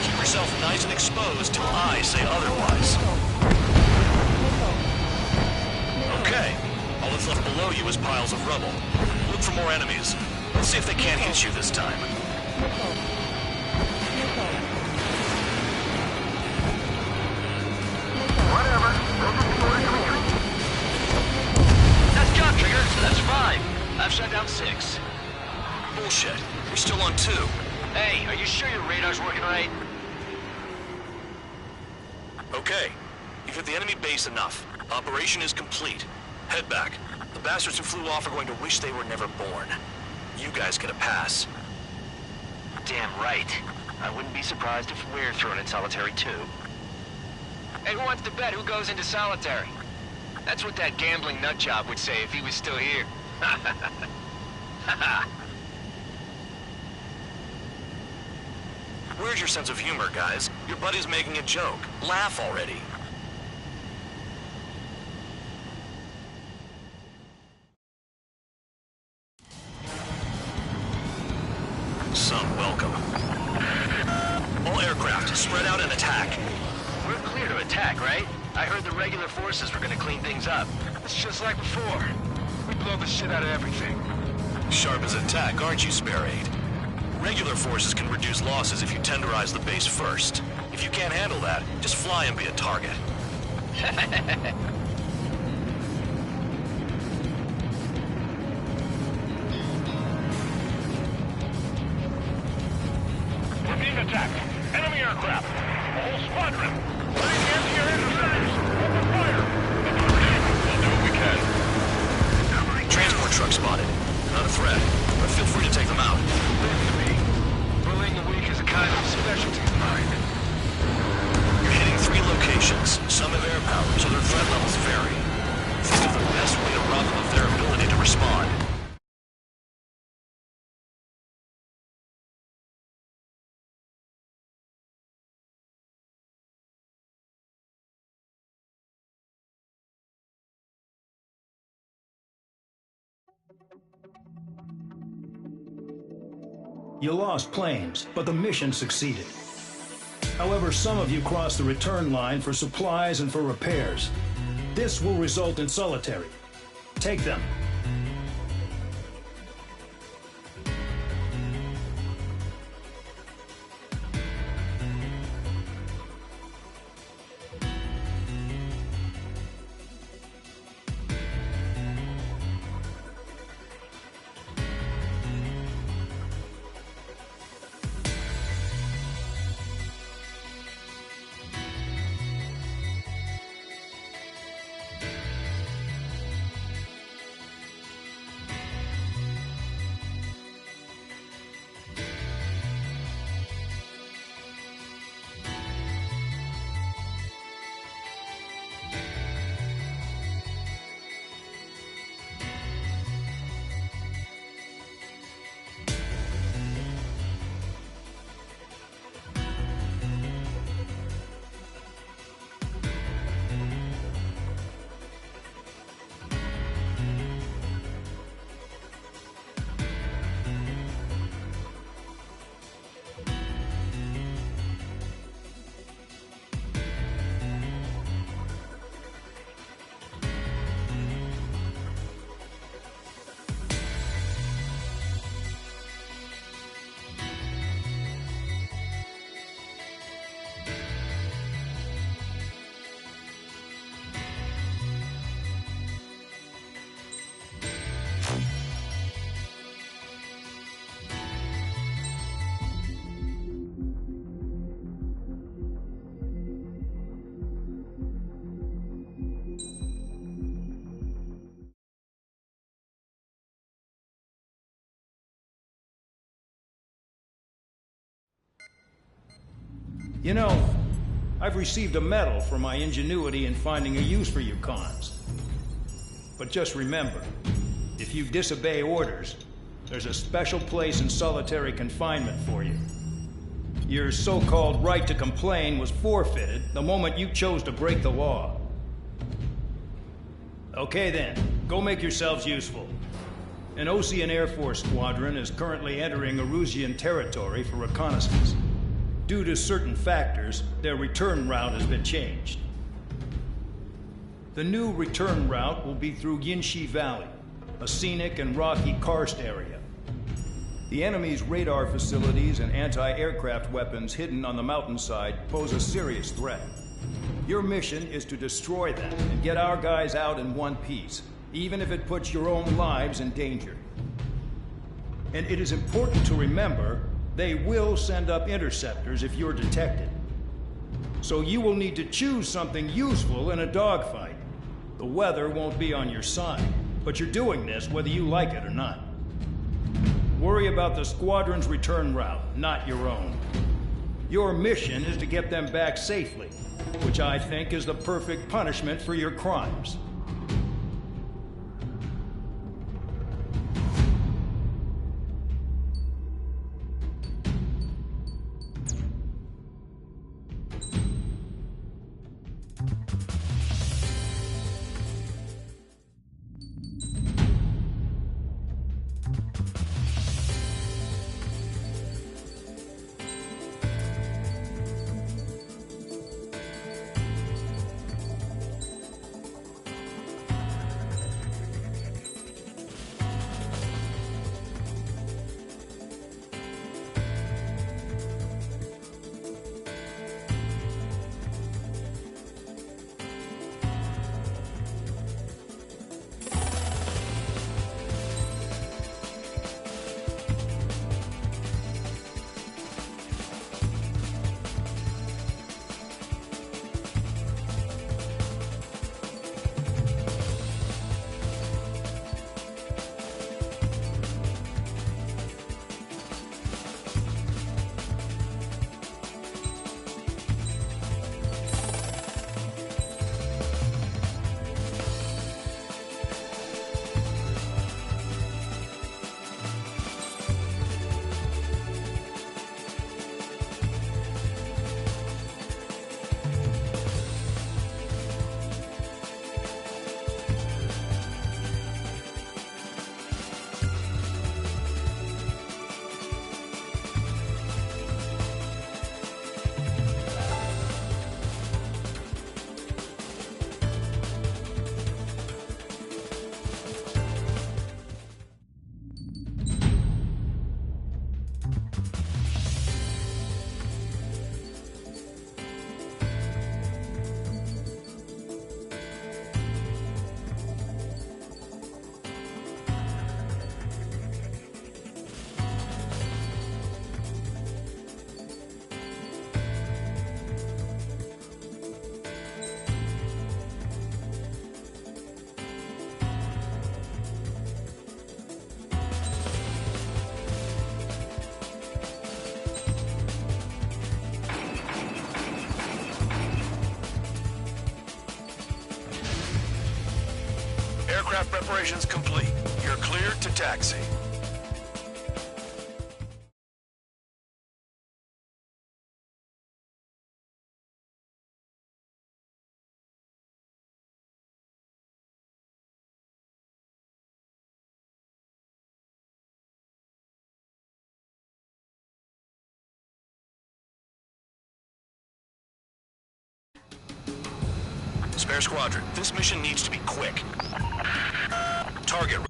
Keep yourself nice and exposed till I say otherwise. Okay. All that's left below you is piles of rubble. Look for more enemies. Let's see if they can't hit you this time. Whatever. Nice job, Trigger. That's 5. I've shut down 6. Bullshit. We're still on 2. Hey, are you sure your radar's working right? Okay. You've hit the enemy base enough. Operation is complete. Head back. The bastards who flew off are going to wish they were never born. You guys get a pass. Damn right. I wouldn't be surprised if we're thrown in solitary too. Hey, who wants to bet who goes into solitary? That's what that gambling nutjob would say if he was still here. Where's your sense of humor, guys? Your buddy's making a joke. Laugh already. attack, right? I heard the regular forces were gonna clean things up. It's just like before. We blow the shit out of everything. Sharp as a tack, aren't you, Spare Aid? Regular forces can reduce losses if you tenderize the base first. If you can't handle that, just fly and be a target. We're being attacked. Enemy aircraft. A whole squadron. Flying anti-air interceptors. Open fire. We'll do what we can. Transport truck spotted. Not a threat, but feel free to take them out. Bullying the weak is a kind of specialty of mine. You're hitting 3 locations. Some have air power, so their threat levels vary. Think of the best way to rob them of their ability to respond. You lost planes, but the mission succeeded. However, some of you crossed the return line for supplies and for repairs. This will result in solitary. Take them. You know, I've received a medal for my ingenuity in finding a use for you cons. But just remember, if you disobey orders, there's a special place in solitary confinement for you. Your so-called right to complain was forfeited the moment you chose to break the law. Okay then, go make yourselves useful. An Osean Air Force squadron is currently entering Erusian territory for reconnaissance. Due to certain factors, their return route has been changed. The new return route will be through Yinshi Valley, a scenic and rocky karst area. The enemy's radar facilities and anti-aircraft weapons hidden on the mountainside pose a serious threat. Your mission is to destroy them and get our guys out in one piece, even if it puts your own lives in danger. And it is important to remember, they will send up interceptors if you're detected. So you will need to choose something useful in a dogfight. The weather won't be on your side, but you're doing this whether you like it or not. Worry about the squadron's return route, not your own. Your mission is to get them back safely, which I think is the perfect punishment for your crimes. Aircraft preparations complete. You're cleared to taxi. Spare Squadron, this mission needs to be quick. Target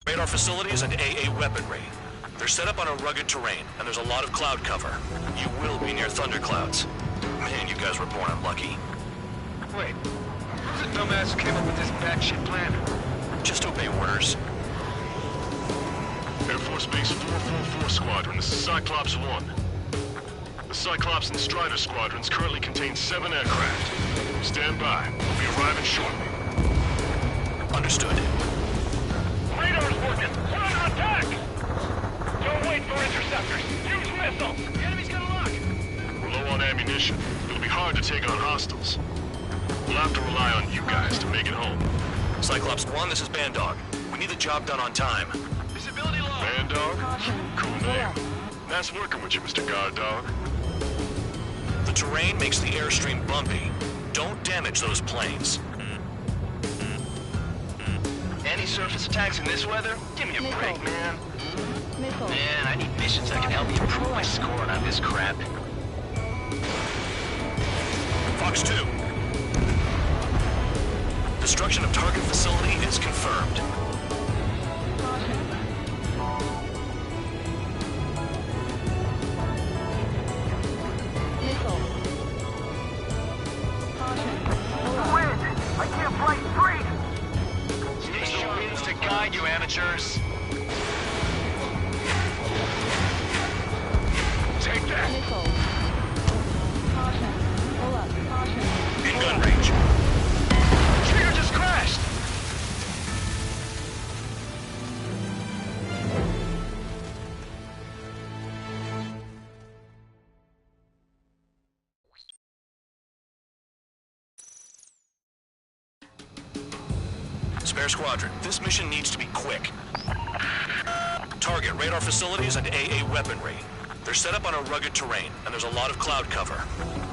Radar facilities and AA weaponry. They're set up on a rugged terrain, and there's a lot of cloud cover. You will be near thunderclouds. Man, you guys were born unlucky. Wait, who's the dumbass who came up with this batshit plan? Just obey orders. Air Force Base 444 Squadron, this is Cyclops 1. The Cyclops and Strider squadrons currently contain 7 aircraft. Stand by. We'll be arriving shortly. Understood. Radar's working! We're under attack! Don't wait for interceptors! Use missiles! The enemy's got a lock! We're low on ammunition. It'll be hard to take on hostiles. We'll have to rely on you guys to make it home. Cyclops 1, this is Bandog. We need the job done on time. Visibility low! Bandog? Cool name. Nice working with you, Mr. Guard Dog. The terrain makes the airstream bumpy. Don't damage those planes. Any surface attacks in this weather? Give me a break, man. Man, I need missions that can help me improve my scoring on this crap. Fox 2. Destruction of target facility is confirmed. I can't fly straight! Use the winds to guide you, amateurs. Take that! In gun range. Trigger just crashed! Spare squadron, this mission needs to be quick. Target radar facilities and AA weaponry. They're set up on a rugged terrain, and there's a lot of cloud cover.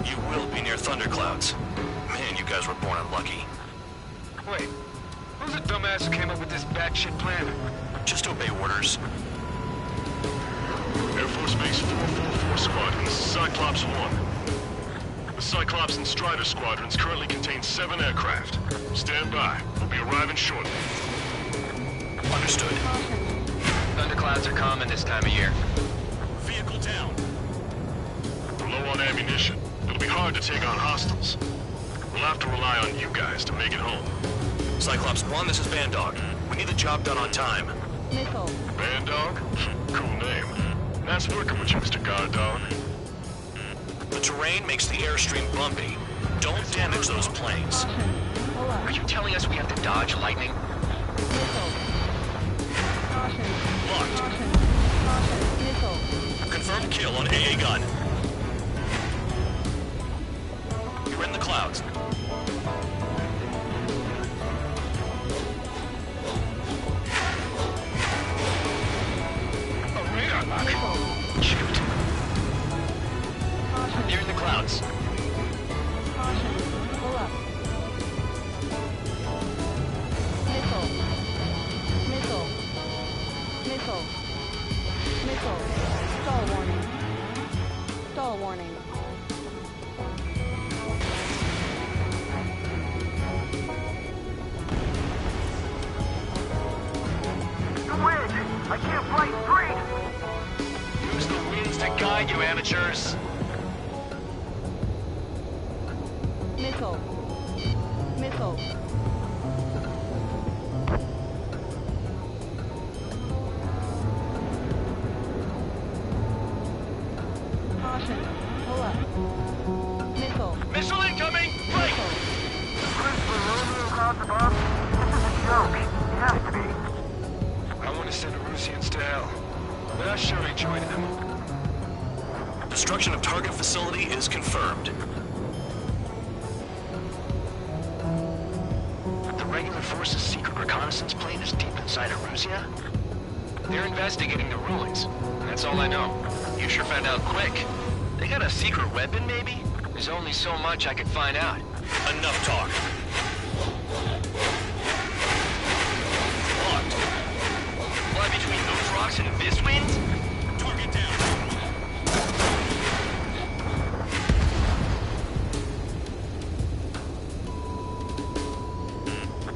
You will be near thunderclouds. Man, you guys were born unlucky. Wait, who's the dumbass who came up with this batshit plan? Just obey orders. Air Force Base 444 Squadron, this is Cyclops 1. The Cyclops and Strider squadrons currently contain 7 aircraft. Stand by. We'll be arriving shortly. Understood. Thunderclouds are common this time of year. Vehicle down. We're low on ammunition. It'll be hard to take on hostiles. We'll have to rely on you guys to make it home. Cyclops 1, this is Bandog. We need the job done on time. Bandog? Cool name. Nice working with you, Mr. Guard Dog. The terrain makes the airstream bumpy. Don't damage those planes. Are you telling us we have to dodge lightning? Locked. Confirmed kill on AA gun. You're in the clouds. A radar lock. Shoot. You're in the clouds. Stall warning. The wind! I can't fly straight! Use the winds to guide you, amateurs. Missile. Caution. Pull up. Missile. Missile incoming! Right! Clouds above? This is a joke. It has to be. I want to send Erusians to hell, but I sure enjoyed them. Destruction of target facility is confirmed. The regular force's secret reconnaissance plane is deep inside Erusia? They're investigating the ruins. That's all I know. You sure found out quick. They got a secret weapon, maybe? There's only so much I could find out. Enough talk. Locked. Fly between those rocks and this wind? Target down.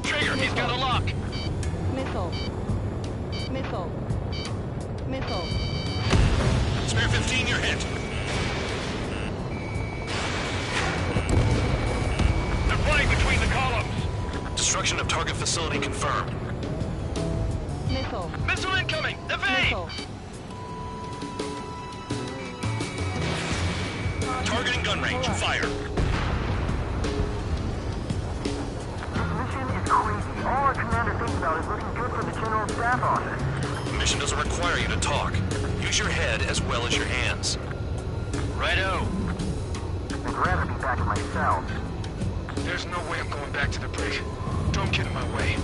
Trigger, he's got a lock. Missile. Missile. Missile. Spare 15, you're hit. They're flying between the columns. Destruction of target facility confirmed. Missile. Missile incoming! Evade! Missile. Targeting gun range. Fire. Mission is crazy. All our commander thinks about is looking good for the General Staff Office. The mission doesn't require you to talk. Use your head as well as your hands. Righto. I'd rather be back in my cell. There's no way I'm going back to the brig. Don't get in my way.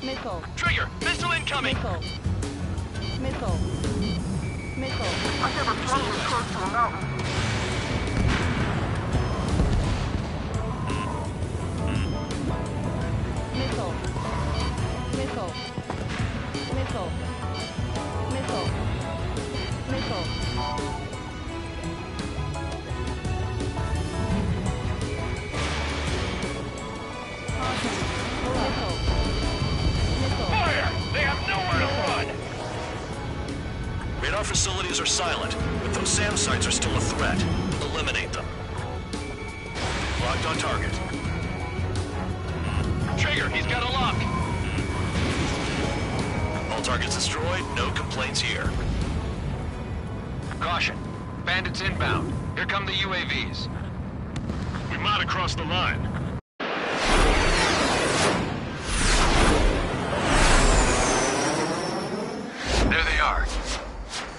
Missile. Trigger! Missile incoming! Missile. Missile. Missile. I've never flown this close to a mountain. Missile. Missile. Missile. Missile. Missile. Missile. Missile. Fire! They have nowhere to run! Radar facilities are silent, but those SAM sites are still a threat. Eliminate them. Locked on target. Trigger, he's got a lock! All targets destroyed, no complaints here. Caution. Bandits inbound. Here come the UAVs. We might have crossed the line. There they are.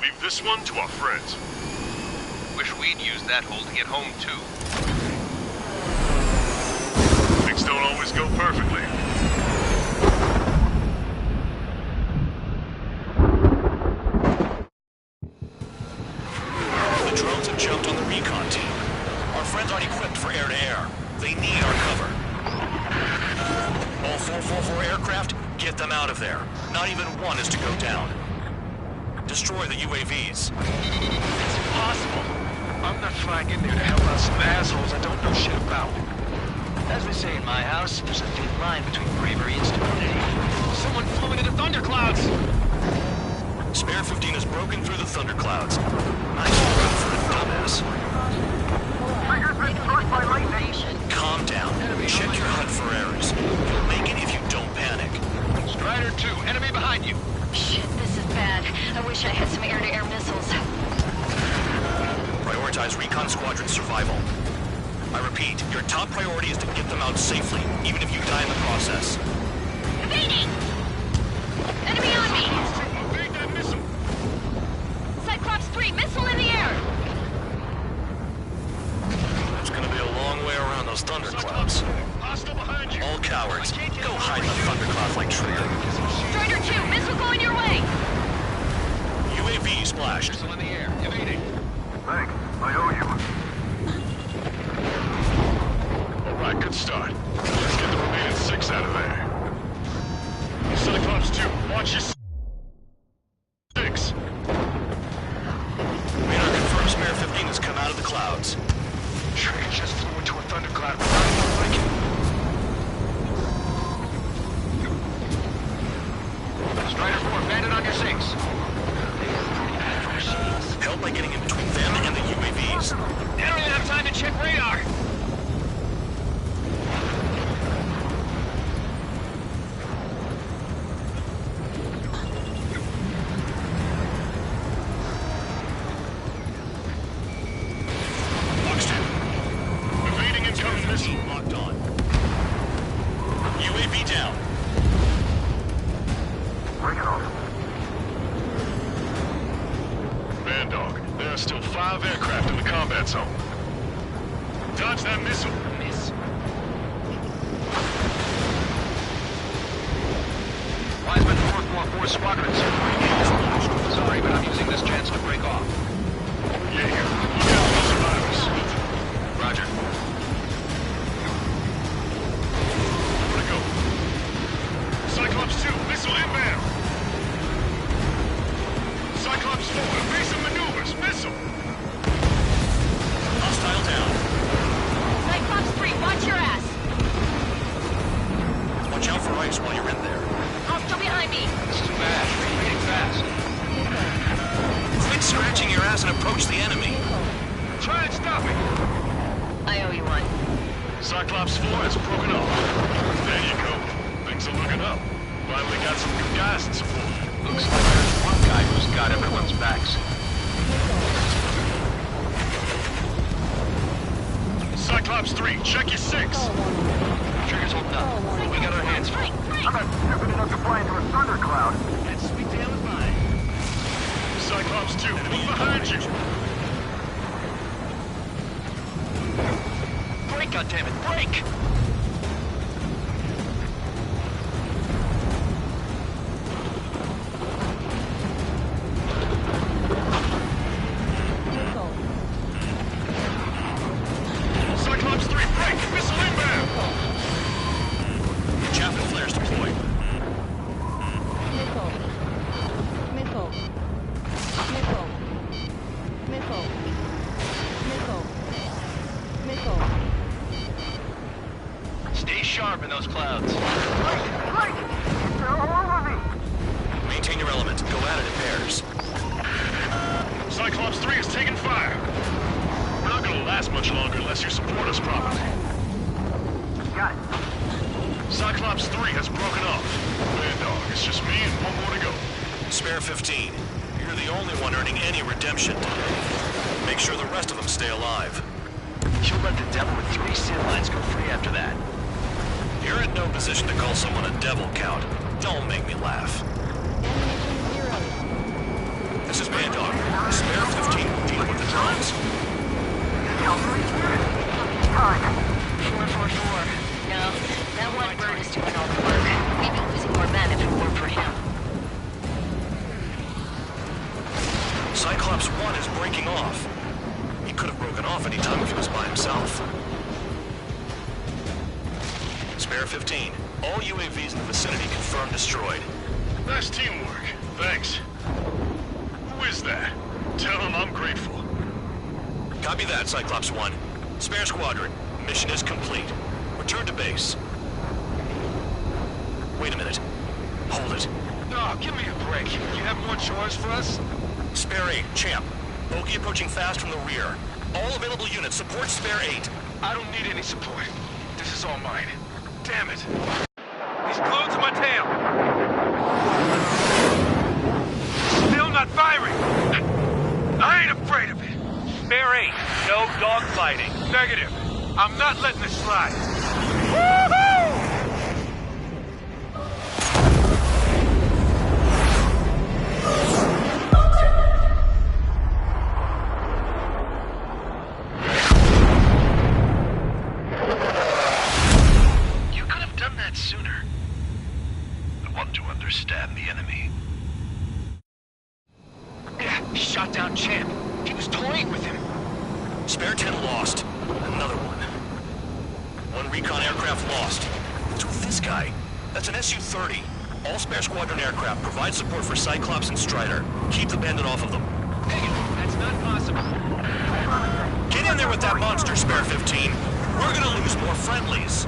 Leave this one to our friends. Wish we'd used that hole to get home, too. Things don't always go perfectly. The drones have jumped on the recon team. Our friends aren't equipped for air-to-air. They need our cover. All 444 aircraft, get them out of there. Not even one is to go down. Destroy the UAVs. It's impossible. I'm not flying in there to help out some assholes I don't know shit about. As we say in my house, there's a thin line between bravery and stupidity. Someone flew into the thunderclouds! Spare 15 has broken through the thunderclouds. Nice run for a dumbass. Calm down. Check your HUD for errors. You'll make it if you don't panic. Strider 2, enemy behind you. Shit, this is bad. I wish I had some air-to-air missiles. Prioritize recon squadron survival. I repeat, your top priority is to get them out safely, even if you die in the process. Evading! Enemy on me! Evade that missile! Cyclops 3, missile in the air! It's gonna be a long way around those thunderclouds. Hostile behind you! All cowards, go hide in the thunderclouds like Trigger. Strider 2, missile going your way! UAV splashed. Missile in the air, evading. Thanks. I owe you. Alright, good start. Let's get the remaining 6 out of there. Cyclops 2, watch your 6. Radar confirms Spare 15 has come out of the clouds. Trigger just flew into a thundercloud without even blinking. Strider 4, bandit on your 6. Help by getting in between them and the UAVs. They don't even have time to check radar. Buxton. Evading incoming missile. Locked on. UAV down. Break it off. Man dog, there are still 5 aircraft in the combat zone. Dodge that missile. Miss. Wiseman 444 squadrons. Sorry, but I'm using this chance to break off. Yeah, here. Look out for survivors. Roger. Where to go? Cyclops 2, missile inbound. for ice while you're in there. Hostile behind me. This is bad. Retreating fast. Quit scratching your ass and approach the enemy. Try and stop me. I owe you one. Cyclops 4 has broken off. There you go. Things are looking up. Finally got some good guys in support. Looks like there's one guy who's got everyone's backs. Cyclops 3, check your 6. Trigger's holding up. We got our hands full. I'm not stupid enough to fly into a thundercloud. That sweet tail is mine. Cyclops 2, look behind you. Break, goddammit, break! Cyclops 3, break! Missile inbound! Chaffin flares deployed. Missile. Missile. Missile. Missile. Missile. Missile. Stay sharp in those clouds. Right! They're all over me! Maintain your element. Go at it in pairs. Cyclops 3 is taking fire. We're not gonna last much longer unless you support us properly. Got it. Cyclops 3 has broken off. Bad dog, it's just me and one more to go. Spare 15. You're the only one earning any redemption today. Make sure the rest of them stay alive. You'll let the devil with 3 sin lines go free after that. You're in no position to call someone a devil, Count. Don't make me laugh. This is Bad Dog. Spare 15 will deal with the drones. Time. 444. No, that one bird is doing all the work. We'd be losing more men if it weren't for him. Cyclops 1 is breaking off. He could have broken off any time if he was by himself. Spare 15. All UAVs in the vicinity confirmed destroyed. Nice teamwork. Thanks. Who is that? Tell him I'm grateful. Copy that, Cyclops 1. Spare squadron. Mission is complete. Return to base. Wait a minute. Hold it. Oh, give me a break. You have more chores for us? Spare 8, Champ. Bogey approaching fast from the rear. All available units support Spare 8. I don't need any support. This is all mine. Damn it. He's glued to my tail. Still not firing. I ain't afraid of it. Spare 8, no dogfighting. Negative. I'm not letting this slide. Woohoo! You could have done that sooner. I want to understand the enemy. Yeah, shot down Champ. He was toying with him. Spare 10 lost. Another one. One recon aircraft lost. What's with this guy? That's an Su-30. All spare squadron aircraft provide support for Cyclops and Strider. Keep the bandit off of them. Hey, that's not possible. Get in there with that monster, Spare 15. We're gonna lose more friendlies.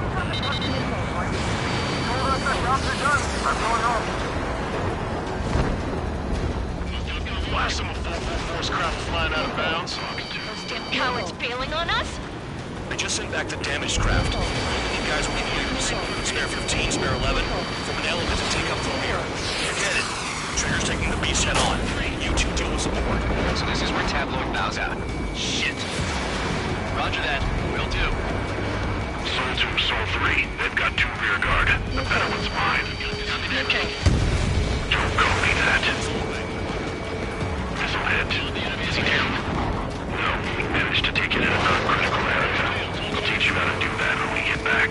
Why some of 444's craft flying out of bounds? Those damn cowards bailing on us? I just sent back the damaged craft. You guys we can use. Spare 15, Spare 11. From an element to take up the rear. Forget it. Trigger's taking the beast head on. You two deal with support. So this is where Tabloid bows out. Shit. Roger that. Will do. Soul 2, Soul 3. They've got 2 rear guard. The better one's mine. Okay. Don't call me that. Missile hit. Is he down? No, we managed to take it in a non-critical area. I'll teach you how to do that when we get back.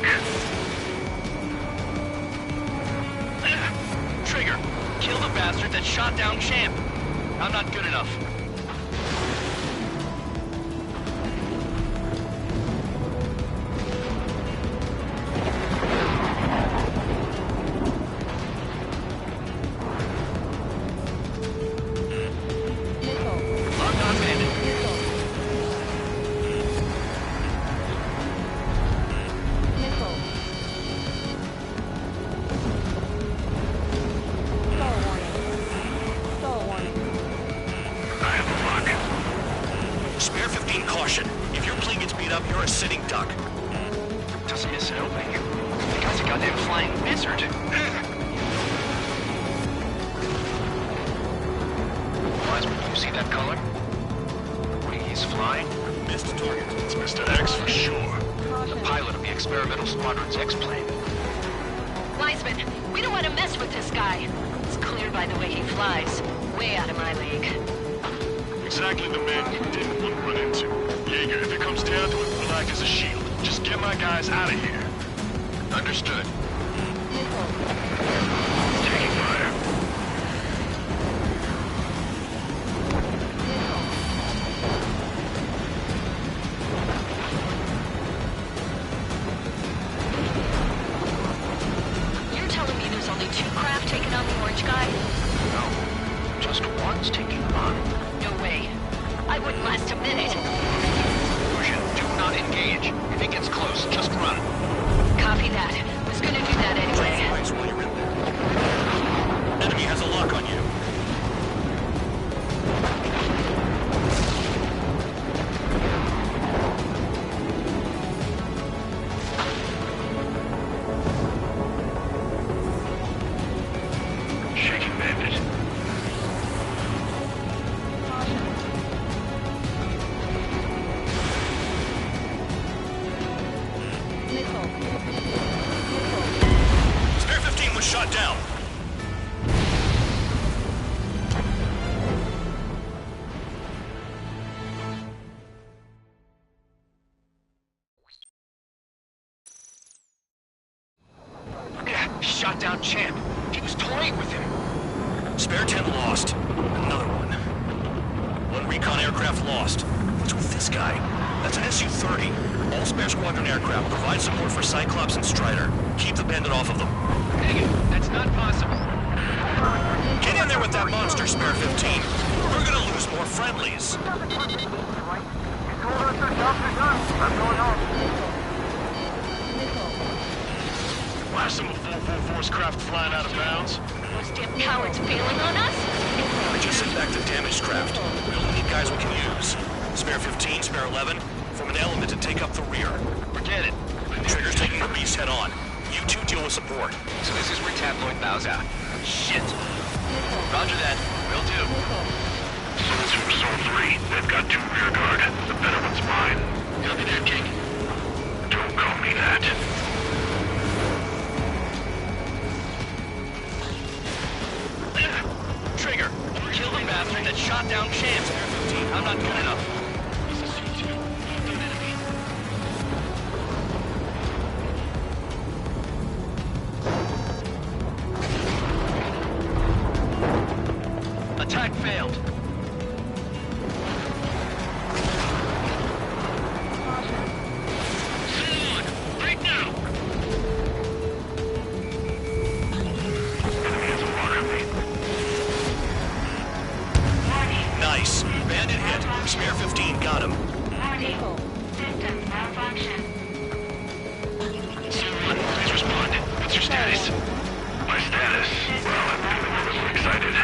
Trigger, kill the bastard that shot down Champ. I'm not good enough. Locked on bandit. you're a sitting duck. Doesn't miss an opening. The guy's a goddamn flying wizard. Wiseman, you see that color? He's flying? Missed target. It's Mr. X for sure. The pilot of the experimental squadron's X-plane. Wiseman, we don't want to mess with this guy. It's clear by the way he flies. Way out of my league. Exactly the man you didn't want to run into. Jaeger, if it comes down to it, we'll act as a shield. Just get my guys out of here. Understood. Taking fire. You're telling me there's only 2 craft taking on the orange guy? No. Just one's taking them on. No way. I wouldn't last a minute. Fusion, do not engage. If it gets close, just run. Copy that. Was gonna do that anyway. Twice while you're in there. Enemy has a lock on you. Shaking bandit. Spare 15 was shot down. Shot down Champ. He was toying with him. Spare 10 lost. Another one. 1 recon aircraft lost. What's with this guy? That's an Su-30. All spare squadron aircraft provide support for Cyclops and Strider. Keep the bandit off of them. Dang it, that's not possible. Get in there with that monster, Spare 15. We're gonna lose more friendlies. Why some 444's craft flying out of bounds? Those damn cowards failing on us? I just sent back the damaged craft. We only need guys we can use. Spare 15, Spare 11, form an element to take up the rear. Forget it. Trigger's taking the beast head on. You two deal with support. So this is where Tabloid bows out. Shit. Roger that. Will do. Souls from Soul 3. They've got 2 rear guard. The better one's mine. Copy that, King. Don't call me that. Trigger, kill the bastard that shot down Champ. I'm not good enough. He's a C2. Third enemy. Attack failed. Soon! Right now! Enemy has a lock on me. Nice. Bandit hit. Spare 15 got him. System malfunction. Soon, please respond. What's your status? My status? Well, I'm feeling a little excited.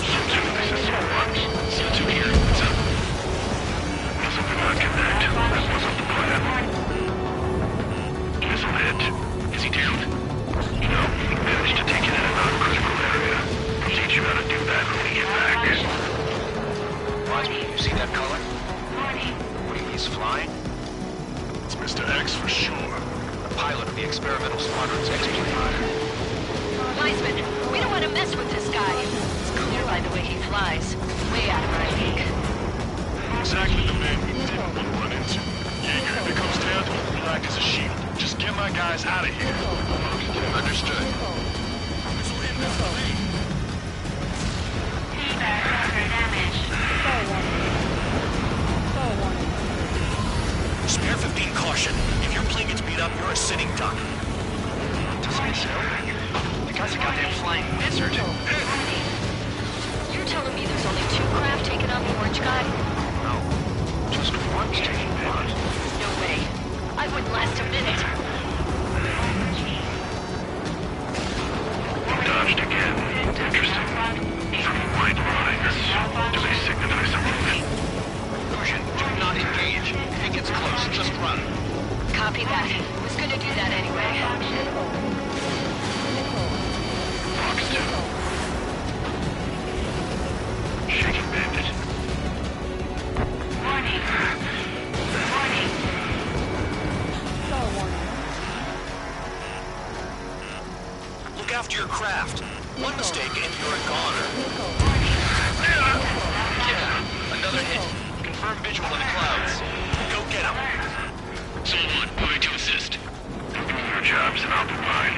C2, this is Soul 1. C2 here. What's up? Missile did not connect. That wasn't the plan. Missile hit. Is he down? No, he managed to take it in a non-critical area. I'll teach you how to do that when we get back. Wiseman, you see that color? What, he's flying? It's Mr. X for sure. The pilot of the experimental squadron's X-plane. Wiseman, we don't want to mess with this guy. It's clear by the way he flies. Way out of my league. Exactly the man we didn't want to run into. Jaeger, if it comes down to it, we'll act as a shield. Just get my guys out of here. Understood. Spare 15 caution. If your plane gets beat up, you're a sitting duck. Doesn't it sound right? The guy's a goddamn flying wizard. You're telling me there's only 2 craft taking on the orange guy? No. Just one's taking them on. No way. I wouldn't last a minute. Dodged again. Interesting. Some white lines. Do they signify something? Fusion, do not engage. If it Look after your craft. One mistake and you're a goner. Yeah, another hit. Confirm visual in the clouds. Go get him. Someone, moving to assist. Doing your jobs and I'll do mine.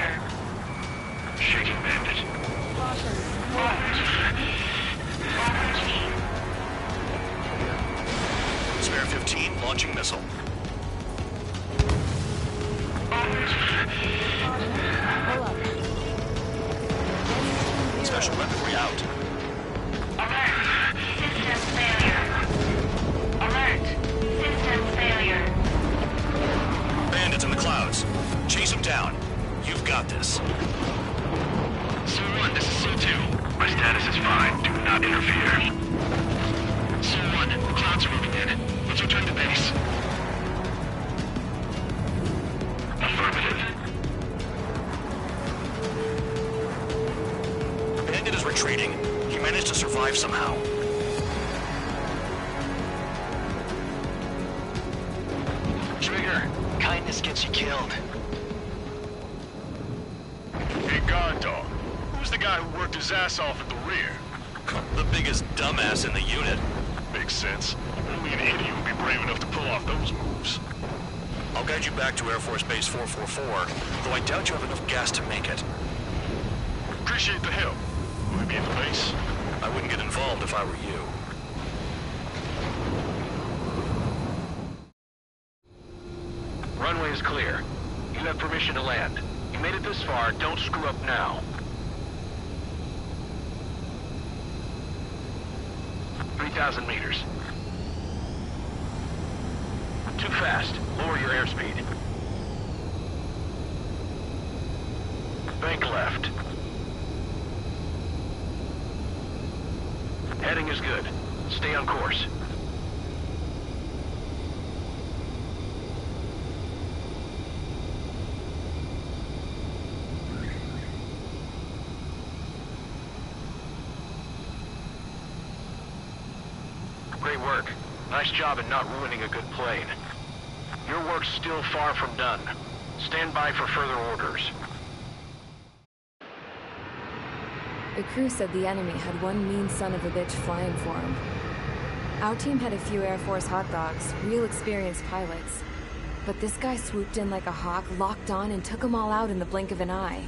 Shaking bandit. Spare 15, launching missile. Special weaponry out. Alert! Systems failure. Alert! Systems failure. Bandits in the clouds. Chase them down. You've got this. Su-1, this is Su-2. My status is fine. Do not interfere. Su-1, clouds are moving in. Let's return to base. Affirmative. Bandit is retreating. He managed to survive somehow. Trigger, kindness gets you killed. Hey, guard dog. Who's the guy who worked his ass off at the rear? The biggest dumbass in the unit. Makes sense. Only an idiot would be brave enough to pull off those moves. I'll guide you back to Air Force Base 444, though I doubt you have enough gas to make it. Appreciate the help. Will we be at the base? I wouldn't get involved if I were you. Runway is clear. You have permission to land. You made it this far, don't screw up now. 3,000 meters. Too fast. Lower your airspeed. Bank left. Heading is good. Stay on course. Great work. Nice job in not ruining a good plane. Your work's still far from done. Stand by for further orders. The crew said the enemy had one mean son of a bitch flying for him. Our team had a few Air Force hot dogs, real experienced pilots. But this guy swooped in like a hawk, locked on, and took them all out in the blink of an eye.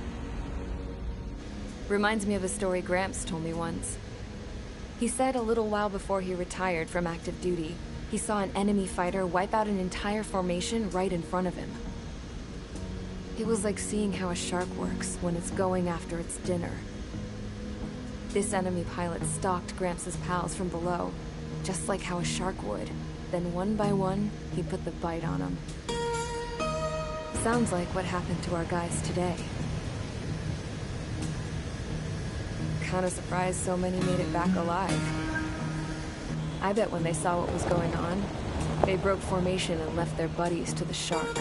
Reminds me of a story Gramps told me once. He said a little while before he retired from active duty, he saw an enemy fighter wipe out an entire formation right in front of him. It was like seeing how a shark works when it's going after its dinner. This enemy pilot stalked Gramps' pals from below, just like how a shark would. Then one by one, he put the bite on them. Sounds like what happened to our guys today. Kinda surprised so many made it back alive. I bet when they saw what was going on, they broke formation and left their buddies to the shark.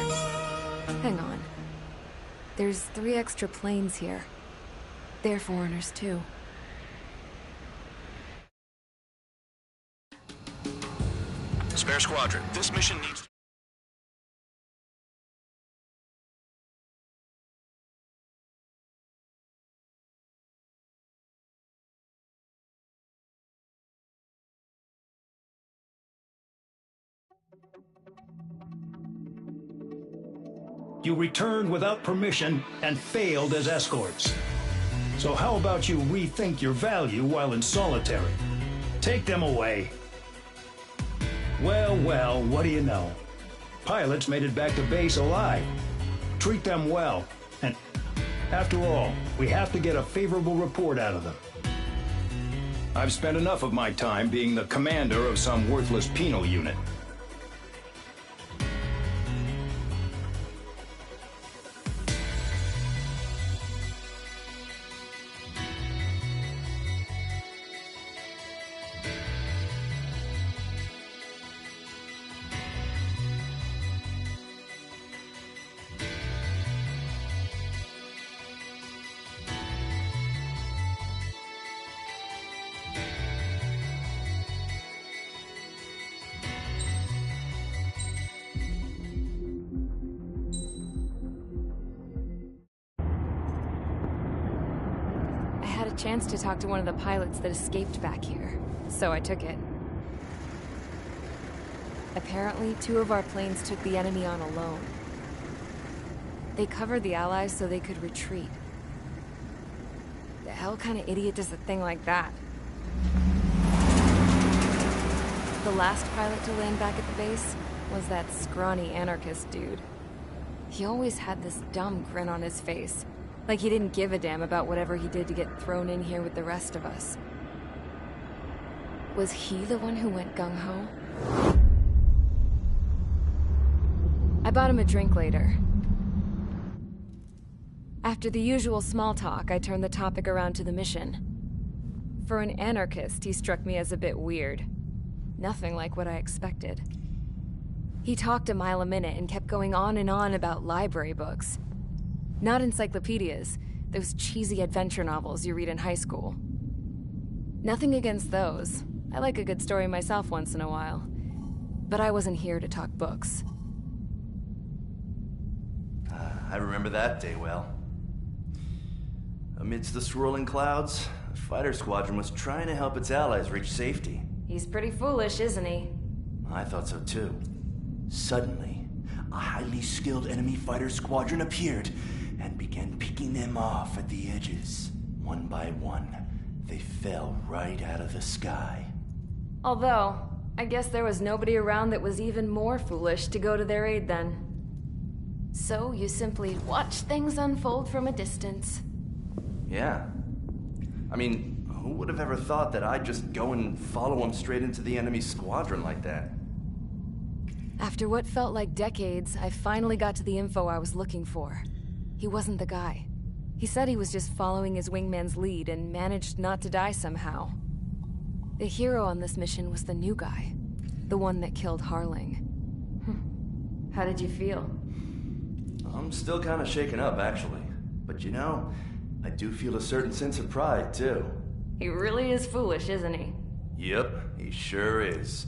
Hang on. There's 3 extra planes here. They're foreigners too. Spare squadron, this mission needs... You returned without permission and failed as escorts. So how about you rethink your value while in solitary? Take them away. Well, well, what do you know? Pilots made it back to base alive. Treat them well. And after all, we have to get a favorable report out of them. I've spent enough of my time being the commander of some worthless penal unit. had a chance to talk to one of the pilots that escaped back here, so I took it. Apparently, 2 of our planes took the enemy on alone. They covered the Allies so they could retreat. The hell kind of idiot does a thing like that? The last pilot to land back at the base was that scrawny anarchist dude. He always had this dumb grin on his face, like he didn't give a damn about whatever he did to get thrown in here with the rest of us. Was he the one who went gung-ho? I bought him a drink later. After the usual small talk, I turned the topic around to the mission. For an anarchist, he struck me as a bit weird. Nothing like what I expected. He talked a mile a minute and kept going on and on about library books. Not encyclopedias, those cheesy adventure novels you read in high school. Nothing against those. I like a good story myself once in a while. But I wasn't here to talk books. I remember that day well. Amidst the swirling clouds, the fighter squadron was trying to help its allies reach safety. He's pretty foolish, isn't he? I thought so too. Suddenly, a highly skilled enemy fighter squadron appeared and began picking them off at the edges. One by one, they fell right out of the sky. Although, I guess there was nobody around that was even more foolish to go to their aid then. So you simply watch things unfold from a distance. Yeah. I mean, who would have ever thought that I'd just go and follow him straight into the enemy squadron like that? After what felt like decades, I finally got to the info I was looking for. He wasn't the guy. He said he was just following his wingman's lead and managed not to die somehow. The hero on this mission was the new guy. The one that killed Harling. How did you feel? I'm still kind of shaken up, actually. But you know, I do feel a certain sense of pride, too. He really is foolish, isn't he? Yep, he sure is.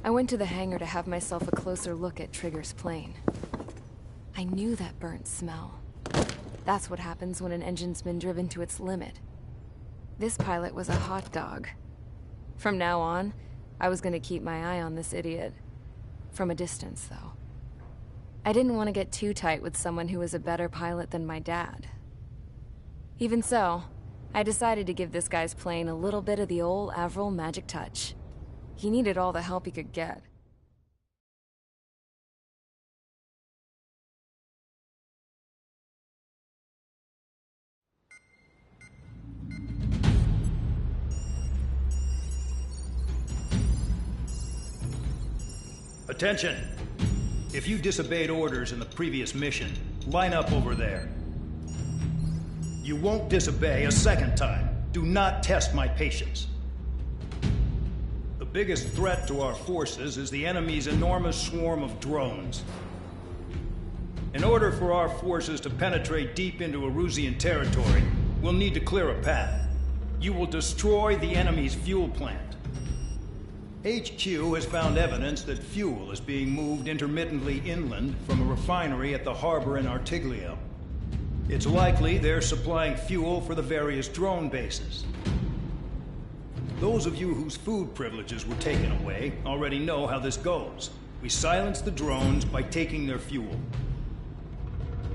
I went to the hangar to have myself a closer look at Trigger's plane. I knew that burnt smell. That's what happens when an engine's been driven to its limit. This pilot was a hot dog. From now on, I was gonna keep my eye on this idiot. From a distance, though. I didn't want to get too tight with someone who was a better pilot than my dad. Even so, I decided to give this guy's plane a little bit of the old Avril magic touch. He needed all the help he could get. Attention! If you disobeyed orders in the previous mission, line up over there. You won't disobey a second time. Do not test my patience. The biggest threat to our forces is the enemy's enormous swarm of drones. In order for our forces to penetrate deep into Erusian territory, we'll need to clear a path. You will destroy the enemy's fuel plant. HQ has found evidence that fuel is being moved intermittently inland from a refinery at the harbor in Artiglio. It's likely they're supplying fuel for the various drone bases. Those of you whose food privileges were taken away already know how this goes. We silence the drones by taking their fuel.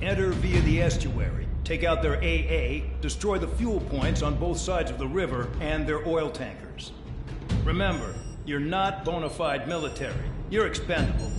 Enter via the estuary, take out their AA, destroy the fuel points on both sides of the river and their oil tankers. Remember, you're not bona fide military. You're expendable.